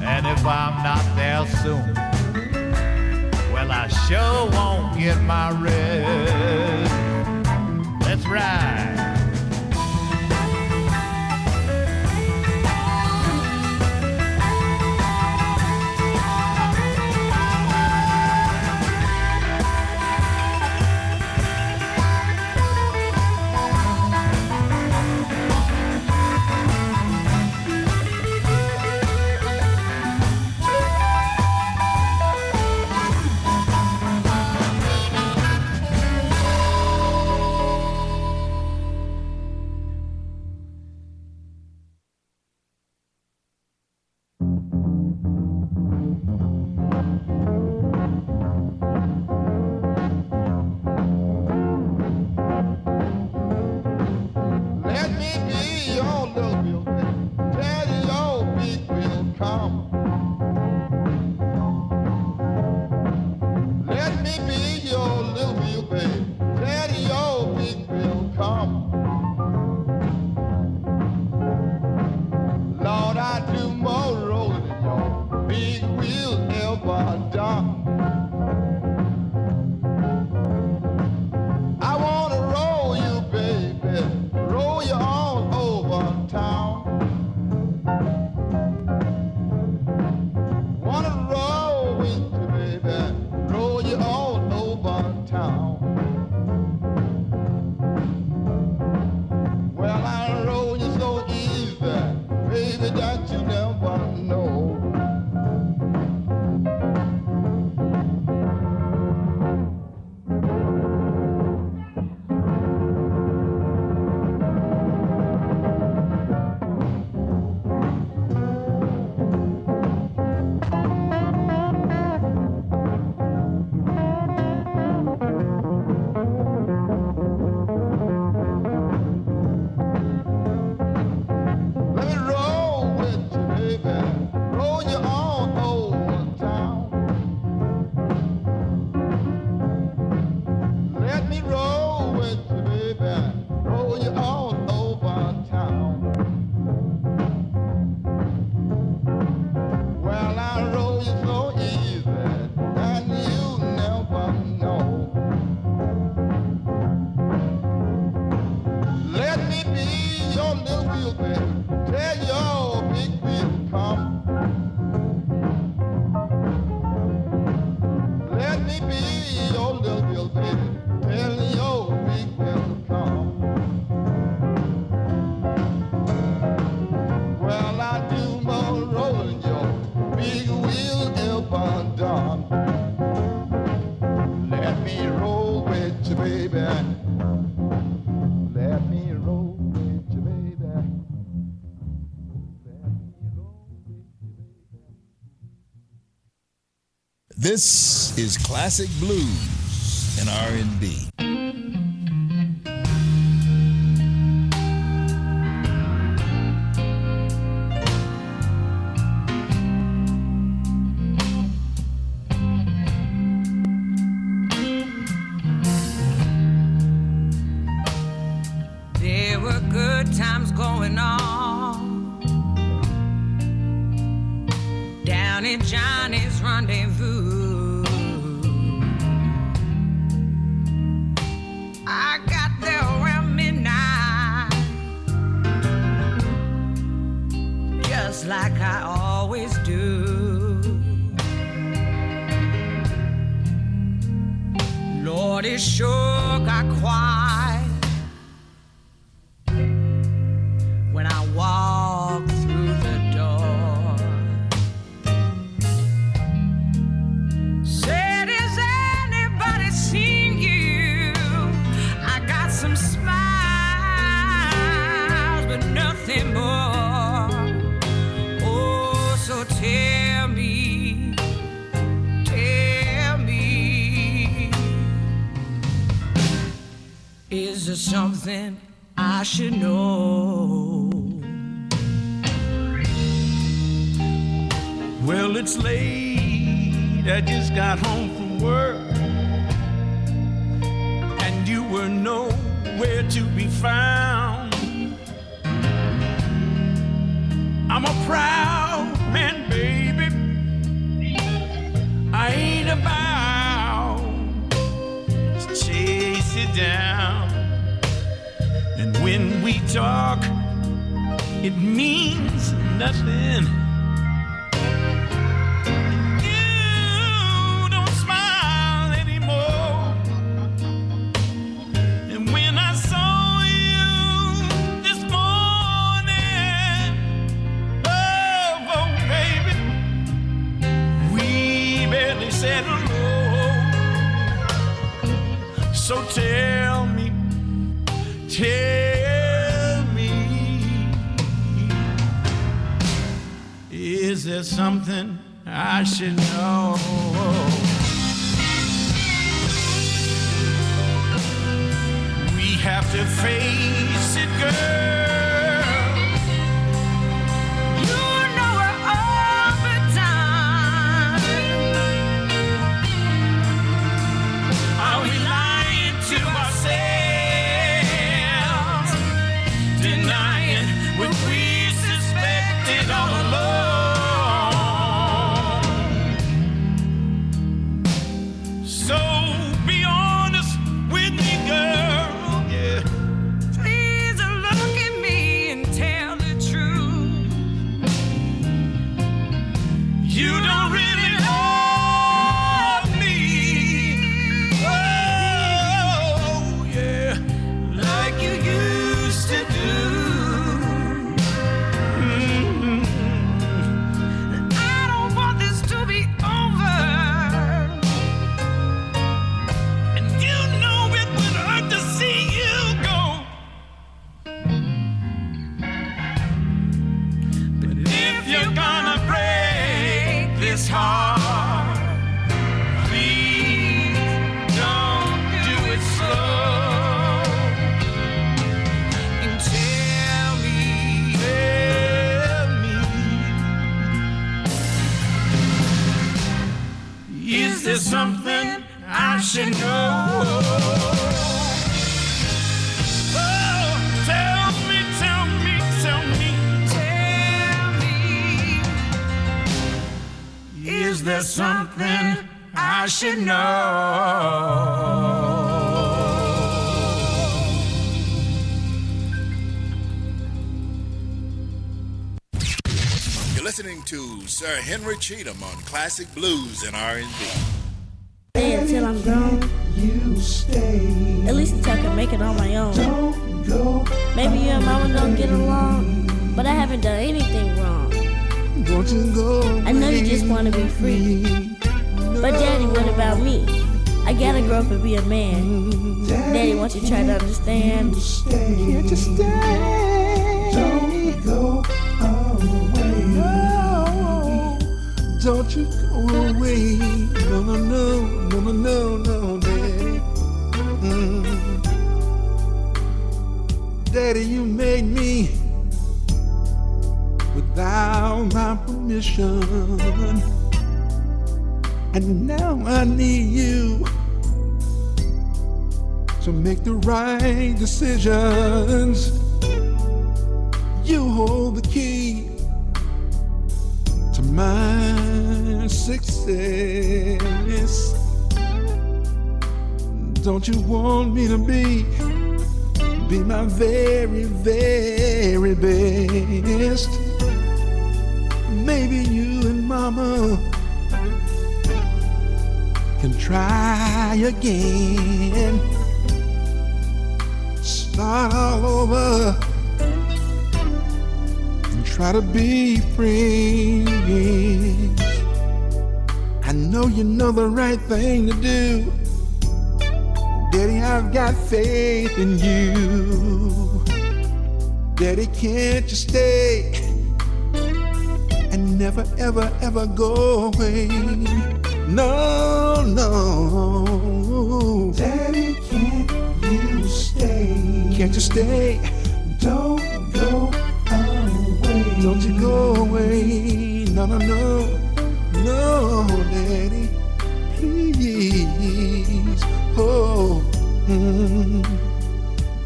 And if I'm not there soon, well, I sure won't get my rest. Let's ride. me be your little wheel, baby. Tell your big wheel come. Let me be your little wheel, baby. Tell your big wheel come. Well, I do more rolling your big wheel up and down. Let me roll with you, baby. Let me roll with you, baby. This is classic blues and R&B. There were good times going on down in Johnny's rendezvous. I got there around midnight, just like I always do. Lord, it sure got quiet when I walked through the door. Said, has anybody seen you? I got some smiles, but nothing more. Oh, so tell me, is there something I should know? Well, it's late. I just got home from work, and you were nowhere to be found. I'm a proud man, baby. I ain't about to chase you down. And when we talk, it means nothing. So tell me, is there something I should know? We have to face it, girl. You know we're over time. Are we lying to ourselves, denying what we suspected all along? So be honest with me, girl, yeah. Please look at me and tell the truth. You don't really love me, oh yeah, like you used to do. I don't want this to be over. And you know it would hurt to see you go. But if you're gonna break this heart, please don't do it slow. And tell me, is there something I should know? Oh, tell me, tell me, tell me. Is there something I should know? listening to Sir Henry Cheatham on Classic Blues and R&B. Stay until I'm grown. You stay. At least until I can make it on my own. Don't go. Maybe you and mama don't get along, but I haven't done anything wrong. Won't you go? I know you just want to be free. But Daddy, what about me? I gotta grow up and be a man. Daddy, won't you try to understand? Can't you stay? Don't go away. No. Don't you go away. No, no, no, no, no, no, no, Daddy. Daddy, you made me without my permission. And now I need you to make the right decisions. You hold the key to my success. Don't you want me to be my very, very best? Maybe you and mama can try again. Start all over and try to be friends. I know you know the right thing to do. Daddy, I've got faith in you. Daddy, can't you stay and never, ever, ever go away? No, no. Daddy, can't you stay? Can't you stay? Don't go away. Don't you go away. No, no, no. No, Daddy, please. Oh,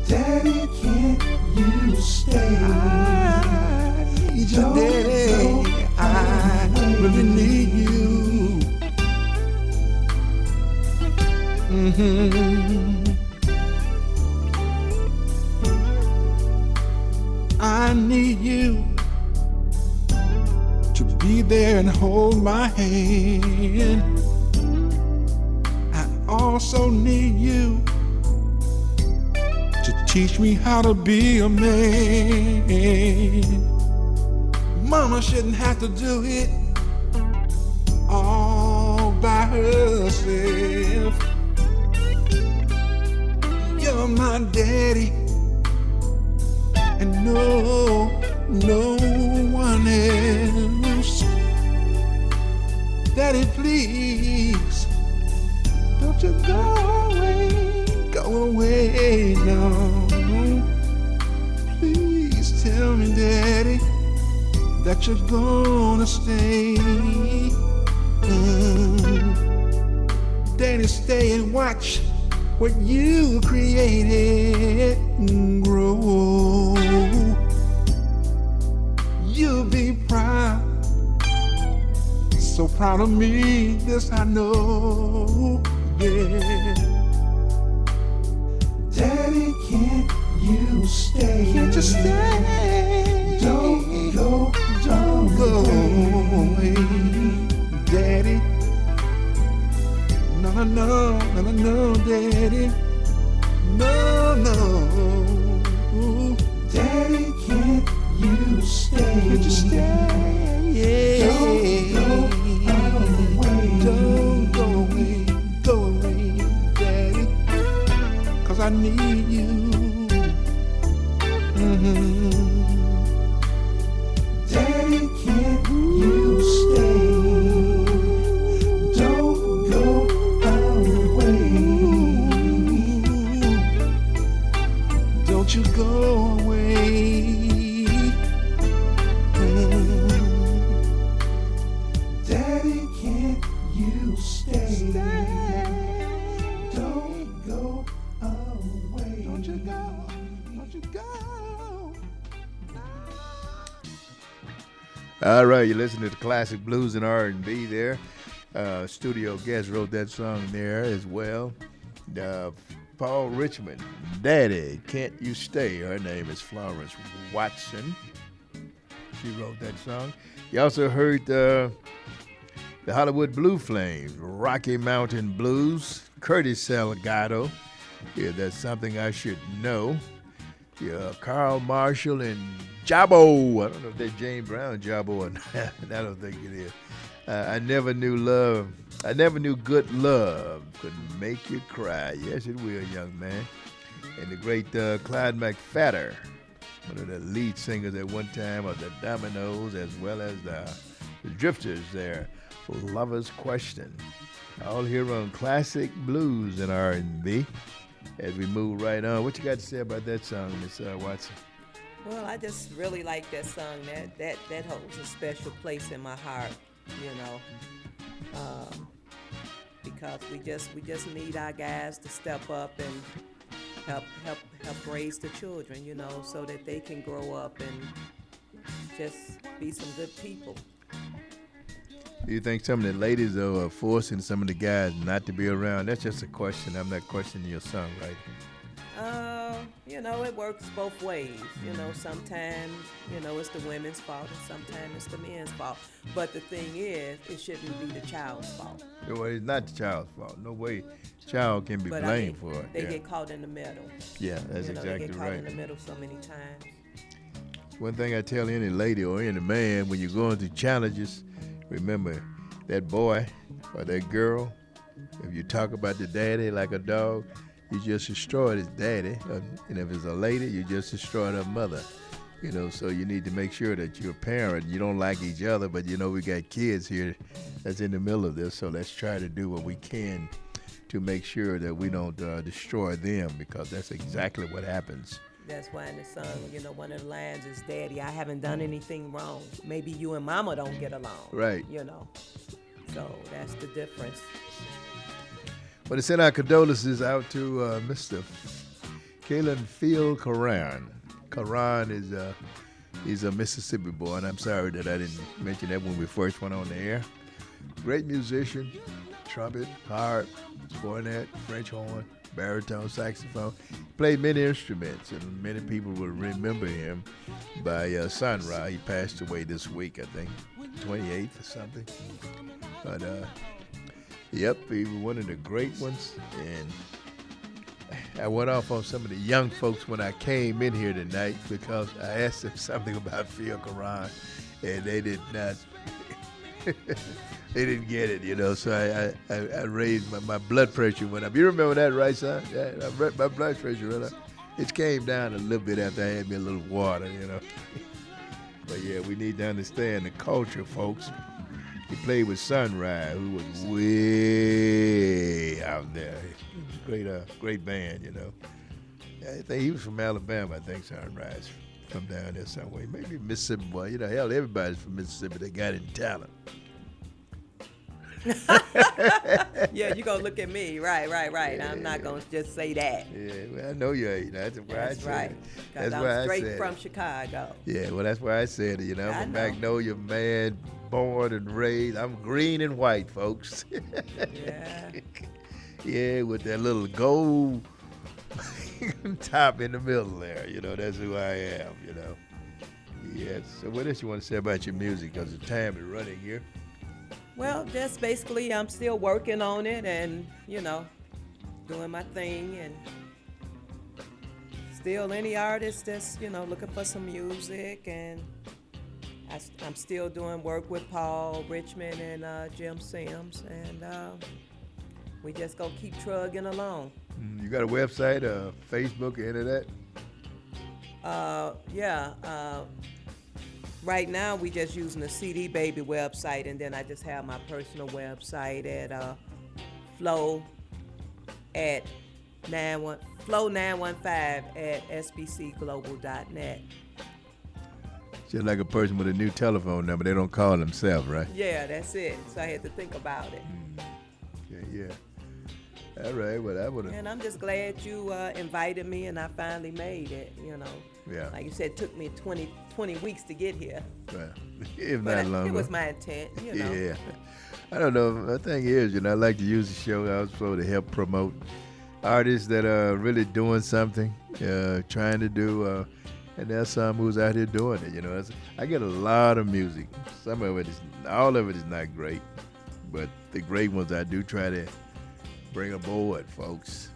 Daddy, can't you stay? I need you, Daddy. I really need you. I need you to be there and hold my hand. I also need you to teach me how to be a man. Mama shouldn't have to do it all by herself. You're my daddy, and no one else. Daddy, please, don't you go away, no. Please tell me, Daddy, that you're gonna stay. Daddy, stay and watch what you created grow. You'll be proud, so proud of me, this I know, yeah. Daddy, can't you stay? Can't you stay? Don't go away, Daddy. No, Daddy. No. Daddy, can't you stay? Can't you stay? Yeah. Don't go away, Daddy. 'Cause I need you. Daddy, can't you stay? Don't you go away. Daddy, can't you stay? Don't go away. Don't you go. All right, you're listening to Classic Blues and R&B there. Studio guest wrote that song there as well. Paul Richmond, Daddy, Can't You Stay? Her name is Florence Watson. She wrote that song. You also heard the Hollywood Blue Flames, Rocky Mountain Blues, Curtis Salgado. Yeah, that's something I should know. Yeah, Carl Marshall and Jabbo. I don't know if that's James Brown Jabbo or not. I don't think it is. I never knew love. I never knew good love could make you cry. Yes, it will, young man. And the great Clyde McPhatter, one of the lead singers at one time of the Dominoes, as well as the Drifters there. Lover's Question. All here on Classic Blues and R&B. As we move right on, what you got to say about that song, Miss Watson? Well, I just really like that song. That holds a special place in my heart, you know, because we just need our guys to step up and help raise the children, you know, so that they can grow up and just be some good people. Do you think some of the ladies are forcing some of the guys not to be around? That's just a question. I'm not questioning your songwriting. You know, it works both ways. You know, sometimes, you know, it's the women's fault and sometimes it's the men's fault. But the thing is, it shouldn't be the child's fault. Well, it's not the child's fault. No way child can be blamed for it. They get caught in the middle. Yeah, that's exactly right. They get caught in the middle so many times. One thing I tell any lady or any man, when you're going through challenges, remember that boy or that girl, if you talk about the daddy like a dog, you just destroyed his daddy. And if it's a lady, you just destroyed her mother. You know, so you need to make sure that you're a parent. You don't like each other, but you know we got kids here that's in the middle of this, so let's try to do what we can to make sure that we don't destroy them, because that's exactly what happens. That's why in the song, you know, one of the lines is, Daddy, I haven't done anything wrong. Maybe you and Mama don't get along. Right. You know, so that's the difference. Well, to send our condolences out to Mr. Kalen Field Karan. Karan is he's a Mississippi boy, and I'm sorry that I didn't mention that when we first went on the air. Great musician, trumpet, harp, cornet, French horn, baritone, saxophone. Played many instruments, and many people will remember him by Sun Ra. He passed away this week, I think, 28th or something. But, yep, he was one of the great ones, and I went off on some of the young folks when I came in here tonight because I asked them something about Phil Karan, and they did not. They didn't get it, you know, so I raised my blood pressure went up. You remember that, right, son? Yeah, my blood pressure went up. It came down a little bit after I had me a little water, you know. But, yeah, we need to understand the culture, folks. He played with Sunrise, who was way out there. Great band, you know. I think he was from Alabama, I think, Sunrise, from down there somewhere. Maybe Mississippi boy. You know, hell, everybody's from Mississippi. They got any talent. Yeah, you gonna look at me, right. Yeah. I'm not gonna just say that. Yeah, well, I know you ain't. That's why I said it. That's why I'm straight from Chicago. Yeah, well, that's why I said it. You know, I'm a Magnolia man, born and raised. I'm green and white, folks. Yeah. Yeah, with that little gold top in the middle there. You know, that's who I am. You know. Yes. So, what else you want to say about your music? Because the time is running here. Well, just basically I'm still working on it and, you know, doing my thing, and still any artist that's, you know, looking for some music, and I'm still doing work with Paul Richmond and Jim Sims, and we just gonna keep trugging along. You got a website, Facebook, or internet? Yeah. Right now, we just using the CD Baby website, and then I just have my personal website at Flo at Flo915 at sbcglobal.net. Just like a person with a new telephone number, they don't call themselves, right? Yeah, that's it. So I had to think about it. Okay, yeah. All right, well, I would have. And I'm just glad you invited me, and I finally made it, you know. Yeah. Like you said, it took me 20 weeks to get here. Well, if not longer. It was my intent, you know. Yeah. I don't know. The thing is, you know, I like to use the show also to help promote artists that are really doing something, trying to do, And there's some who's out here doing it, you know. I get a lot of music. Some of it is, all of it is not great, but the great ones I do try to bring aboard, folks.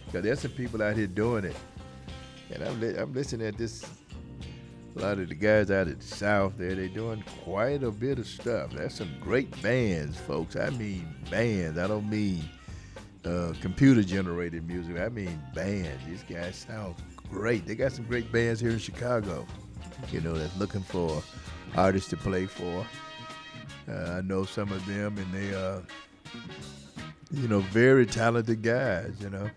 Because there's some people out here doing it. And I'm listening at this, a lot of the guys out of the South there, they're doing quite a bit of stuff. There's some great bands, folks. I mean bands. I don't mean computer-generated music. I mean bands. These guys sound great. They got some great bands here in Chicago, you know, that's looking for artists to play for. I know some of them, and they are, you know, very talented guys, you know.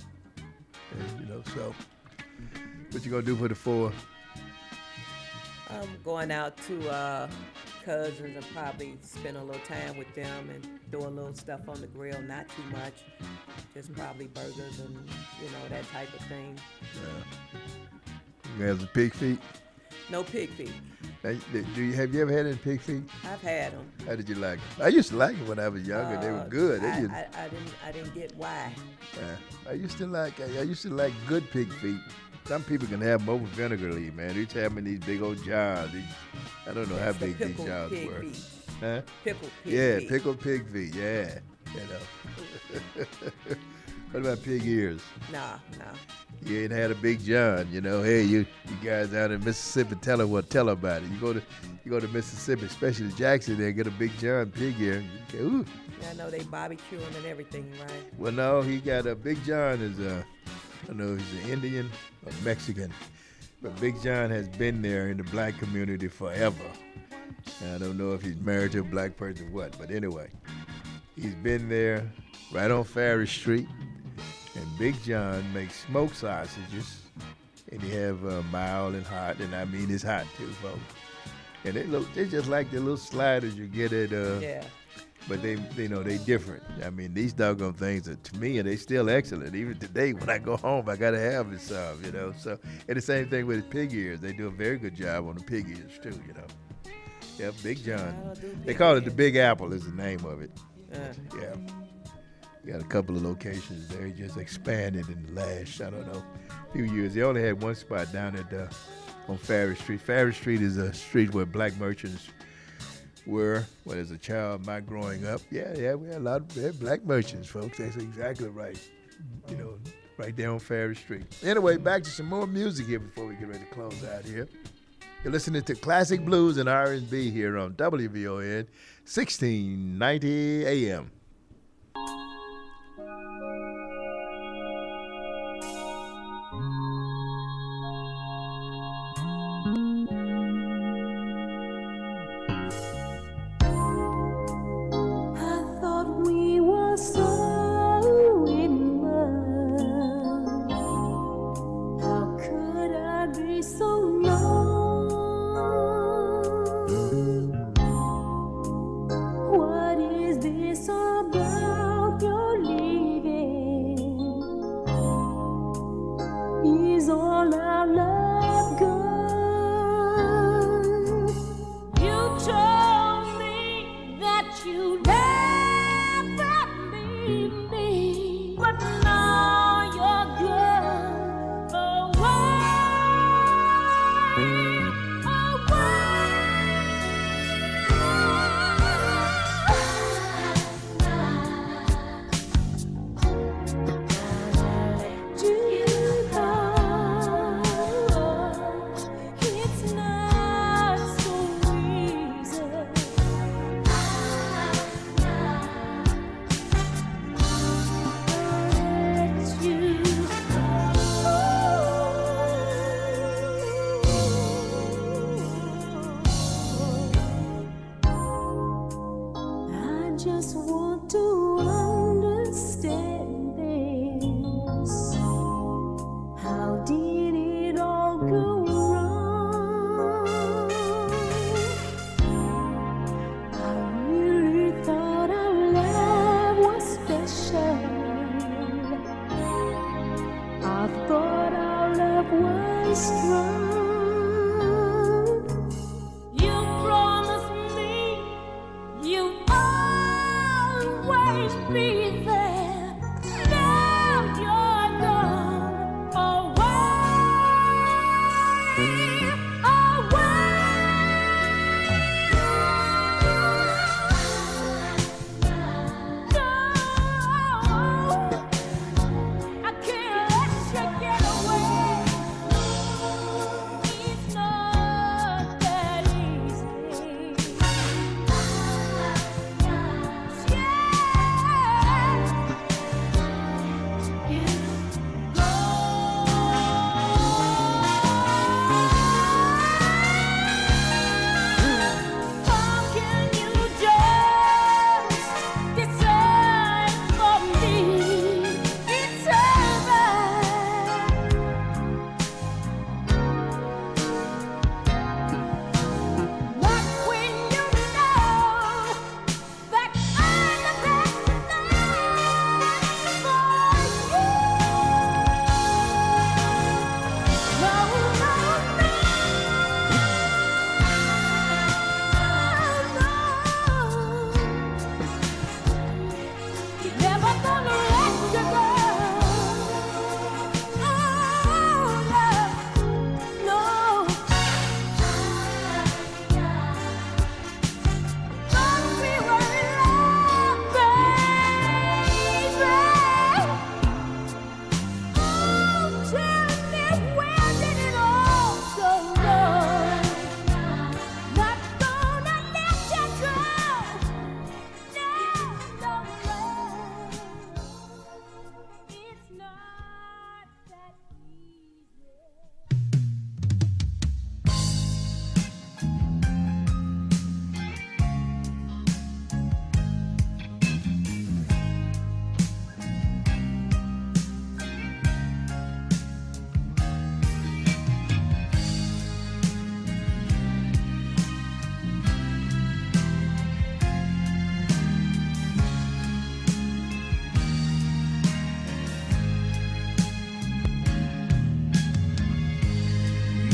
And, you know, so what you gonna do for the 4? I'm going out to cousins and probably spend a little time with them and do a little stuff on the grill, not too much, just probably burgers and, you know, that type of thing. You have the pig feet? No pig feet. Now, have you ever had any pig feet? I've had them. How did you like them? I used to like them when I was younger. They were good. I didn't get why. I used to like good pig feet. Some people can have them over vinegar leaf, man. They used to have them in these big old jars. I don't know how big these jars were. Feet. Huh? Pickled pig feet. Pickled pig feet. Yeah, you know. What about pig ears? Nah. You ain't had a Big John, you know. Hey, you guys out in Mississippi, tell about it. You go to Mississippi, especially Jackson, there, get a Big John pig ear. Okay, ooh. I know they barbecuing and everything, right? Well, no, he got a Big John is I don't know, he's an Indian or Mexican, but Big John has been there in the black community forever. I don't know if he's married to a black person or what, but anyway, he's been there right on Ferry Street. And Big John makes smoked sausages, and he have mild and hot, and I mean it's hot too, folks. And they just like the little sliders you get at, but they different. I mean, these doggone things are, to me, and they still excellent. Even today, when I go home, I gotta have it some, you know. So, and the same thing with the pig ears. They do a very good job on the pig ears too, you know. Yeah, Big John. They call it the Big Apple is the name of it. Yeah. You got a couple of locations there. He just expanded in the last, I don't know, few years. They only had one spot down at on Ferry Street. Ferry Street is a street where black merchants were when as a child, my growing up. Yeah, we had a lot of black merchants, folks. That's exactly right. You know, right there on Ferry Street. Anyway, back to some more music here before we get ready to close out here. You're listening to Classic Blues and R&B here on WVON 1690 AM.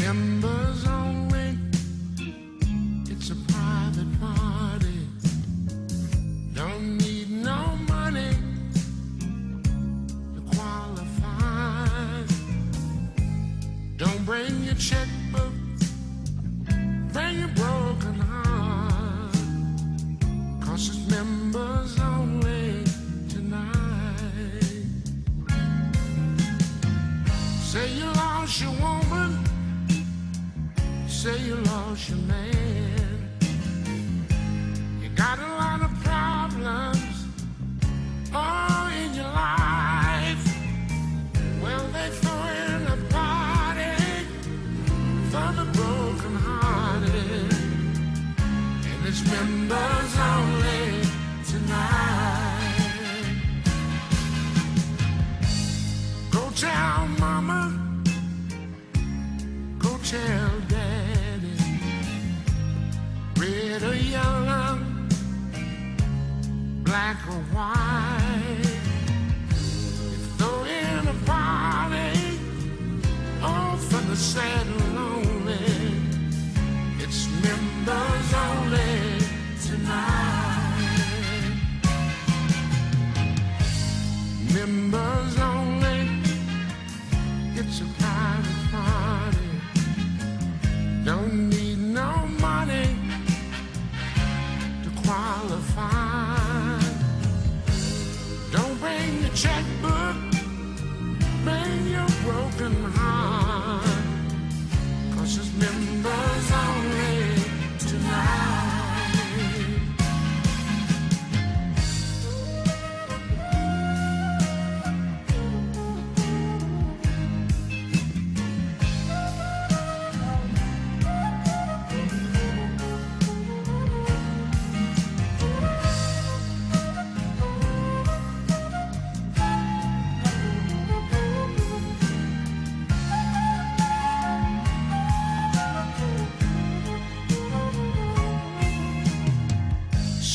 Members only, it's a private party. Don't need no money to qualify. Don't bring your checkbook, bring your broken heart, 'cause it's members only tonight. Say you lost your woman, say you lost your man. You got a lot of problems, oh, in your life. Well, they throw in a party for the broken hearted, and it's members only tonight. Go tell mama, go tell daddy, red or yellow, black or white. Throw in a party, oh, for the sad and lonely. It's members only tonight. Members only, it's a private party. Don't need no money to qualify. Don't bring your checkbook, bring your broken heart, 'cause it's members only tonight.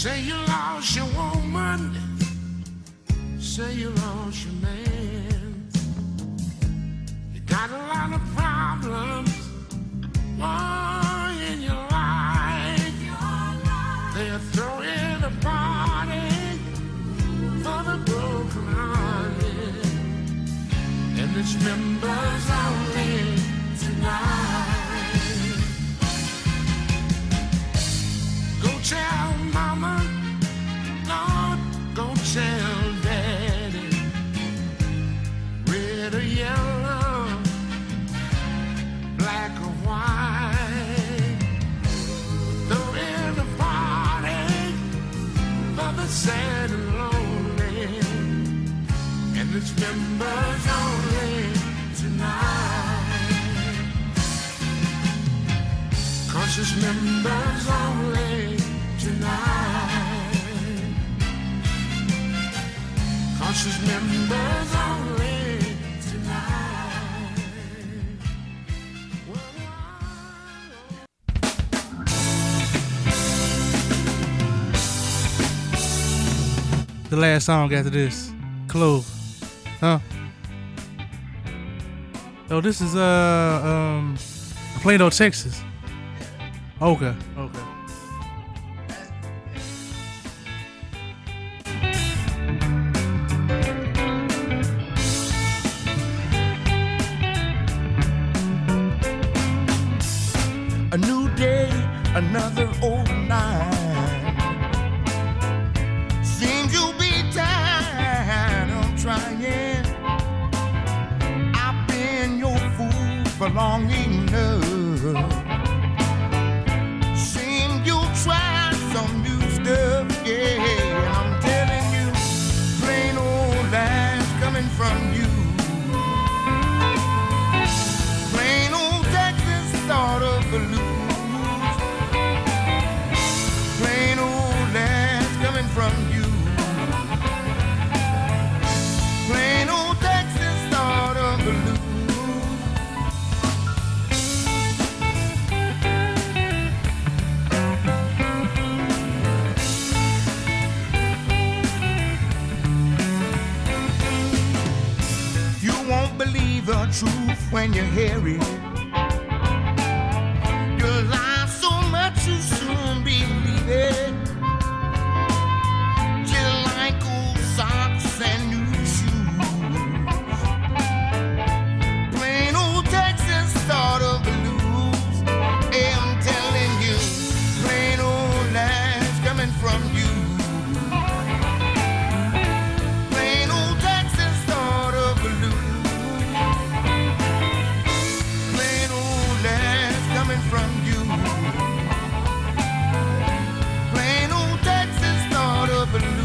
Say you lost your woman, say you lost your man. You got a lot of problems, oh, in your life. They're throwing a party for the broken hearted, and it's members only tonight. Conscious members only tonight. Conscious members only tonight. The last song after this, Clove, huh? Oh, this is Plano, Texas. Okay. A new day, another old night. Seems you'll be tired of trying. I've been your fool for long enough. Seems you'll try some new stuff, yeah. And I'm telling you, plain old lies coming from you. Plain old Texas sort of blues. Plain old lies coming from you. Plain old Texas sort of blues. You won't believe the truth when you hear it. You'll lie so much you soon believe it. Just like old socks and new shoes. Plain old Texas sort of blues. Hey, I'm telling you, plain old lies coming from you. Plain old Texas sort of blues. Plain old lies coming from you. Plain old Texas sort of blues.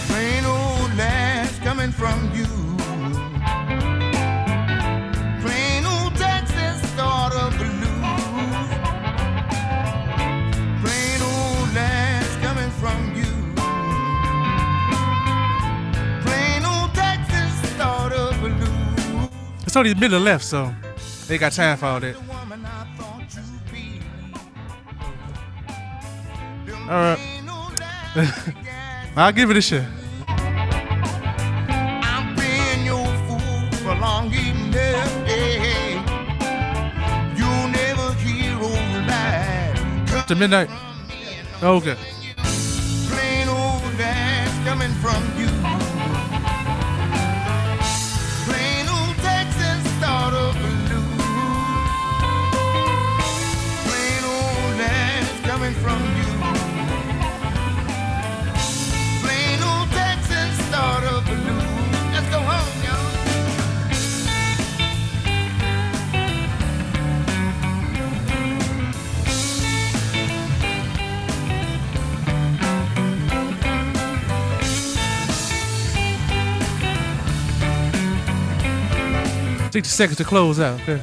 Plain old lies coming from you. Plain old Texas sort of blues. Plain old lies coming from you. Plain old Texas sort of blues. It's only the middle left, so they got time for all that. All right. I'll give it a shot. I've been your fool for long enough, yeah. You'll never hear old lies. To midnight. Okay. Plain old lies coming from you. Plain old Texas sort of blues. Plain old lies coming from you. Plain old Texas sort of blues. Let's go home, y'all. Take the seconds to close out. Okay.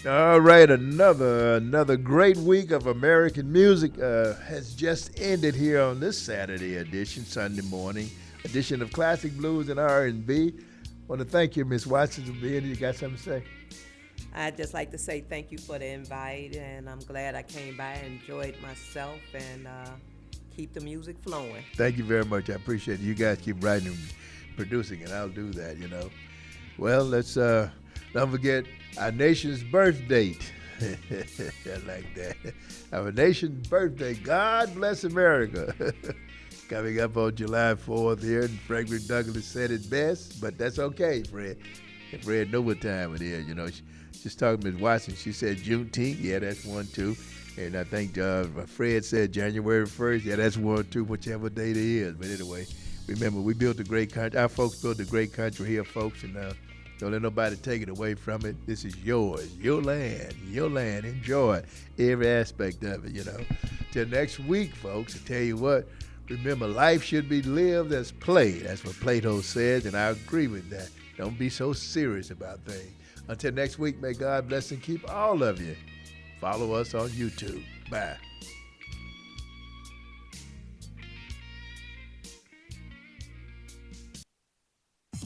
All right, another great week of American music has just ended here on this Saturday edition, Sunday morning edition of Classic Blues and R&B. Want to thank you, Miss Watson, for being here. You got something to say? I'd just like to say thank you for the invite, and I'm glad I came by and enjoyed myself, and keep the music flowing. Thank you very much. I appreciate it. You guys keep writing and producing, and I'll do that, Well, let's don't forget our nation's birth date. I like that. Our nation's birthday. God bless America. Coming up on July 4th here, and Frederick Douglass said it best, but that's okay, Fred. Fred know what time it is, She's talking to Ms. Watson. She said Juneteenth. Yeah, that's one, too. And I think Fred said January 1st. Yeah, that's one, too, whichever date it is. But anyway, remember, we built a great country. Our folks built a great country here, folks, and don't let nobody take it away from it. This is yours, your land. Enjoy every aspect of it, Till next week, folks, I tell you what, remember, life should be lived as play. That's what Plato says, and I agree with that. Don't be so serious about things. Until next week, may God bless and keep all of you. Follow us on YouTube. Bye.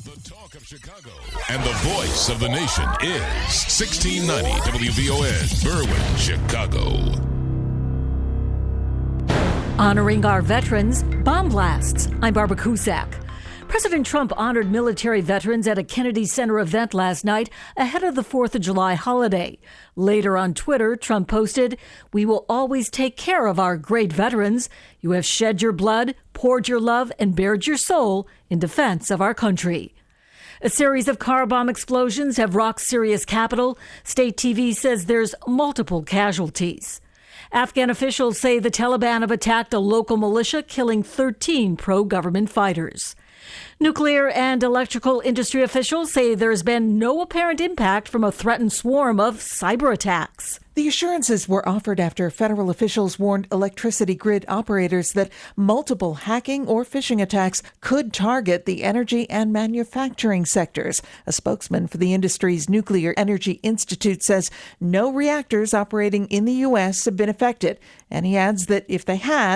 The talk of Chicago and the voice of the nation is 1690 WVON, Berwyn, Chicago. Honoring our veterans, bomb blasts. I'm Barbara Cusack. President Trump honored military veterans at a Kennedy Center event last night ahead of the 4th of July holiday. Later on Twitter, Trump posted, "We will always take care of our great veterans. You have shed your blood, poured your love, and bared your soul in defense of our country." A series of car bomb explosions have rocked Syria's capital. State TV says there's multiple casualties. Afghan officials say the Taliban have attacked a local militia, killing 13 pro-government fighters. Nuclear and electrical industry officials say there's been no apparent impact from a threatened swarm of cyber attacks. The assurances were offered after federal officials warned electricity grid operators that multiple hacking or phishing attacks could target the energy and manufacturing sectors. A spokesman for the industry's Nuclear Energy Institute says no reactors operating in the U.S. have been affected, and he adds that if they had,